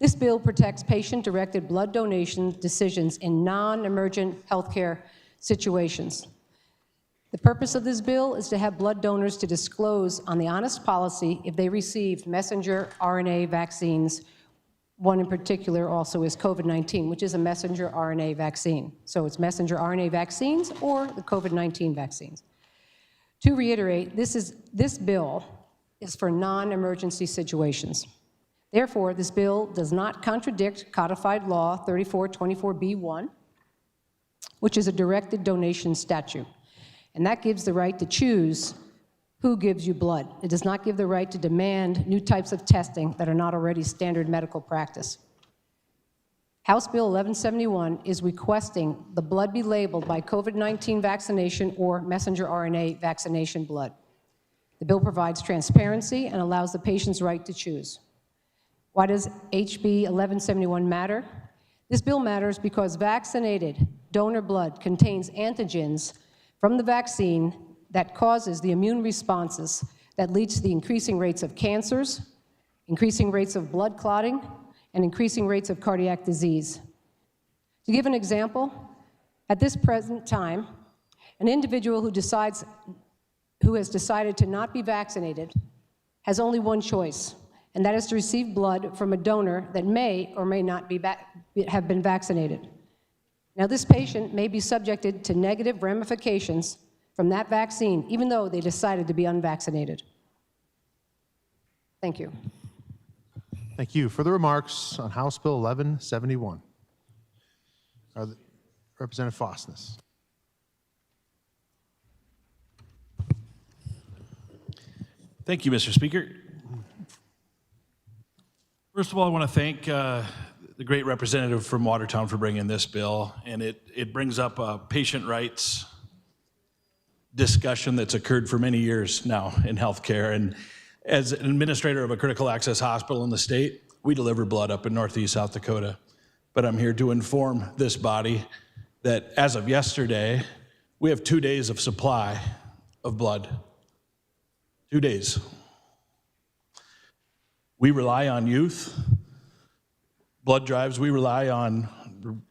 F: This bill protects patient-directed blood donation decisions in non-emergent healthcare situations. The purpose of this bill is to have blood donors to disclose on the honest policy if they received messenger RNA vaccines. One in particular also is COVID-19, which is a messenger RNA vaccine. So it's messenger RNA vaccines or the COVID-19 vaccines. To reiterate, this bill is for non-emergency situations. Therefore, this bill does not contradict codified law 3424B1, which is a directed donation statute. And that gives the right to choose who gives you blood. It does not give the right to demand new types of testing that are not already standard medical practice. House Bill 1171 is requesting the blood be labeled by COVID-19 vaccination or messenger RNA vaccination blood. The bill provides transparency and allows the patient's right to choose. Why does HB 1171 matter? This bill matters because vaccinated donor blood contains antigens from the vaccine that causes the immune responses that leads to the increasing rates of cancers, increasing rates of blood clotting, and increasing rates of cardiac disease. To give an example, at this present time, an individual who has decided to not be vaccinated has only one choice, and that is to receive blood from a donor that may or may not have been vaccinated. Now, this patient may be subjected to negative ramifications from that vaccine, even though they decided to be unvaccinated. Thank you.
A: Thank you. Further remarks on House Bill 1171? Representative Fosness.
S: Thank you, Mr. Speaker. First of all, I want to thank the great representative from Watertown for bringing this bill, and it brings up a patient rights discussion that's occurred for many years now in healthcare. And as an administrator of a critical access hospital in the state, we deliver blood up in Northeast South Dakota. But I'm here to inform this body that as of yesterday, we have 2 days of supply of blood. 2 days. We rely on youth blood drives. We rely on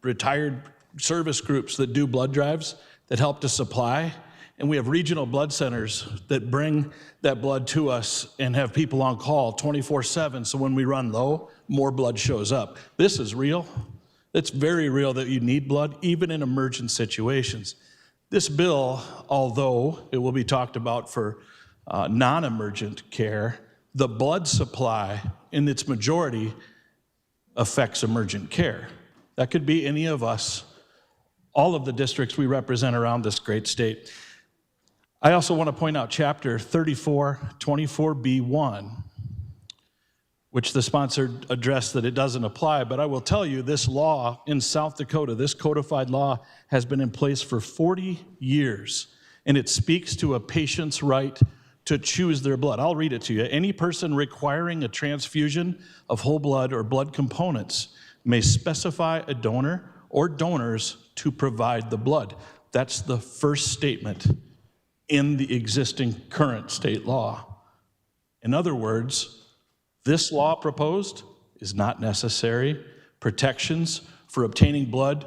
S: retired service groups that do blood drives that help to supply. And we have regional blood centers that bring that blood to us and have people on call 24/7. So when we run low, more blood shows up. This is real. It's very real that you need blood, even in emergent situations. This bill, although it will be talked about for non-emergent care, the blood supply in its majority affects emergent care. That could be any of us, all of the districts we represent around this great state. I also want to point out Chapter 3424B1, which the sponsor addressed that it doesn't apply, but I will tell you this law in South Dakota, this codified law, has been in place for 40 years, and it speaks to a patient's right to choose their blood. I'll read it to you. Any person requiring a transfusion of whole blood or blood components may specify a donor or donors to provide the blood. That's the first statement in the existing current state law. In other words, this law proposed is not necessary. Protections for obtaining blood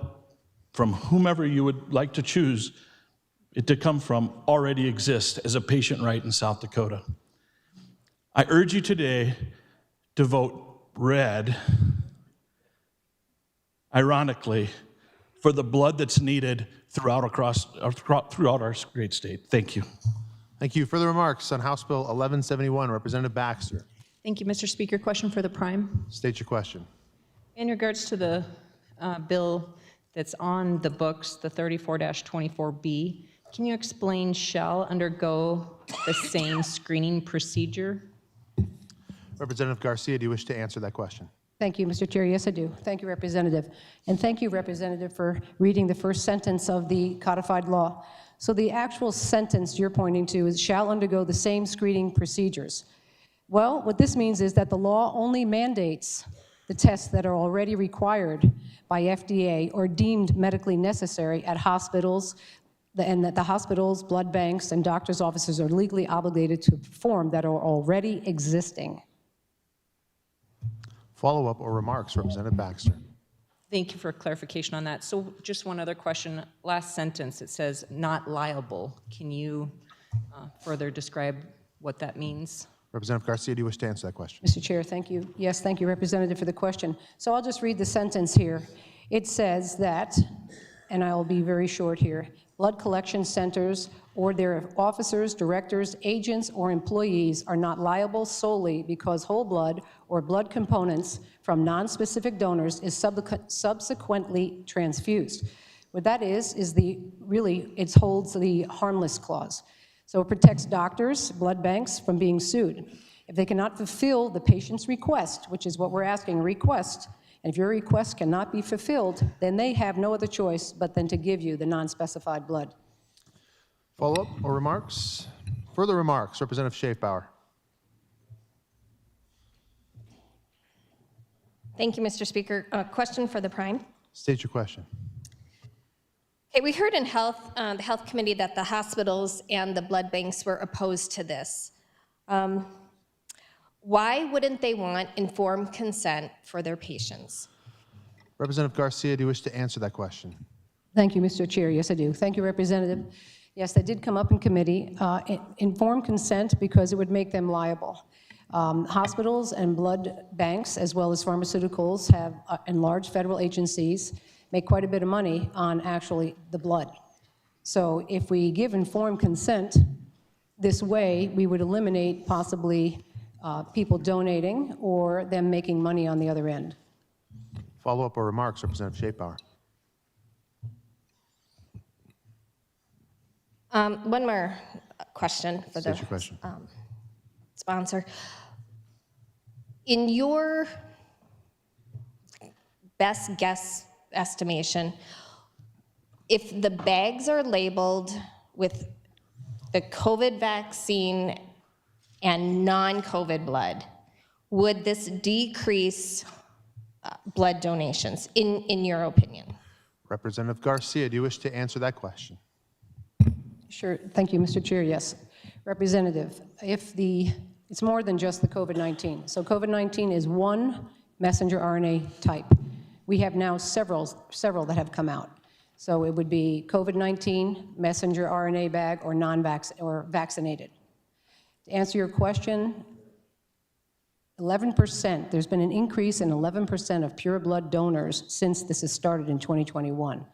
S: from whomever you would like to choose it to come from already exist as a patient right in South Dakota. I urge you today to vote red, ironically, for the blood that's needed throughout our great state. Thank you.
A: Thank you. Further remarks on House Bill 1171, Representative Baxter.
U: Thank you, Mr. Speaker. Question for the prime.
A: State your question.
U: In regards to the bill that's on the books, the 34-24B, can you explain shall undergo the same screening procedure?
A: Representative Garcia, do you wish to answer that question?
F: Thank you, Mr. Chair. Yes, I do. Thank you, Representative. And thank you, Representative, for reading the first sentence of the codified law. So the actual sentence you're pointing to is shall undergo the same screening procedures. Well, what this means is that the law only mandates the tests that are already required by FDA or deemed medically necessary at hospitals, and that the hospitals, blood banks, and doctors' offices are legally obligated to perform that are already existing.
A: Follow-up or remarks, Representative Baxter.
U: Thank you for clarification on that. So just one other question. Last sentence, it says not liable. Can you further describe what that means?
A: Representative Garcia, do you wish to answer that question?
F: Mr. Chair, thank you. Yes, thank you, Representative, for the question. So I'll just read the sentence here. It says that, and I will be very short here, blood collection centers or their officers, directors, agents, or employees are not liable solely because whole blood or blood components from nonspecific donors is subsequently transfused. What that is it holds the harmless clause. So it protects doctors, blood banks from being sued. If they cannot fulfill the patient's request, which is what we're asking, a request, and if your request cannot be fulfilled, then they have no other choice but then to give you the non-specified blood.
A: Follow-up or remarks? Further remarks, Representative Schaefbauer.
G: Thank you, Mr. Speaker. Question for the Prime.
A: State your question.
G: Okay, we heard in the Health Committee that the hospitals and the blood banks were opposed to this. Why wouldn't they want informed consent for their patients?
A: Representative Garcia, do you wish to answer that question?
F: Thank you, Mr. Chair. Yes, I do. Thank you, Representative. Yes, that did come up in committee. Informed consent because it would make them liable. Hospitals and blood banks, as well as pharmaceuticals, and large federal agencies make quite a bit of money on actually the blood. So if we give informed consent this way, we would eliminate possibly people donating or them making money on the other end.
A: Follow-up or remarks, Representative Schaefbauer.
G: One more question for
A: State your question.
G: sponsor. In your best guess estimation, if the bags are labeled with the COVID vaccine and non-COVID blood, would this decrease blood donations, in your opinion?
A: Representative Garcia, do you wish to answer that question?
F: Sure. Thank you, Mr. Chair. Yes. Representative, it's more than just the COVID-19. So COVID-19 is one messenger RNA type. We have now several that have come out. So it would be COVID-19, messenger RNA bag, or vaccinated. To answer your question, 11%, there's been an increase in 11% of pure blood donors since this has started in 2021.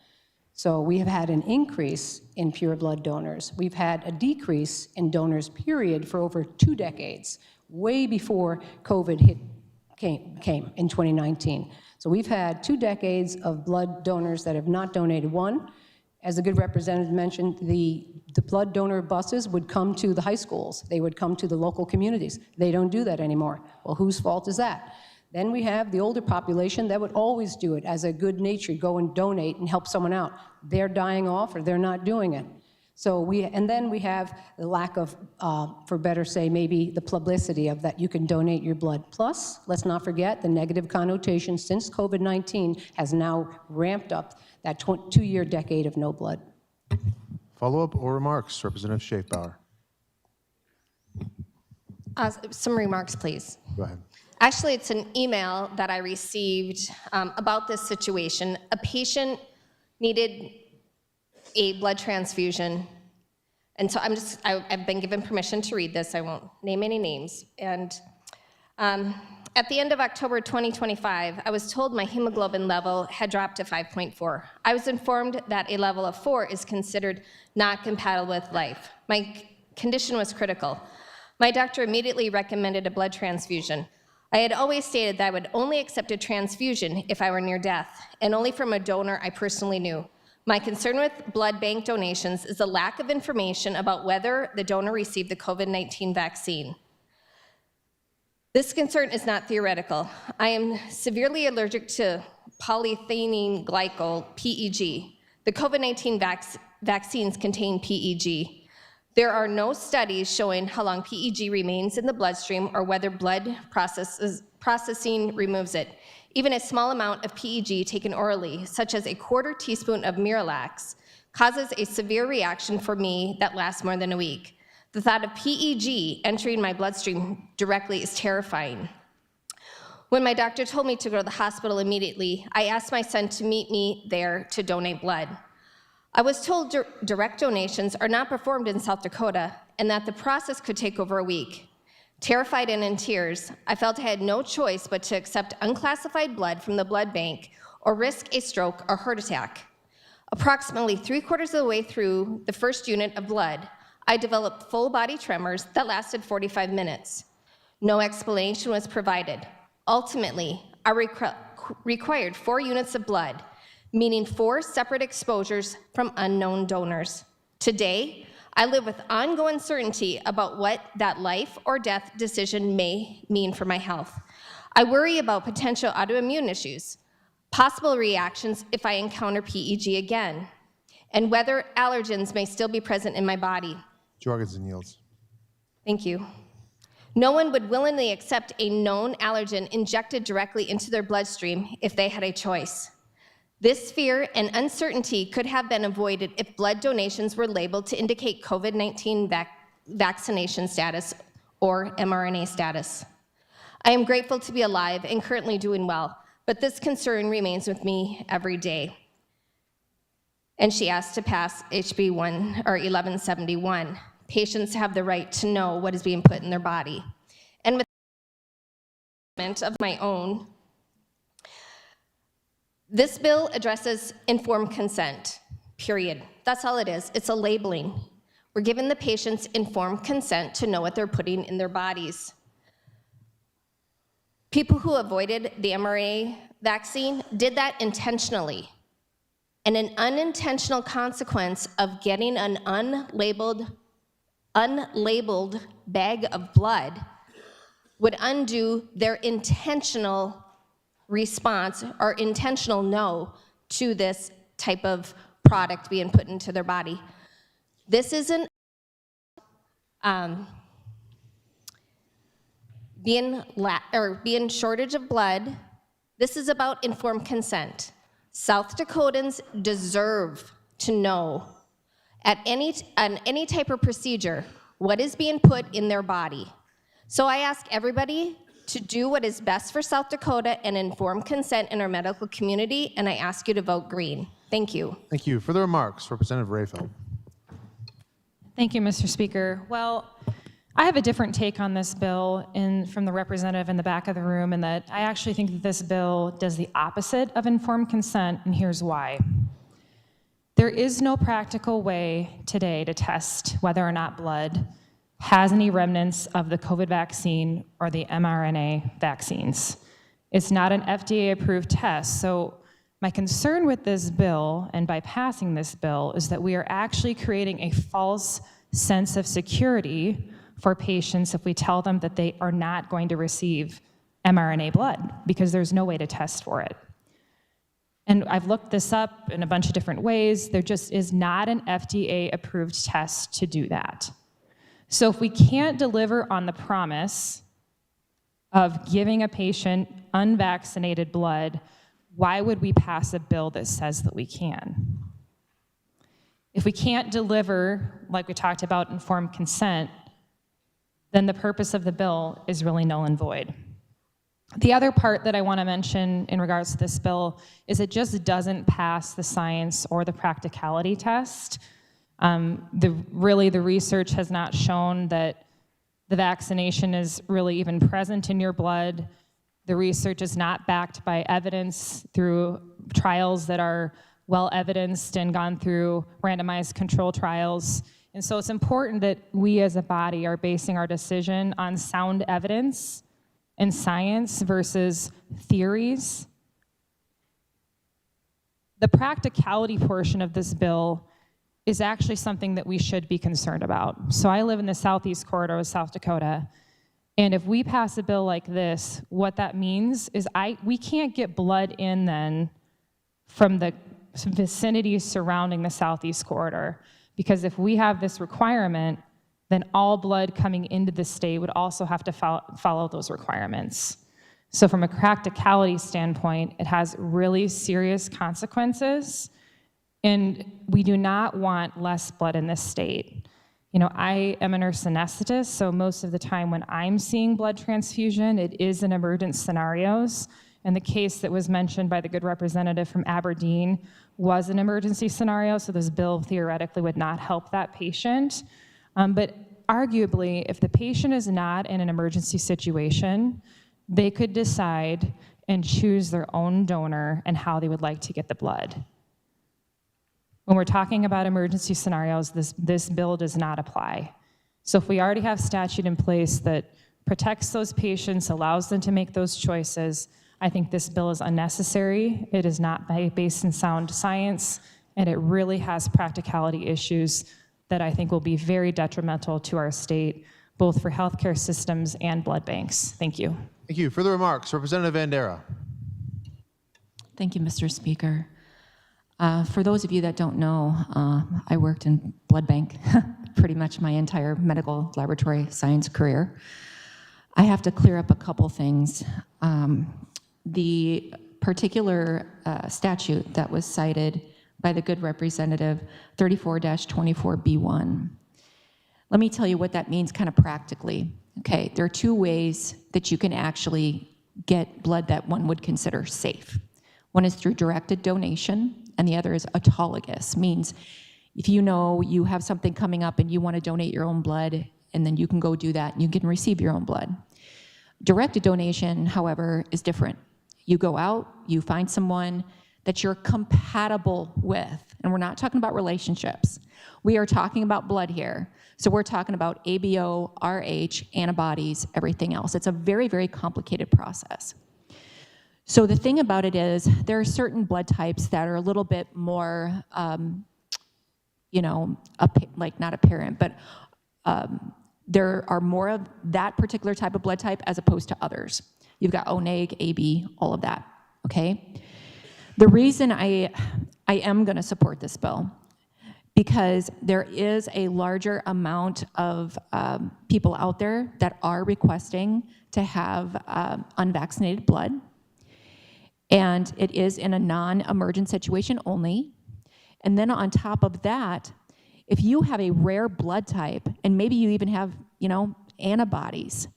F: So we have had an increase in pure blood donors. We've had a decrease in donors, period, for over 2 decades, way before COVID came in 2019. So we've had 2 decades of blood donors that have not donated. One, as the good representative mentioned, the blood donor buses would come to the high schools. They would come to the local communities. They don't do that anymore. Well, whose fault is that? Then we have the older population that would always do it as a good nature, go and donate and help someone out. They're dying off or they're not doing it. So then we have the lack of, for better say, maybe the publicity of that you can donate your blood. Plus, let's not forget the negative connotation since COVID-19 has now ramped up that 2-year decade of no blood.
A: Follow-up or remarks, Representative Schaefbauer.
G: Some remarks, please.
A: Go ahead.
G: Actually, it's an email that I received about this situation. A patient needed a blood transfusion. And so I've been given permission to read this. I won't name any names. And at the end of October 2025, I was told my hemoglobin level had dropped to 5.4. I was informed that a level of 4 is considered not compatible with life. My condition was critical. My doctor immediately recommended a blood transfusion. I had always stated that I would only accept a transfusion if I were near death, and only from a donor I personally knew. My concern with blood bank donations is the lack of information about whether the donor received the COVID-19 vaccine. This concern is not theoretical. I am severely allergic to polyethylene glycol, PEG. The COVID-19 vaccines contain PEG. There are no studies showing how long PEG remains in the bloodstream or whether blood processing removes it. Even a small amount of PEG taken orally, such as a 1/4 teaspoon of Miralax, causes a severe reaction for me that lasts more than a week. The thought of PEG entering my bloodstream directly is terrifying. When my doctor told me to go to the hospital immediately, I asked my son to meet me there to donate blood. I was told direct donations are not performed in South Dakota and that the process could take over a week. Terrified and in tears, I felt I had no choice but to accept unclassified blood from the blood bank or risk a stroke or heart attack. Approximately 3/4 of the way through the first unit of blood, I developed full body tremors that lasted 45 minutes. No explanation was provided. Ultimately, I required 4 units of blood, meaning 4 separate exposures from unknown donors. Today, I live with ongoing uncertainty about what that life or death decision may mean for my health. I worry about potential autoimmune issues, possible reactions if I encounter PEG again, and whether allergens may still be present in my body.
A: Jorgensen yields.
G: Thank you. No one would willingly accept a known allergen injected directly into their bloodstream if they had a choice. This fear and uncertainty could have been avoided if blood donations were labeled to indicate COVID-19 vaccination status or mRNA status. I am grateful to be alive and currently doing well, but this concern remains with me every day. And she asked to pass HB 1171. Patients have the right to know what is being put in their body. And with of my own, this bill addresses informed consent, period. That's all it is. It's a labeling. We're giving the patients informed consent to know what they're putting in their bodies. People who avoided the mRNA vaccine did that intentionally. And an unintentional consequence of getting an unlabeled bag of blood would undo their intentional response or intentional no to this type of product being put into their body. This isn't being shortage of blood. This is about informed consent. South Dakotans deserve to know on any type of procedure what is being put in their body. So I ask everybody to do what is best for South Dakota and inform consent in our medical community, and I ask you to vote green. Thank you.
A: Thank you. Further remarks, Representative Rayfeld.
J: Thank you, Mr. Speaker. Well, I have a different take on this bill from the representative in the back of the room, and that I actually think that this bill does the opposite of informed consent, and here's why. There is no practical way today to test whether or not blood has any remnants of the COVID vaccine or the mRNA vaccines. It's not an FDA-approved test. So my concern with this bill, and by passing this bill, is that we are actually creating a false sense of security for patients if we tell them that they are not going to receive mRNA blood, because there's no way to test for it. And I've looked this up in a bunch of different ways. There just is not an FDA-approved test to do that. So if we can't deliver on the promise of giving a patient unvaccinated blood, why would we pass a bill that says that we can? If we can't deliver, like we talked about, informed consent, then the purpose of the bill is really null and void. The other part that I want to mention in regards to this bill is it just doesn't pass the science or the practicality test. The research has not shown that the vaccination is really even present in your blood. The research is not backed by evidence through trials that are well evidenced and gone through randomized control trials. And so it's important that we as a body are basing our decision on sound evidence and science versus theories. The practicality portion of this bill is actually something that we should be concerned about. So I live in the southeast corridor of South Dakota, and if we pass a bill like this, what that means is we can't get blood in then from the vicinities surrounding the southeast corridor, because if we have this requirement, then all blood coming into the state would also have to follow those requirements. So from a practicality standpoint, it has really serious consequences And we do not want less blood in this state. You know, I am a nurse anesthetist, so most of the time when I'm seeing blood transfusion, it is in emergent scenarios. And the case that was mentioned by the good representative from Aberdeen was an emergency scenario, so this bill theoretically would not help that patient. But arguably, if the patient is not in an emergency situation, they could decide and choose their own donor and how they would like to get the blood. When we're talking about emergency scenarios, this bill does not apply. So if we already have statute in place that protects those patients, allows them to make those choices, I think this bill is unnecessary. It is not based in sound science, and it really has practicality issues that I think will be very detrimental to our state, both for healthcare systems and blood banks. Thank you.
A: Thank you. Further remarks, Representative Vandera.
N: Thank you, Mr. Speaker. For those of you that don't know, I worked in blood bank pretty much my entire medical laboratory science career. I have to clear up a couple things. The particular statute that was cited by the good representative, 34-24B1. Let me tell you what that means kind of practically. Okay, there are two ways that you can actually get blood that one would consider safe. One is through directed donation, and the other is autologous, means if you know you have something coming up and you want to donate your own blood, and then you can go do that and you can receive your own blood. Directed donation, however, is different. You go out, you find someone that you're compatible with, and we're not talking about relationships. We are talking about blood here. So we're talking about ABO, RH, antibodies, everything else. It's a very, very complicated process. So the thing about it is there are certain blood types that are a little bit more, like not apparent, but there are more of that particular type of blood type as opposed to others. You've got O neg, AB, all of that, okay? The reason I am gonna support this bill, because there is a larger amount of people out there that are requesting to have unvaccinated blood. And it is in a non-emergent situation only. And then on top of that, if you have a rare blood type, and maybe you even have, antibodies,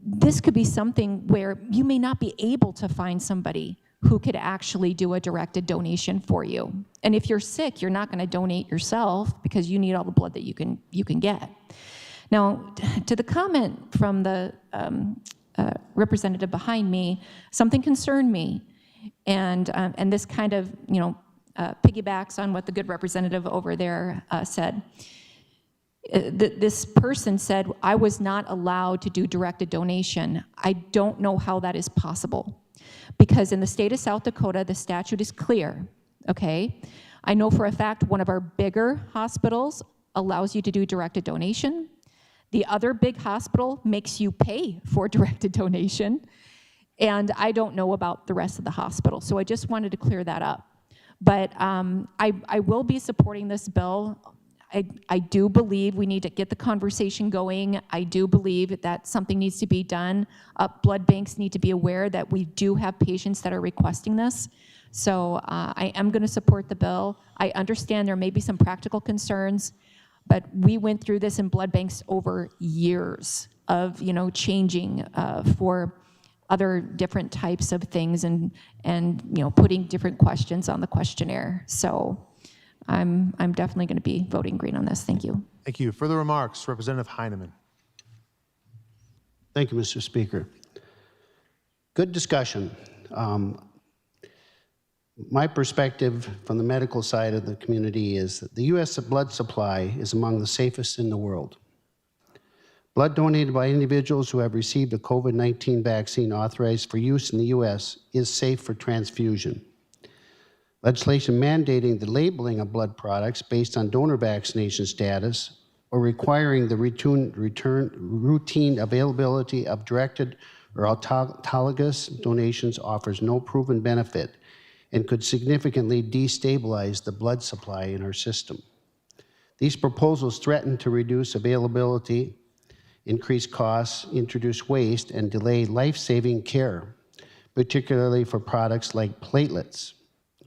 N: this could be something where you may not be able to find somebody who could actually do a directed donation for you. And if you're sick, you're not gonna donate yourself because you need all the blood that you can get. Now, to the comment from the representative behind me, something concerned me, and this kind of piggybacks on what the good representative over there said. This person said, I was not allowed to do directed donation. I don't know how that is possible, because in the state of South Dakota, the statute is clear, okay? I know for a fact one of our bigger hospitals allows you to do directed donation. The other big hospital makes you pay for directed donation, and I don't know about the rest of the hospital, so I just wanted to clear that up. But I will be supporting this bill. I do believe we need to get the conversation going. I do believe that something needs to be done. Blood banks need to be aware that we do have patients that are requesting this. So I am going to support the bill. I understand there may be some practical concerns, but we went through this in blood banks over years of changing for other different types of things and putting different questions on the questionnaire. So I'm definitely going to be voting green on this. Thank you.
A: Thank you. Further remarks, Representative Heineman.
M: Thank you, Mr. Speaker. Good discussion. My perspective from the medical side of the community is that the U.S. blood supply is among the safest in the world. Blood donated by individuals who have received a COVID-19 vaccine authorized for use in the U.S. is safe for transfusion. Legislation mandating the labeling of blood products based on donor vaccination status or requiring the routine availability of directed or autologous donations offers no proven benefit and could significantly destabilize the blood supply in our system. These proposals threaten to reduce availability, increase costs, introduce waste, and delay life-saving care, particularly for products like platelets,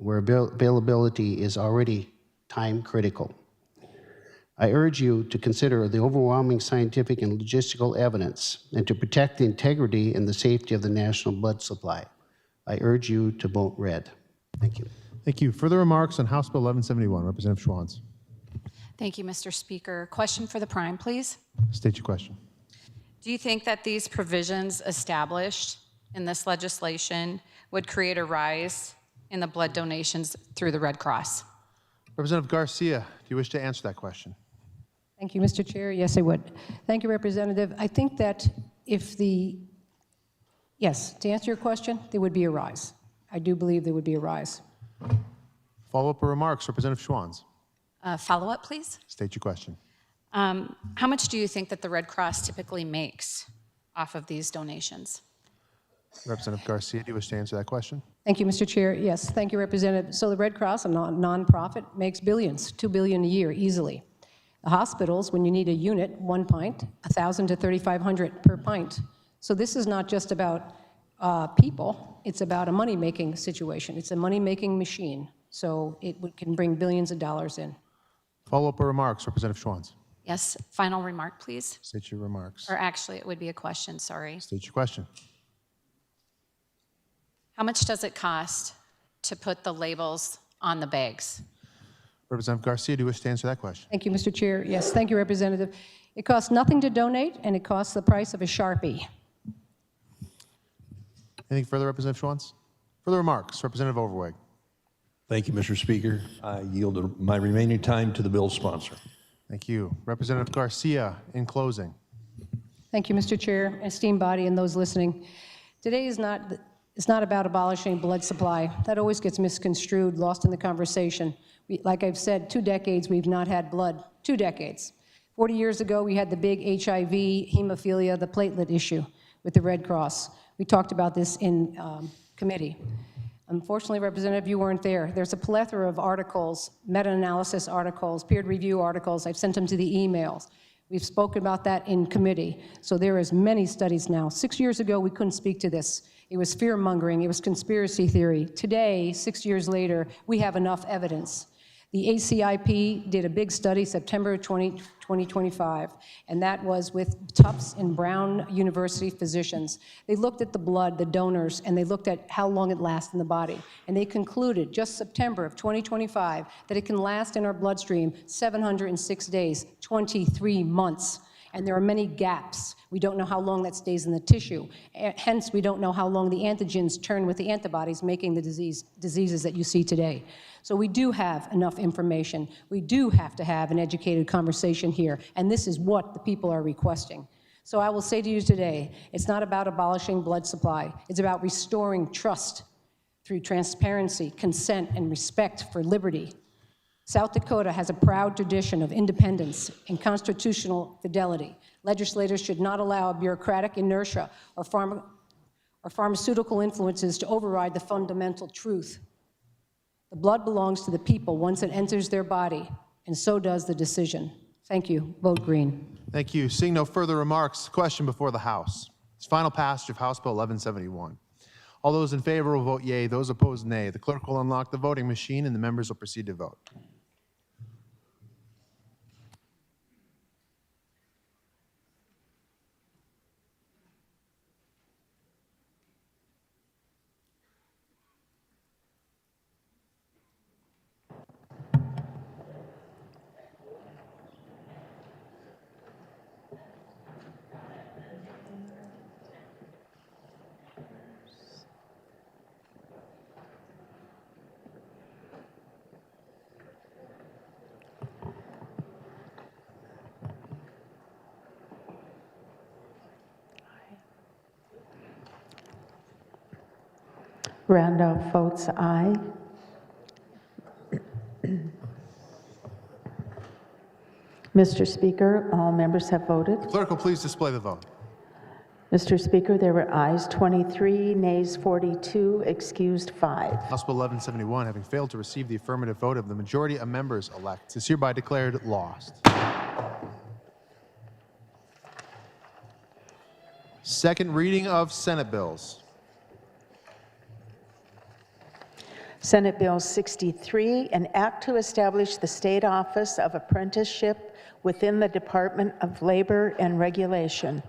M: where availability is already time critical. I urge you to consider the overwhelming scientific and logistical evidence and to protect the integrity and the safety of the national blood supply. I urge you to vote red. Thank you.
A: Thank you. Further remarks on House Bill 1171, Representative Schwans.
O: Thank you, Mr. Speaker. Question for the prime, please.
A: State your question.
O: Do you think that these provisions established in this legislation would create a rise in the blood donations through the Red Cross?
A: Representative Garcia, do you wish to answer that question?
F: Thank you, Mr. Chair. Yes, I would. Thank you, Representative. I think that yes, to answer your question, there would be a rise. I do believe there would be a rise.
A: Follow-up or remarks, Representative Schwans.
O: Follow-up, please.
A: State your question.
O: How much do you think that the Red Cross typically makes off of these donations?
A: Representative Garcia, do you wish to answer that question?
F: Thank you, Mr. Chair. Yes, thank you, Representative. So the Red Cross, a nonprofit, makes billions, $2 billion a year easily. The hospitals, when you need a unit, 1 pint, $1,000 to $3,500 per pint. So this is not just about people, it's about a money-making situation. It's a money-making machine. So it can bring billions of dollars in.
A: Follow-up or remarks, Representative Schwans.
O: Yes, final remark, please.
A: State your remarks.
O: Or actually, it would be a question, sorry.
A: State your question.
O: How much does it cost to put the labels on the bags?
A: Representative Garcia, do you wish to answer that question?
F: Thank you, Mr. Chair. Yes, thank you, Representative. It costs nothing to donate, and it costs the price of a Sharpie.
A: Anything further, Representative Schwans? Further remarks, Representative Overweg.
P: Thank you, Mr. Speaker. I yield my remaining time to the bill's sponsor.
A: Thank you. Representative Garcia, in closing.
F: Thank you, Mr. Chair, esteemed body, and those listening. Today is not about abolishing blood supply. That always gets misconstrued, lost in the conversation. Like I've said, 2 decades we've not had blood. 2 decades. 40 years ago, we had the big HIV, hemophilia, the platelet issue with the Red Cross. We talked about this in committee. Unfortunately, Representative, you weren't there. There's a plethora of articles, meta-analysis articles, peer review articles. I've sent them to the emails. We've spoken about that in committee. So there is many studies now. 6 years ago, we couldn't speak to this. It was fear-mongering. It was conspiracy theory. Today, 6 years later, we have enough evidence. The ACIP did a big study September 2025, and that was with Tufts and Brown University physicians. They looked at the blood, the donors, and they looked at how long it lasts in the body. And they concluded just September of 2025 that it can last in our bloodstream 706 days, 23 months. And there are many gaps. We don't know how long that stays in the tissue. Hence, we don't know how long the antigens turn with the antibodies, making the diseases that you see today. So we do have enough information. We do have to have an educated conversation here, and this is what the people are requesting. So I will say to you today, it's not about abolishing blood supply. It's about restoring trust through transparency, consent, and respect for liberty. South Dakota has a proud tradition of independence and constitutional fidelity. Legislators should not allow bureaucratic inertia or pharmaceutical influences to override the fundamental truth. The blood belongs to the people once it enters their body, and so does the decision. Thank you. Vote green.
A: Thank you. Seeing no further remarks, question before the House. It's final passage of House Bill 1171. All those in favor will vote yea. Those opposed, nay. The clerk will unlock the voting machine, and the members will proceed to vote.
V: Randolph votes aye. Mr. Speaker, all members have voted.
A: The clerk will please display the vote.
V: Mr. Speaker, there were ayes 23, nays 42, excused 5.
A: House Bill 1171, having failed to receive the affirmative vote of the majority of members elect, is hereby declared lost. Second reading of Senate bills.
V: Senate Bill 63, an act to establish the State Office of Apprenticeship within the Department of Labor and Regulation.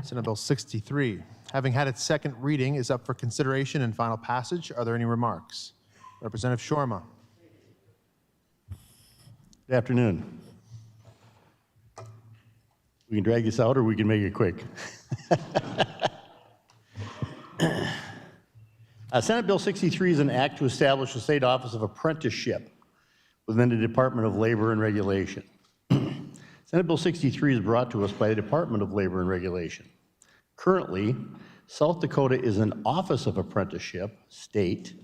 A: Senate Bill 63, having had its second reading, is up for consideration and final passage. Are there any remarks? Representative Shorma.
Q: Good afternoon. We can drag this out or we can make it quick. Senate Bill 63 is an act to establish the State Office of Apprenticeship within the Department of Labor and Regulation. Senate Bill 63 is brought to us by the Department of Labor and Regulation. Currently, South Dakota is an Office of Apprenticeship state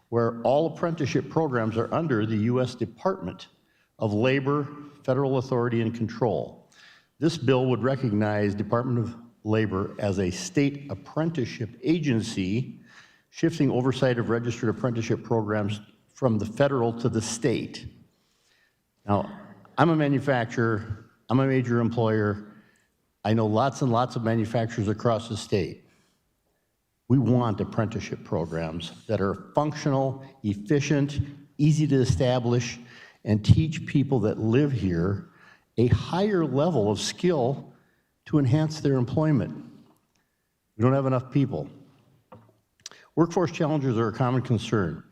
Q: where all apprenticeship programs are under the U.S. Department of Labor, Federal Authority and Control. This bill would recognize Department of Labor as a state apprenticeship agency, shifting oversight of registered apprenticeship programs from the federal to the state. Now, I'm a manufacturer, I'm a major employer, I know lots and lots of manufacturers across the state. We want apprenticeship programs that are functional, efficient, easy to establish, and teach people that live here a higher level of skill to enhance their employment. We don't have enough people. Workforce challenges are a common concern.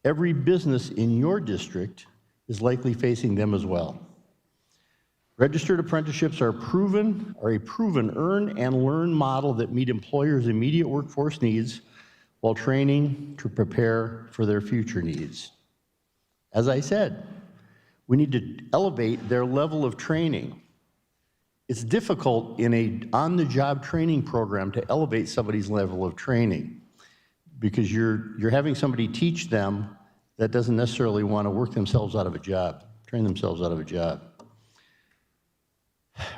Q: Every business in your district is likely facing them as well. Registered apprenticeships are a proven earn and learn model that meet employers' immediate workforce needs while training to prepare for their future needs. As I said, we need to elevate their level of training. It's difficult in an on-the-job training program to elevate somebody's level of training because you're having somebody teach them that doesn't necessarily want to work themselves out of a job, train themselves out of a job.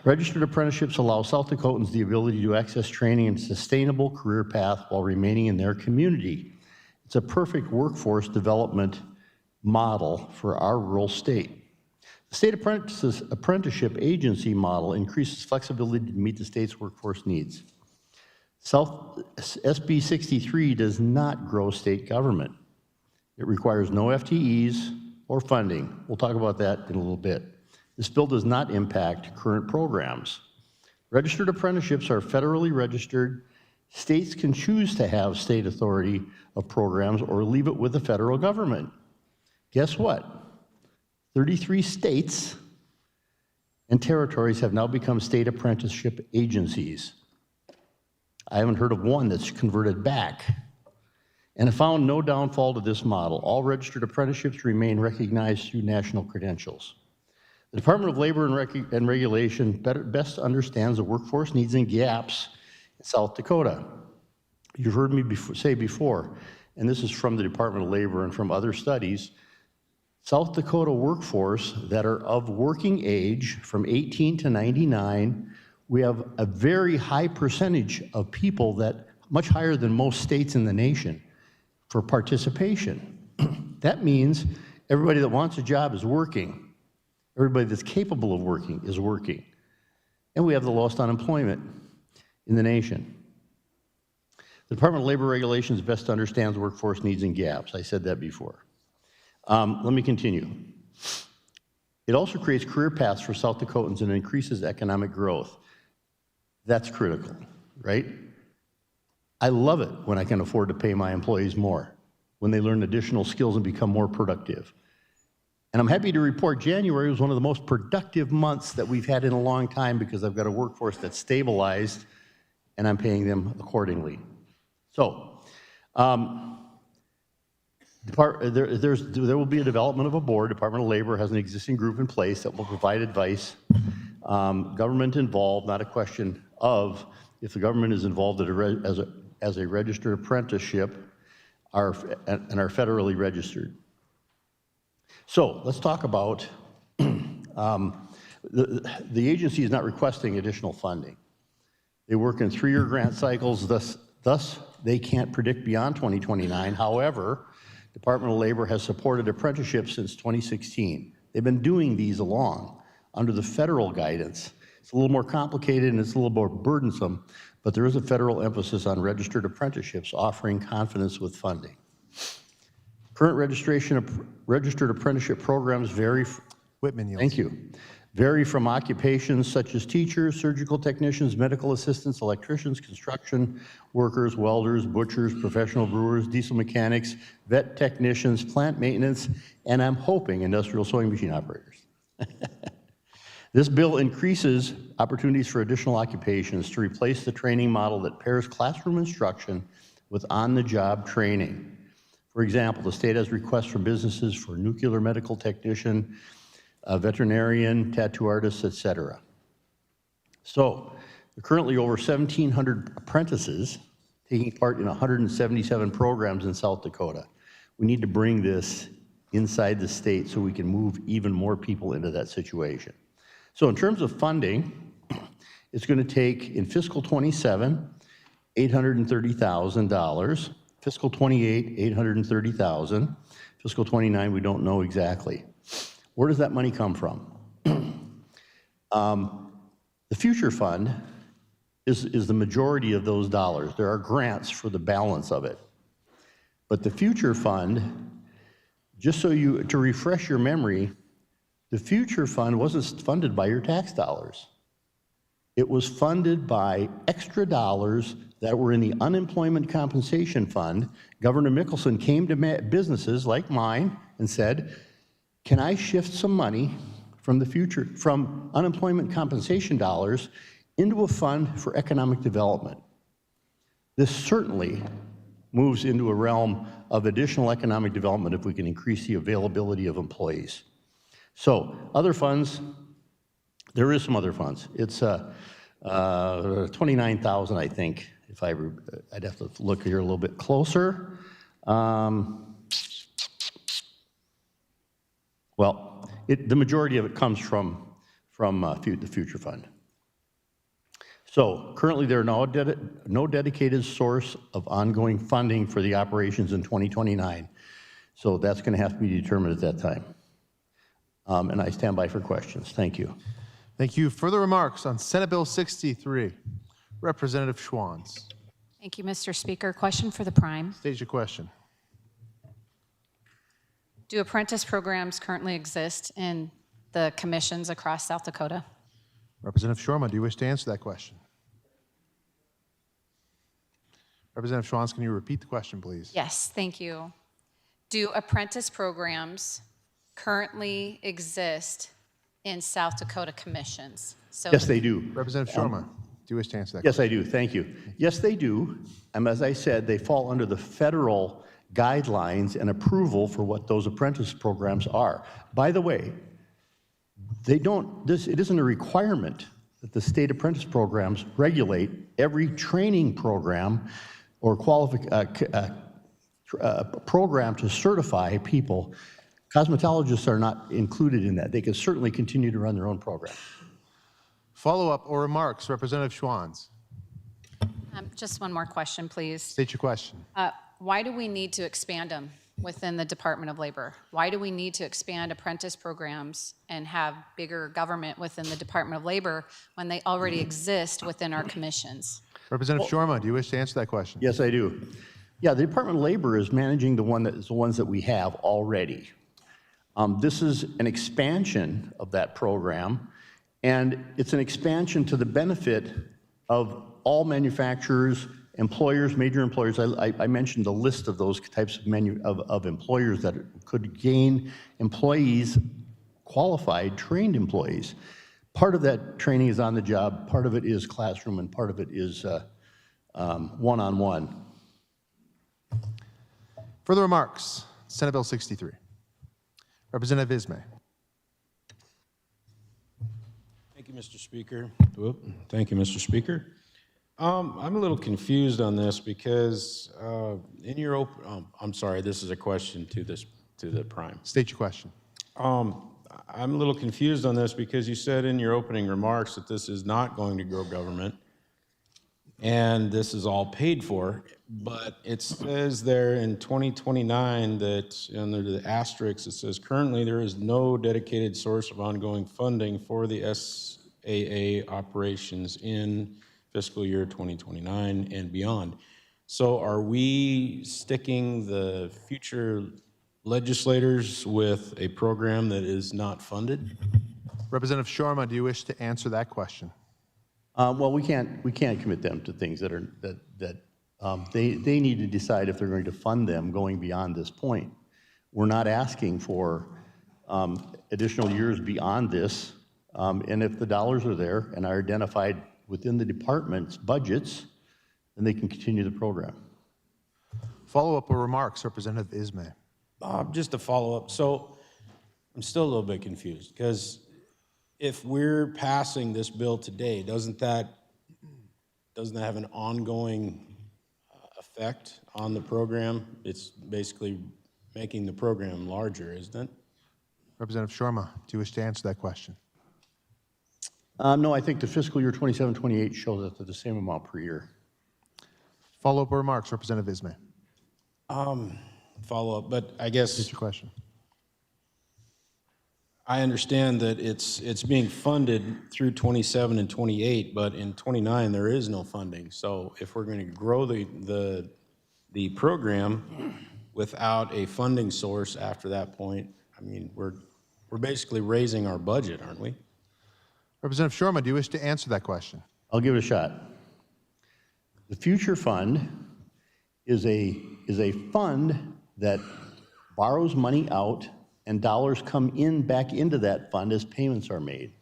Q: Registered apprenticeships allow South Dakotans the ability to access training and sustainable career path while remaining in their community. It's a perfect workforce development model for our rural state. The State Apprenticeship Agency model increases flexibility to meet the state's workforce needs. SB 63 does not grow state government. It requires no FTEs or funding. We'll talk about that in a little bit. This bill does not impact current programs. Registered apprenticeships are federally registered. States can choose to have state authority of programs or leave it with the federal government. Guess what? 33 states and territories have now become state apprenticeship agencies. I haven't heard of one that's converted back. And found no downfall to this model. All registered apprenticeships remain recognized through national credentials. The Department of Labor and Regulation best understands the workforce needs and gaps in South Dakota. You've heard me say before, and this is from the Department of Labor and from other studies, South Dakota workforce that are of working age from 18 to 99, we have a very high percentage of people that, much higher than most states in the nation, for participation. That means everybody that wants a job is working. Everybody that's capable of working is working. And we have the lowest unemployment in the nation. The Department of Labor Regulations best understands workforce needs and gaps. I said that before. Let me continue. It also creates career paths for South Dakotans and increases economic growth. That's critical, right? I love it when I can afford to pay my employees more, when they learn additional skills and become more productive. And I'm happy to report January was one of the most productive months that we've had in a long time because I've got a workforce that's stabilized and I'm paying them accordingly. So, there will be a development of a board. Department of Labor has an existing group in place that will provide advice. Government involved, not a question of if the government is involved as a registered apprenticeship and are federally registered. So let's talk about the agency is not requesting additional funding. They work in 3-year grant cycles, thus they can't predict beyond 2029. However, Department of Labor has supported apprenticeships since 2016. They've been doing these along under the federal guidance It's a little more complicated and it's a little more burdensome, but there is a federal emphasis on registered apprenticeships offering confidence with funding. Current registered apprenticeship programs vary.
A: Whitman,
Q: thank you. Vary from occupations such as teachers, surgical technicians, medical assistants, electricians, construction workers, welders, butchers, professional brewers, diesel mechanics, vet technicians, plant maintenance, and I'm hoping industrial sewing machine operators. This bill increases opportunities for additional occupations to replace the training model that pairs classroom instruction with on-the-job training. For example, the state has requests from businesses for nuclear medical technician, a veterinarian, tattoo artists, etc. So, there are currently over 1,700 apprentices taking part in 177 programs in South Dakota. We need to bring this inside the state so we can move even more people into that situation. So in terms of funding, it's going to take, in fiscal 27, $830,000, fiscal 28, $830,000, fiscal 29, we don't know exactly. Where does that money come from? The Future Fund is the majority of those dollars. There are grants for the balance of it. But the Future Fund, just so to refresh your memory, the Future Fund wasn't funded by your tax dollars. It was funded by extra dollars that were in the Unemployment Compensation Fund. Governor Mickelson came to businesses like mine and said, can I shift some money from unemployment compensation dollars into a fund for economic development? This certainly moves into a realm of additional economic development if we can increase the availability of employees. So, other funds, there is some other funds. It's 29,000, I think, if I'd have to look here a little bit closer. Well, the majority of it comes from the Future Fund. So currently there are no dedicated source of ongoing funding for the operations in 2029. So that's going to have to be determined at that time. And I stand by for questions. Thank you.
A: Thank you. Further remarks on Senate Bill 63. Representative Schwans.
O: Thank you, Mr. Speaker. Question for the Prime.
A: State your question.
O: Do apprentice programs currently exist in the commissions across South Dakota?
A: Representative Shorma, do you wish to answer that question? Representative Schwans, can you repeat the question, please?
O: Yes, thank you. Do apprentice programs currently exist in South Dakota commissions? So
Q: Yes, they do.
A: Representative Shorma, do you wish to answer that
Q: Yes,
A: question?
Q: I do. Thank you. Yes, they do. And as I said, they fall under the federal guidelines and approval for what those apprentice programs are. By the way, it isn't a requirement that the state apprentice programs regulate every training program or program to certify people. Cosmetologists are not included in that. They can certainly continue to run their own program.
A: Follow-up or remarks, Representative Schwans.
O: just one more question, please.
A: State your question.
O: Why do we need to expand them within the Department of Labor? Why do we need to expand apprentice programs and have bigger government within the Department of Labor when they already exist within our commissions?
A: Representative Shorma, do you wish to answer that question?
Q: Yes, I do. Yeah, the Department of Labor is managing the ones that we have already. This is an expansion of that program, and it's an expansion to the benefit of all manufacturers, employers, major employers. I mentioned the list of those types of employers that could gain employees, qualified, trained employees. Part of that training is on the job, part of it is classroom, and part of it is one-on-one.
A: Further remarks, Senate Bill 63. Representative Ismay.
L: Thank you, Mr. Speaker. Thank you, Mr. Speaker. I'm a little confused on this because in your I'm sorry, this is a question to the Prime.
A: State your question.
L: I'm a little confused on this because you said in your opening remarks that this is not going to grow government and this is all paid for, but it says there in 2029 that under the asterisk it says currently there is no dedicated source of ongoing funding for the FAA operations in fiscal year 2029 and beyond. So are we sticking the future legislators with a program that is not funded?
A: Representative Shorma, do you wish to answer that question?
Q: Well, we can't commit them to things that they need to decide if they're going to fund them going beyond this point. We're not asking for additional years beyond this, and if the dollars are there and are identified within the department's budgets, then they can continue the program.
A: Follow-up or remarks, Representative Ismay.
L: Just a follow-up. So I'm still a little bit confused, because if we're passing this bill today, doesn't that have an ongoing effect on the program? It's basically making the program larger, isn't it?
A: Representative Shorma, do you wish to answer that question?
Q: No, I think the fiscal year 27-28 shows that they're the same amount per year.
A: Follow-up or remarks, Representative Ismay.
L: Follow-up, but I guess
A: What's your question?
L: I understand that it's being funded through 27 and 28, but in 29 there is no funding. So if we're going to grow the program without a funding source after that point, I mean, we're basically raising our budget, aren't we?
A: Representative Shorma, do you wish to answer that question?
Q: I'll give it a shot. The Future Fund is a fund that borrows money out and dollars come back into that fund as payments are made.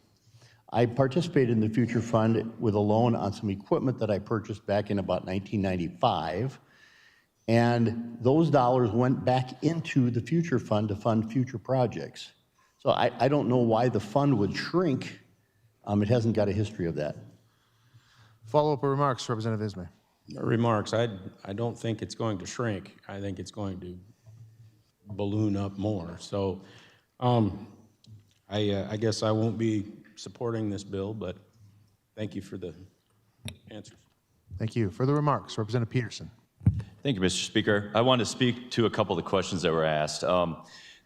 Q: I participated in the Future Fund with a loan on some equipment that I purchased back in about 1995, and those dollars went back into the Future Fund to fund future projects. So I don't know why the fund would shrink. It hasn't got a history of that.
A: Follow-up or remarks, Representative Ismay.
L: Remarks. I don't think it's going to shrink. I think it's going to balloon up more. So I guess I won't be supporting this bill, but thank you for the answers.
A: Thank you. Further remarks, Representative Peterson.
R: Thank you, Mr. Speaker. I want to speak to a couple of the questions that were asked.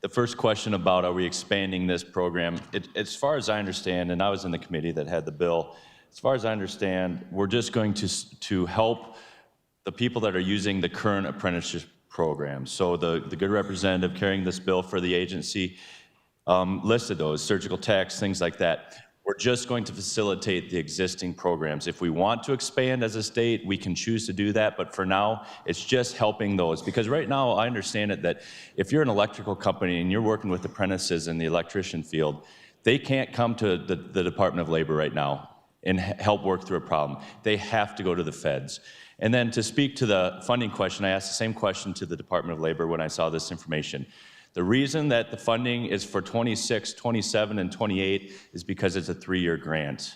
R: The first question about are we expanding this program, as far as I understand, and I was in the committee that had the bill, as far as I understand, we're just going to help the people that are using the current apprenticeship program. So the good representative carrying this bill for the agency listed those, surgical techs, things like that. We're just going to facilitate the existing programs. If we want to expand as a state, we can choose to do that, but for now, it's just helping those. Because right now, I understand it that if you're an electrical company and you're working with apprentices in the electrician field, they can't come to the Department of Labor right now and help work through a problem. They have to go to the feds. And then to speak to the funding question, I asked the same question to the Department of Labor when I saw this information. The reason that the funding is for 26, 27, and 28 is because it's a 3-year grant.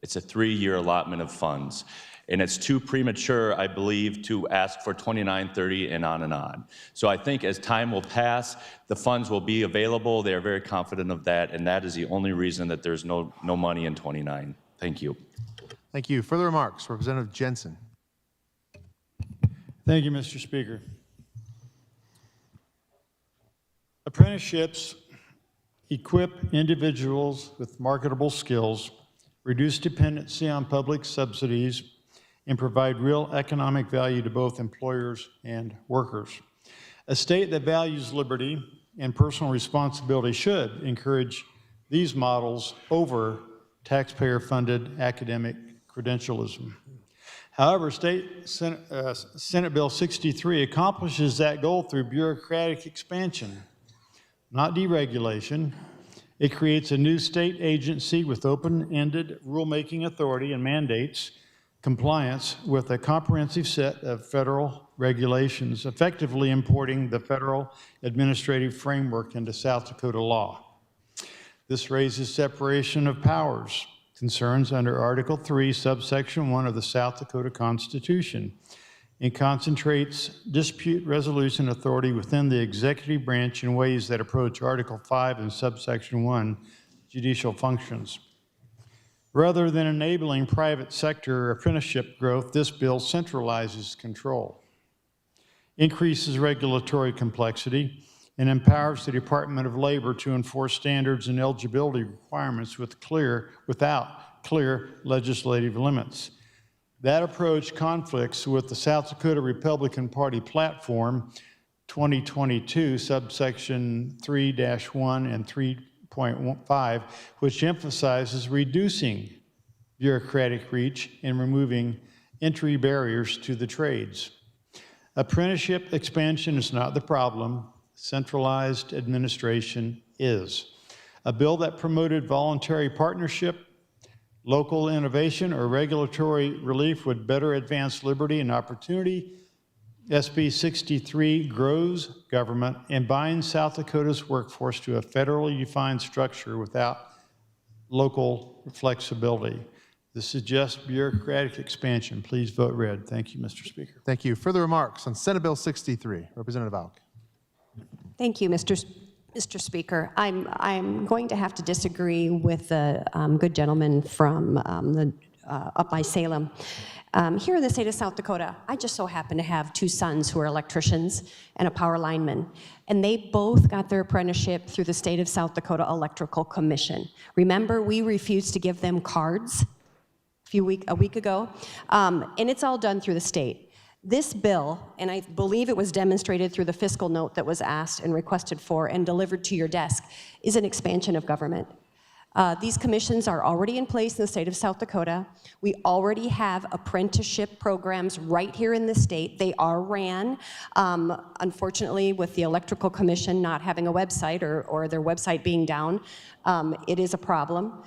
R: It's a 3-year allotment of funds. And it's too premature, I believe, to ask for 29, 30, and on and on. So I think as time will pass, the funds will be available. They are very confident of that, and that is the only reason that there's no money in 29. Thank you.
A: Thank you. Further remarks, Representative Jensen.
T: Thank you, Mr. Speaker. Apprenticeships equip individuals with marketable skills, reduce dependency on public subsidies, and provide real economic value to both employers and workers. A state that values liberty and personal responsibility should encourage these models over taxpayer-funded academic credentialism. However, Senate Bill 63 accomplishes that goal through bureaucratic expansion, not deregulation. It creates a new state agency with open-ended rulemaking authority and mandates compliance with a comprehensive set of federal regulations, effectively importing the federal administrative framework into South Dakota law. This raises separation of powers concerns under Article 3, subsection 1 of the South Dakota Constitution, and concentrates dispute resolution authority within the executive branch in ways that approach Article 5 and subsection 1 judicial functions. Rather than enabling private sector apprenticeship growth, this bill centralizes control, increases regulatory complexity, and empowers the Department of Labor to enforce standards and eligibility requirements without clear legislative limits. That approach conflicts with the South Dakota Republican Party platform 2022, subsection 3-1 and 3.5, which emphasizes reducing bureaucratic reach and removing entry barriers to the trades. Apprenticeship expansion is not the problem. Centralized administration is. A bill that promoted voluntary partnership, local innovation, or regulatory relief would better advance liberty and opportunity. SB 63 grows government and binds South Dakota's workforce to a federally defined structure without local flexibility. This is just bureaucratic expansion. Please vote red. Thank you, Mr. Speaker.
A: Thank you. Further remarks on Senate Bill 63. Representative Alk.
B: Thank you, Mr. Speaker. I'm going to have to disagree with the good gentleman from up by Salem. Here in the state of South Dakota, I just so happen to have two sons who are electricians and a power lineman, and they both got their apprenticeship through the state of South Dakota Electrical Commission. Remember, we refused to give them cards a week ago, and it's all done through the state. This bill, and I believe it was demonstrated through the fiscal note that was asked and requested for and delivered to your desk, is an expansion of government. These commissions are already in place in the state of South Dakota. We already have apprenticeship programs right here in the state. They are ran. Unfortunately, with the Electrical Commission not having a website or their website being down, it is a problem.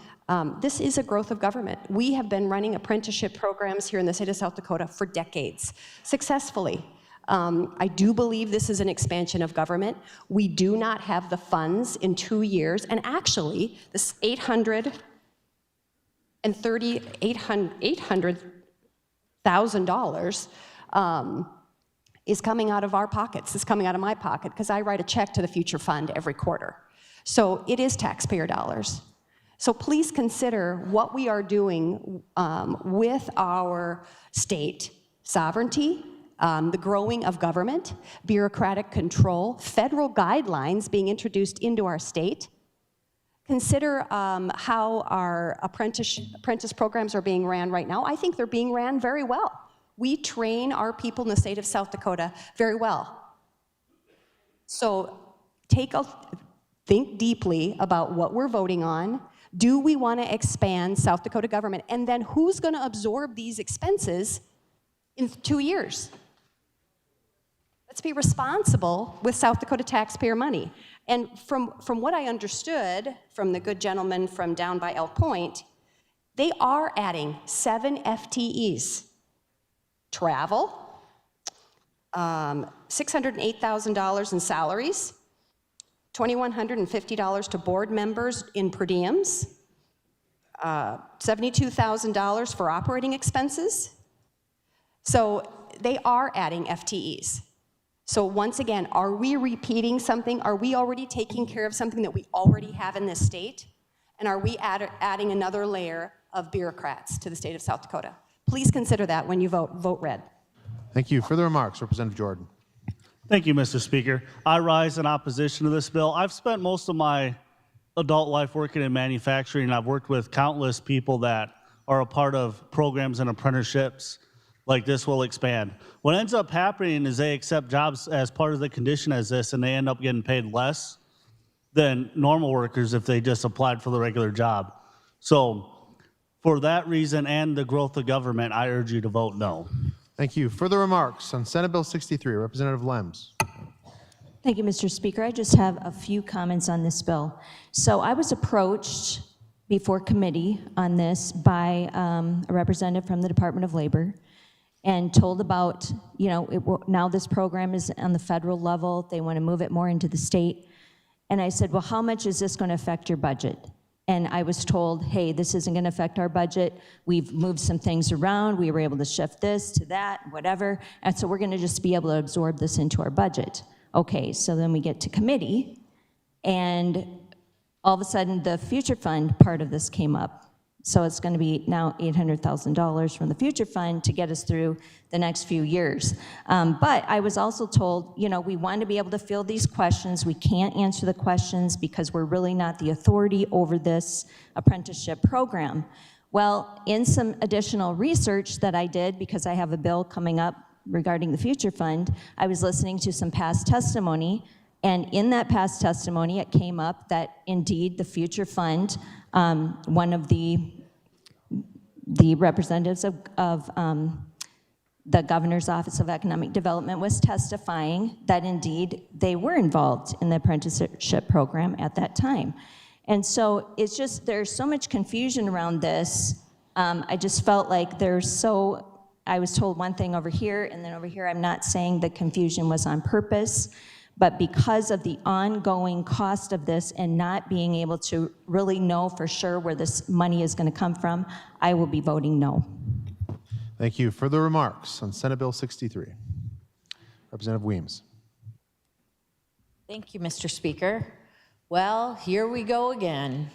B: This is a growth of government. We have been running apprenticeship programs here in the state of South Dakota for decades, successfully. I do believe this is an expansion of government. We do not have the funds in 2 years, and actually, this $800,000 is coming out of our pockets. It's coming out of my pocket because I write a check to the Future Fund every quarter. So it is taxpayer dollars. So please consider what we are doing with our state sovereignty, the growing of government, bureaucratic control, federal guidelines being introduced into our state. Consider how our apprentice programs are being ran right now. I think they're being ran very well. We train our people in the state of South Dakota very well. So think deeply about what we're voting on. Do we want to expand South Dakota government? And then who's going to absorb these expenses in 2 years? Let's be responsible with South Dakota taxpayer money. And from what I understood from the good gentleman from down by Elk Point, they are adding 7 FTEs. Travel, $608,000 in salaries, $2,150 to board members in per diems, $72,000 for operating expenses. So they are adding FTEs. So once again, are we repeating something? Are we already taking care of something that we already have in this state? And are we adding another layer of bureaucrats to the state of South Dakota? Please consider that when you vote red.
A: Thank you. Further remarks, Representative Jordan.
I: Thank you, Mr. Speaker. I rise in opposition to this bill. I've spent most of my adult life working in manufacturing, and I've worked with countless people that are a part of programs and apprenticeships like this will expand. What ends up happening is they accept jobs as part of the condition as this, and they end up getting paid less than normal workers if they just applied for the regular job. So for that reason and the growth of government, I urge you to vote no.
A: Thank you. Further remarks on Senate Bill 63. Representative Lems.
W: Thank you, Mr. Speaker. I just have a few comments on this bill. So I was approached before committee on this by a representative from the Department of Labor and told about, now this program is on the federal level. They want to move it more into the state. And I said, well, how much is this going to affect your budget? And I was told, hey, this isn't going to affect our budget. We've moved some things around. We were able to shift this to that, whatever. And so we're going to just be able to absorb this into our budget. Okay, so then we get to committee, and all of a sudden the Future Fund part of this came up. So it's going to be now $800,000 from the Future Fund to get us through the next few years. But I was also told, we want to be able to field these questions. We can't answer the questions because we're really not the authority over this apprenticeship program. Well, in some additional research that I did, because I have a bill coming up regarding the Future Fund, I was listening to some past testimony, and in that past testimony, it came up that indeed the Future Fund, one of the representatives of the Governor's Office of Economic Development was testifying that indeed they were involved in the apprenticeship program at that time. And so it's just, there's so much confusion around this. I just felt like I was told one thing over here, and then over here, I'm not saying the confusion was on purpose, but because of the ongoing cost of this and not being able to really know for sure where this money is going to come from, I will be voting no.
A: Thank you. Further remarks on Senate Bill 63? Representative Weems.
D: Thank you, Mr. Speaker. Well, here we go again.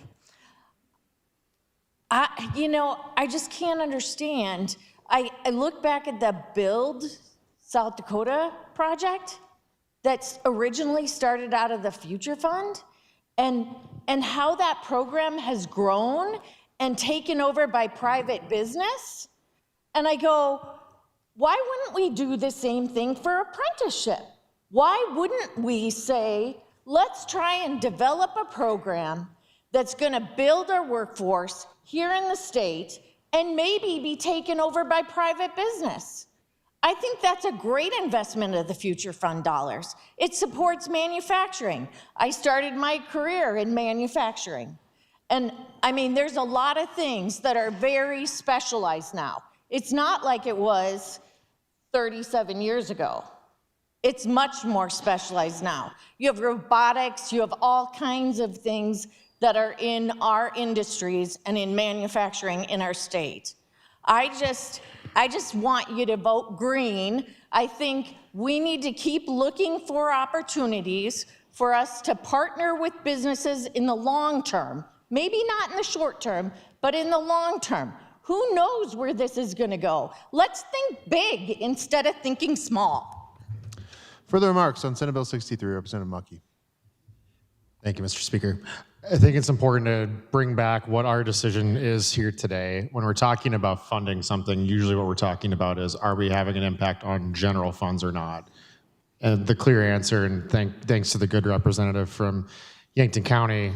D: I just can't understand. I look back at the Build South Dakota project that's originally started out of the Future Fund, and how that program has grown and taken over by private business. And I go, why wouldn't we do the same thing for apprenticeship? Why wouldn't we say, let's try and develop a program that's going to build our workforce here in the state and maybe be taken over by private business? I think that's a great investment of the Future Fund dollars. It supports manufacturing. I started my career in manufacturing. And I mean, there's a lot of things that are very specialized now. It's not like it was 37 years ago. It's much more specialized now. You have robotics, you have all kinds of things that are in our industries and in manufacturing in our state. I just want you to vote green. I think we need to keep looking for opportunities for us to partner with businesses in the long term. Maybe not in the short term, but in the long term. Who knows where this is going to go? Let's think big instead of thinking small.
A: Further remarks on Senate Bill 63, Representative Mucky.
H: Thank you, Mr. Speaker. I think it's important to bring back what our decision is here today. When we're talking about funding something, usually what we're talking about is, are we having an impact on general funds or not? And the clear answer, and thanks to the good representative from Yankton County,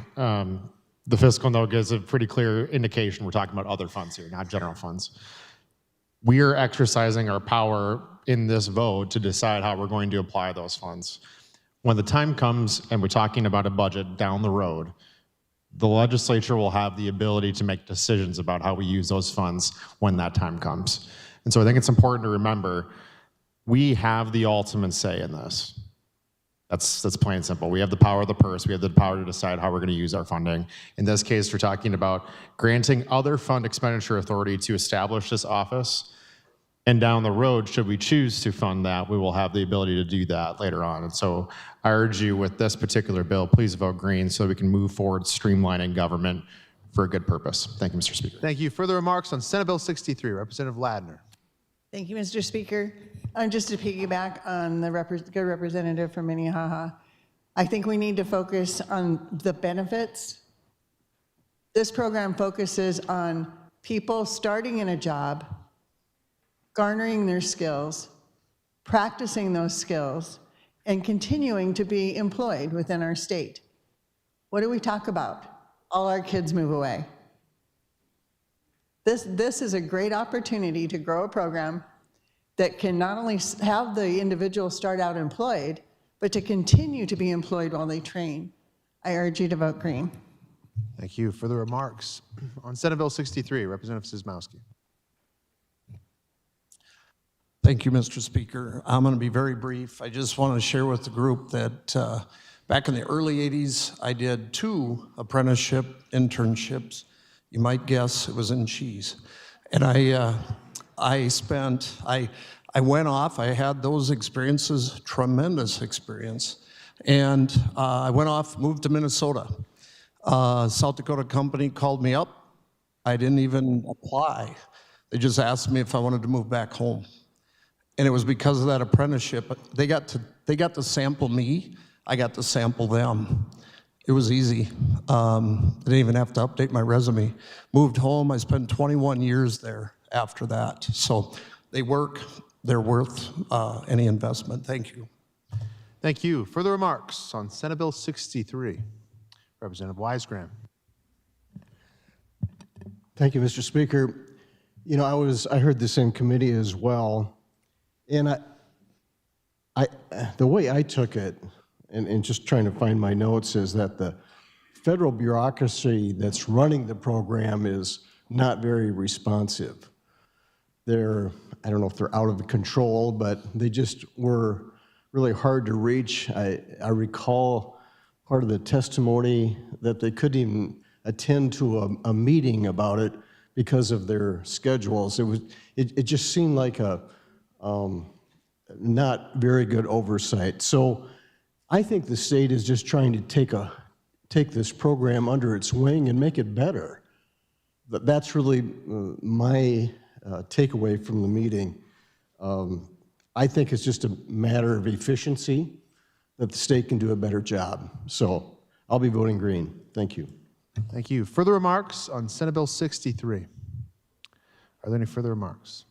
H: the fiscal note gives a pretty clear indication we're talking about other funds here, not general funds. We are exercising our power in this vote to decide how we're going to apply those funds. When the time comes and we're talking about a budget down the road, the legislature will have the ability to make decisions about how we use those funds when that time comes. And so I think it's important to remember, we have the ultimate say in this. That's plain and simple. We have the power of the purse. We have the power to decide how we're going to use our funding. In this case, we're talking about granting other fund expenditure authority to establish this office. And down the road, should we choose to fund that, we will have the ability to do that later on. And so I urge you with this particular bill, please vote green so we can move forward streamlining government for a good purpose. Thank you, Mr. Speaker.
A: Thank you. Further remarks on Senate Bill 63, Representative Ladner.
K: Thank you, Mr. Speaker. Just to piggyback on the good representative from Minnehaha, I think we need to focus on the benefits. This program focuses on people starting in a job, garnering their skills, practicing those skills, and continuing to be employed within our state. What do we talk about? All our kids move away. This is a great opportunity to grow a program that can not only have the individual start out employed, but to continue to be employed while they train. I urge you to vote green.
A: Thank you. Further remarks on Senate Bill 63, Representative Sismowski.
S: Thank you, Mr. Speaker. I'm going to be very brief. I just want to share with the group that back in the early 80s, I did 2 apprenticeship internships. You might guess it was in cheese. And I went off, I had those experiences, tremendous experience. And I went off, moved to Minnesota. South Dakota company called me up. I didn't even apply. They just asked me if I wanted to move back home. And it was because of that apprenticeship. They got to sample me, I got to sample them.
C: It was easy. Didn't even have to update my resume. Moved home. I spent 21 years there after that. So they work. They're worth any investment. Thank you.
A: Thank you. Further remarks on Senate Bill 63? Representative Weisgram.
E: Thank you, Mr. Speaker. You know, I heard this in committee as well, and the way I took it, and just trying to find my notes, is that the federal bureaucracy that's running the program is not very responsive. I don't know if they're out of control, but they just were really hard to reach. I recall part of the testimony that they couldn't even attend to a meeting about it because of their schedules. It just seemed like a not very good oversight. So I think the state is just trying to take this program under its wing and make it better. That's really my takeaway from the meeting. I think it's just a matter of efficiency, that the state can do a better job. So I'll be voting green. Thank you.
A: Thank you. Further remarks on Senate Bill 63? Are there any further remarks?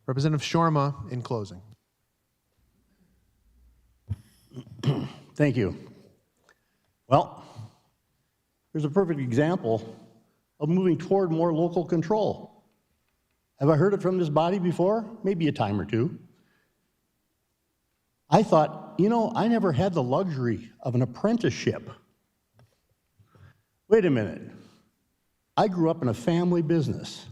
A: Representative Shorma in closing.
Q: Thank you. Well, here's a perfect example of moving toward more local control. Have I heard it from this body before? Maybe a time or two. I thought, you know, I never had the luxury of an apprenticeship. Wait a minute. I grew up in a family business.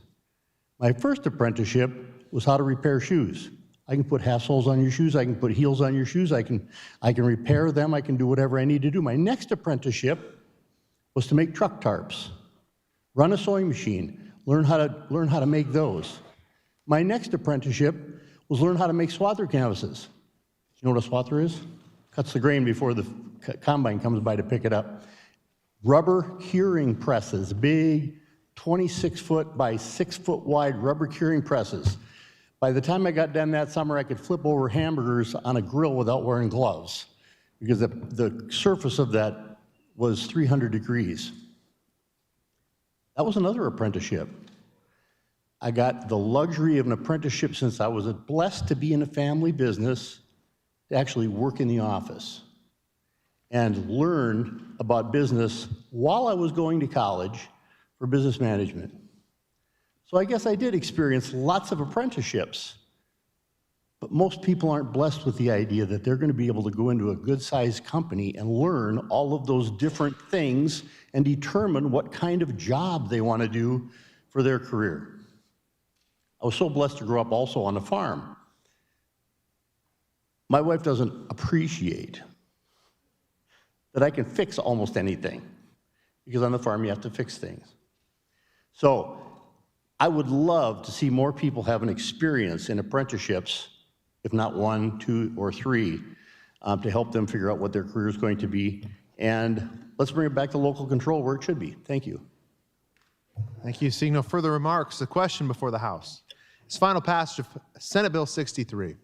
Q: My first apprenticeship was how to repair shoes. I can put half soles on your shoes, I can put heels on your shoes, I can repair them, I can do whatever I need to do. My next apprenticeship was to make truck tarps, run a sewing machine, learn how to make those. My next apprenticeship was learn how to make swather canvases. You know what a swather is? Cuts the grain before the combine comes by to pick it up. Rubber curing presses, big 26-foot by 6-foot wide rubber curing presses. By the time I got done that summer, I could flip over hamburgers on a grill without wearing gloves because the surface of that was 300 degrees. That was another apprenticeship. I got the luxury of an apprenticeship since I was blessed to be in a family business to actually work in the office and learn about business while I was going to college for business management. So I guess I did experience lots of apprenticeships, but most people aren't blessed with the idea that they're going to be able to go into a good-sized company and learn all of those different things and determine what kind of job they want to do for their career. I was so blessed to grow up also on a farm. My wife doesn't appreciate that I can fix almost anything, because on the farm you have to fix things. So I would love to see more people have an experience in apprenticeships, if not 1, 2, or 3, to help them figure out what their career is going to be. And let's bring it back to local control where it should be. Thank you.
A: Thank you. Seeing no further remarks, the question before the House is final passage of Senate Bill 63.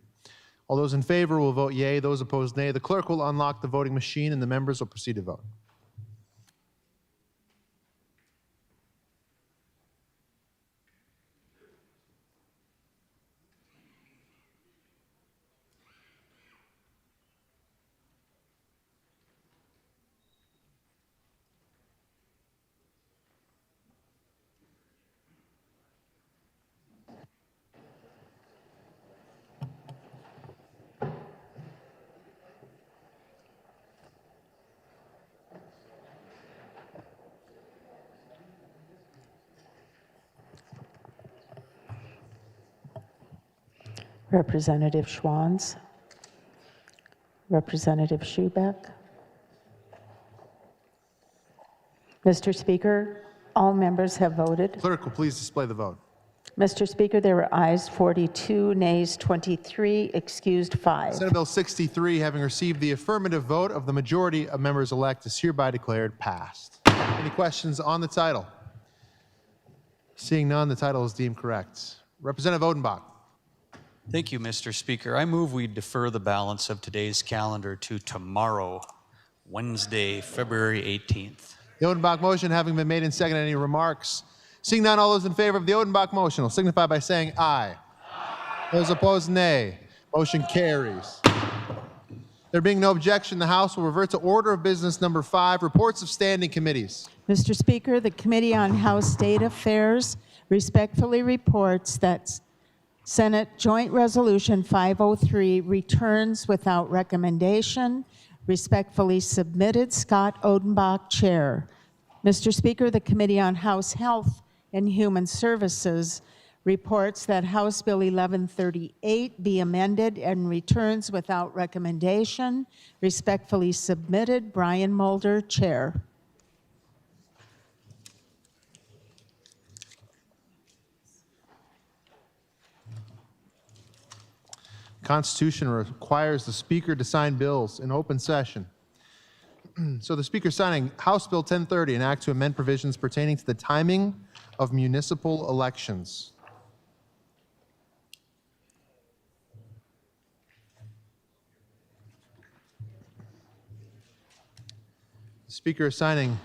A: All those in favor will vote yea. Those opposed, nay. The clerk will unlock the voting machine, and the members will proceed to vote.
V: Representative Schwans. Representative Schubeck. Mr. Speaker, all members have voted.
A: Clerk will please display the vote.
V: Mr. Speaker, there were ayes 42, nays 23, excused 5.
A: Senate Bill 63, having received the affirmative vote of the majority of members elect, is hereby declared passed. Any questions on the title? Seeing none, the title is deemed correct. Representative Odenbach.
U: Thank you, Mr. Speaker. I move we defer the balance of today's calendar to tomorrow,
G: Wednesday, February 18th.
A: The Odenbach motion having been made and seconded, any remarks? Seeing none, all those in favor of the Odenbach motion will signify by saying aye. Those opposed, nay. Motion carries. There being no objection, the House will revert to order of business number 5, reports of standing committees.
V: Mr. Speaker, the Committee on House State Affairs respectfully reports that Senate Joint Resolution 503 returns without recommendation. Respectfully submitted, Scott Odenbach, Chair. Mr. Speaker, the Committee on House Health and Human Services reports that House Bill 1138 be amended and returns without recommendation. Respectfully submitted, Brian Mulder, Chair.
A: Constitution requires the Speaker to sign bills in open session. So the Speaker is signing House Bill 1030, an act to amend provisions pertaining to the timing of municipal elections. The Speaker is signing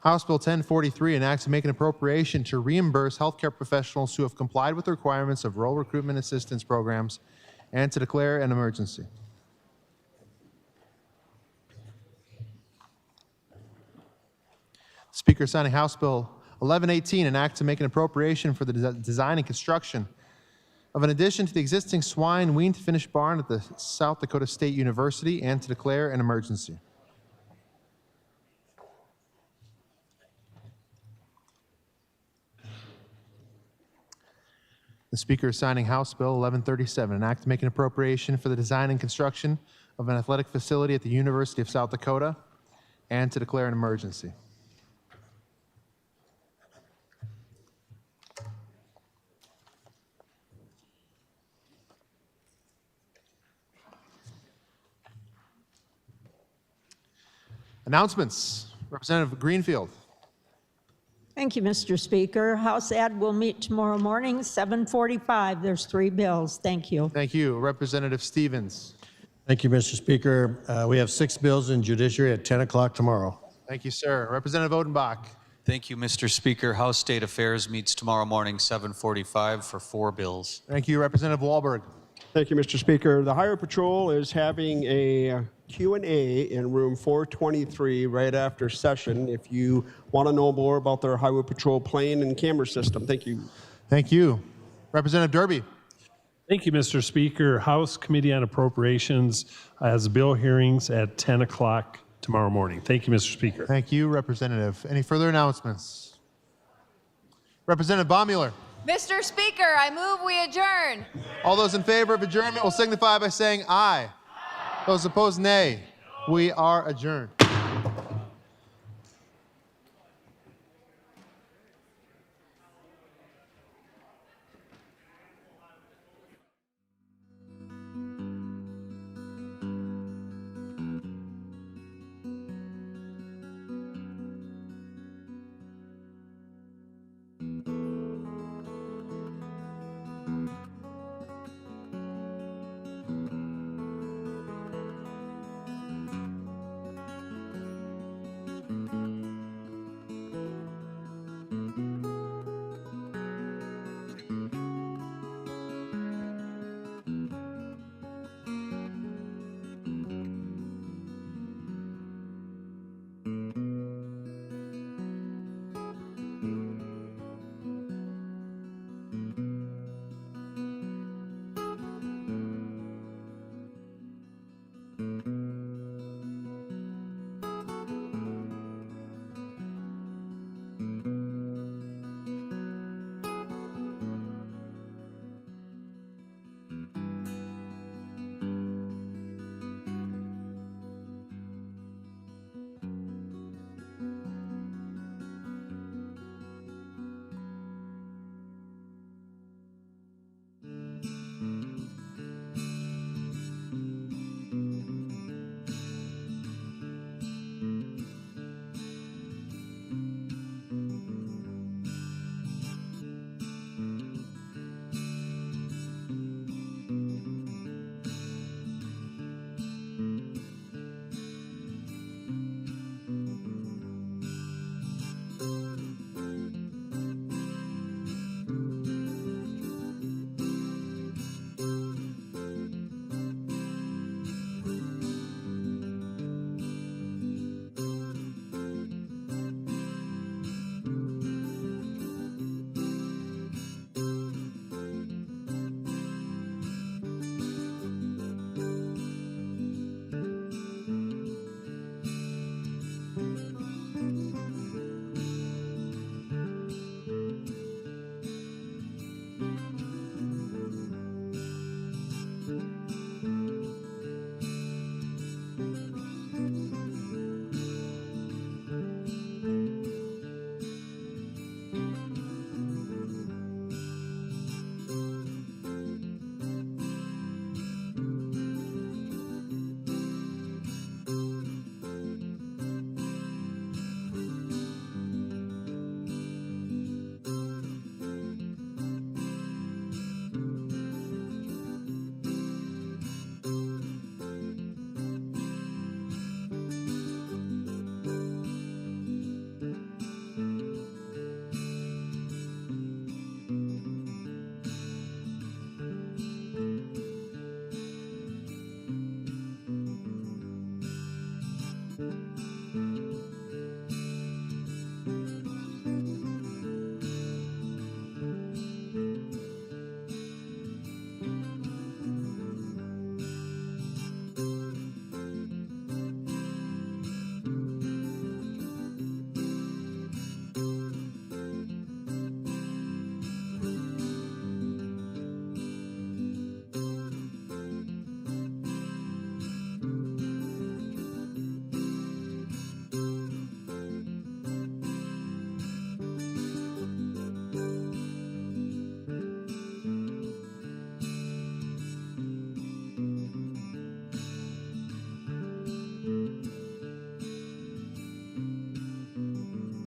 A: House Bill 1043, an act to make an appropriation to reimburse healthcare professionals who have complied with the requirements of rural recruitment assistance programs and to declare an emergency. The Speaker is signing House Bill 1118, an act to make an appropriation for the design and construction of an addition to the existing swine wean to finish barn at the South Dakota State University and to declare an emergency. The Speaker is signing House Bill 1137, an act to make an appropriation for the design and construction of an athletic facility at the University of South Dakota and to declare an emergency. Announcements. Representative Greenfield.
J: Thank you, Mr. Speaker. House Ed will meet tomorrow morning, 7:45. There's 3 bills. Thank you.
A: Thank you. Representative Stevens.
U: Thank you, Mr. Speaker. We have 6 bills in judiciary at 10 o'clock tomorrow.
A: Thank you, sir. Representative Odenbach.
G: Thank you, Mr. Speaker. House State Affairs meets tomorrow morning, 7:45 for 4 bills.
A: Thank you. Representative Wahlberg.
X: Thank you, Mr. Speaker. The Highway Patrol is having a Q&A in room 423 right after session if you want to know more about their Highway Patrol plane and camera system. Thank you.
A: Thank you. Representative Derby.
Y: Thank you, Mr. Speaker. House Committee on Appropriations has bill hearings at 10 o'clock tomorrow morning. Thank you, Mr. Speaker.
A: Thank you, Representative. Any further announcements? Representative Baumüller.
Z: Mr. Speaker, I move we adjourn.
A: All those in favor of adjournment will signify by saying aye. Those opposed, nay. We are adjourned.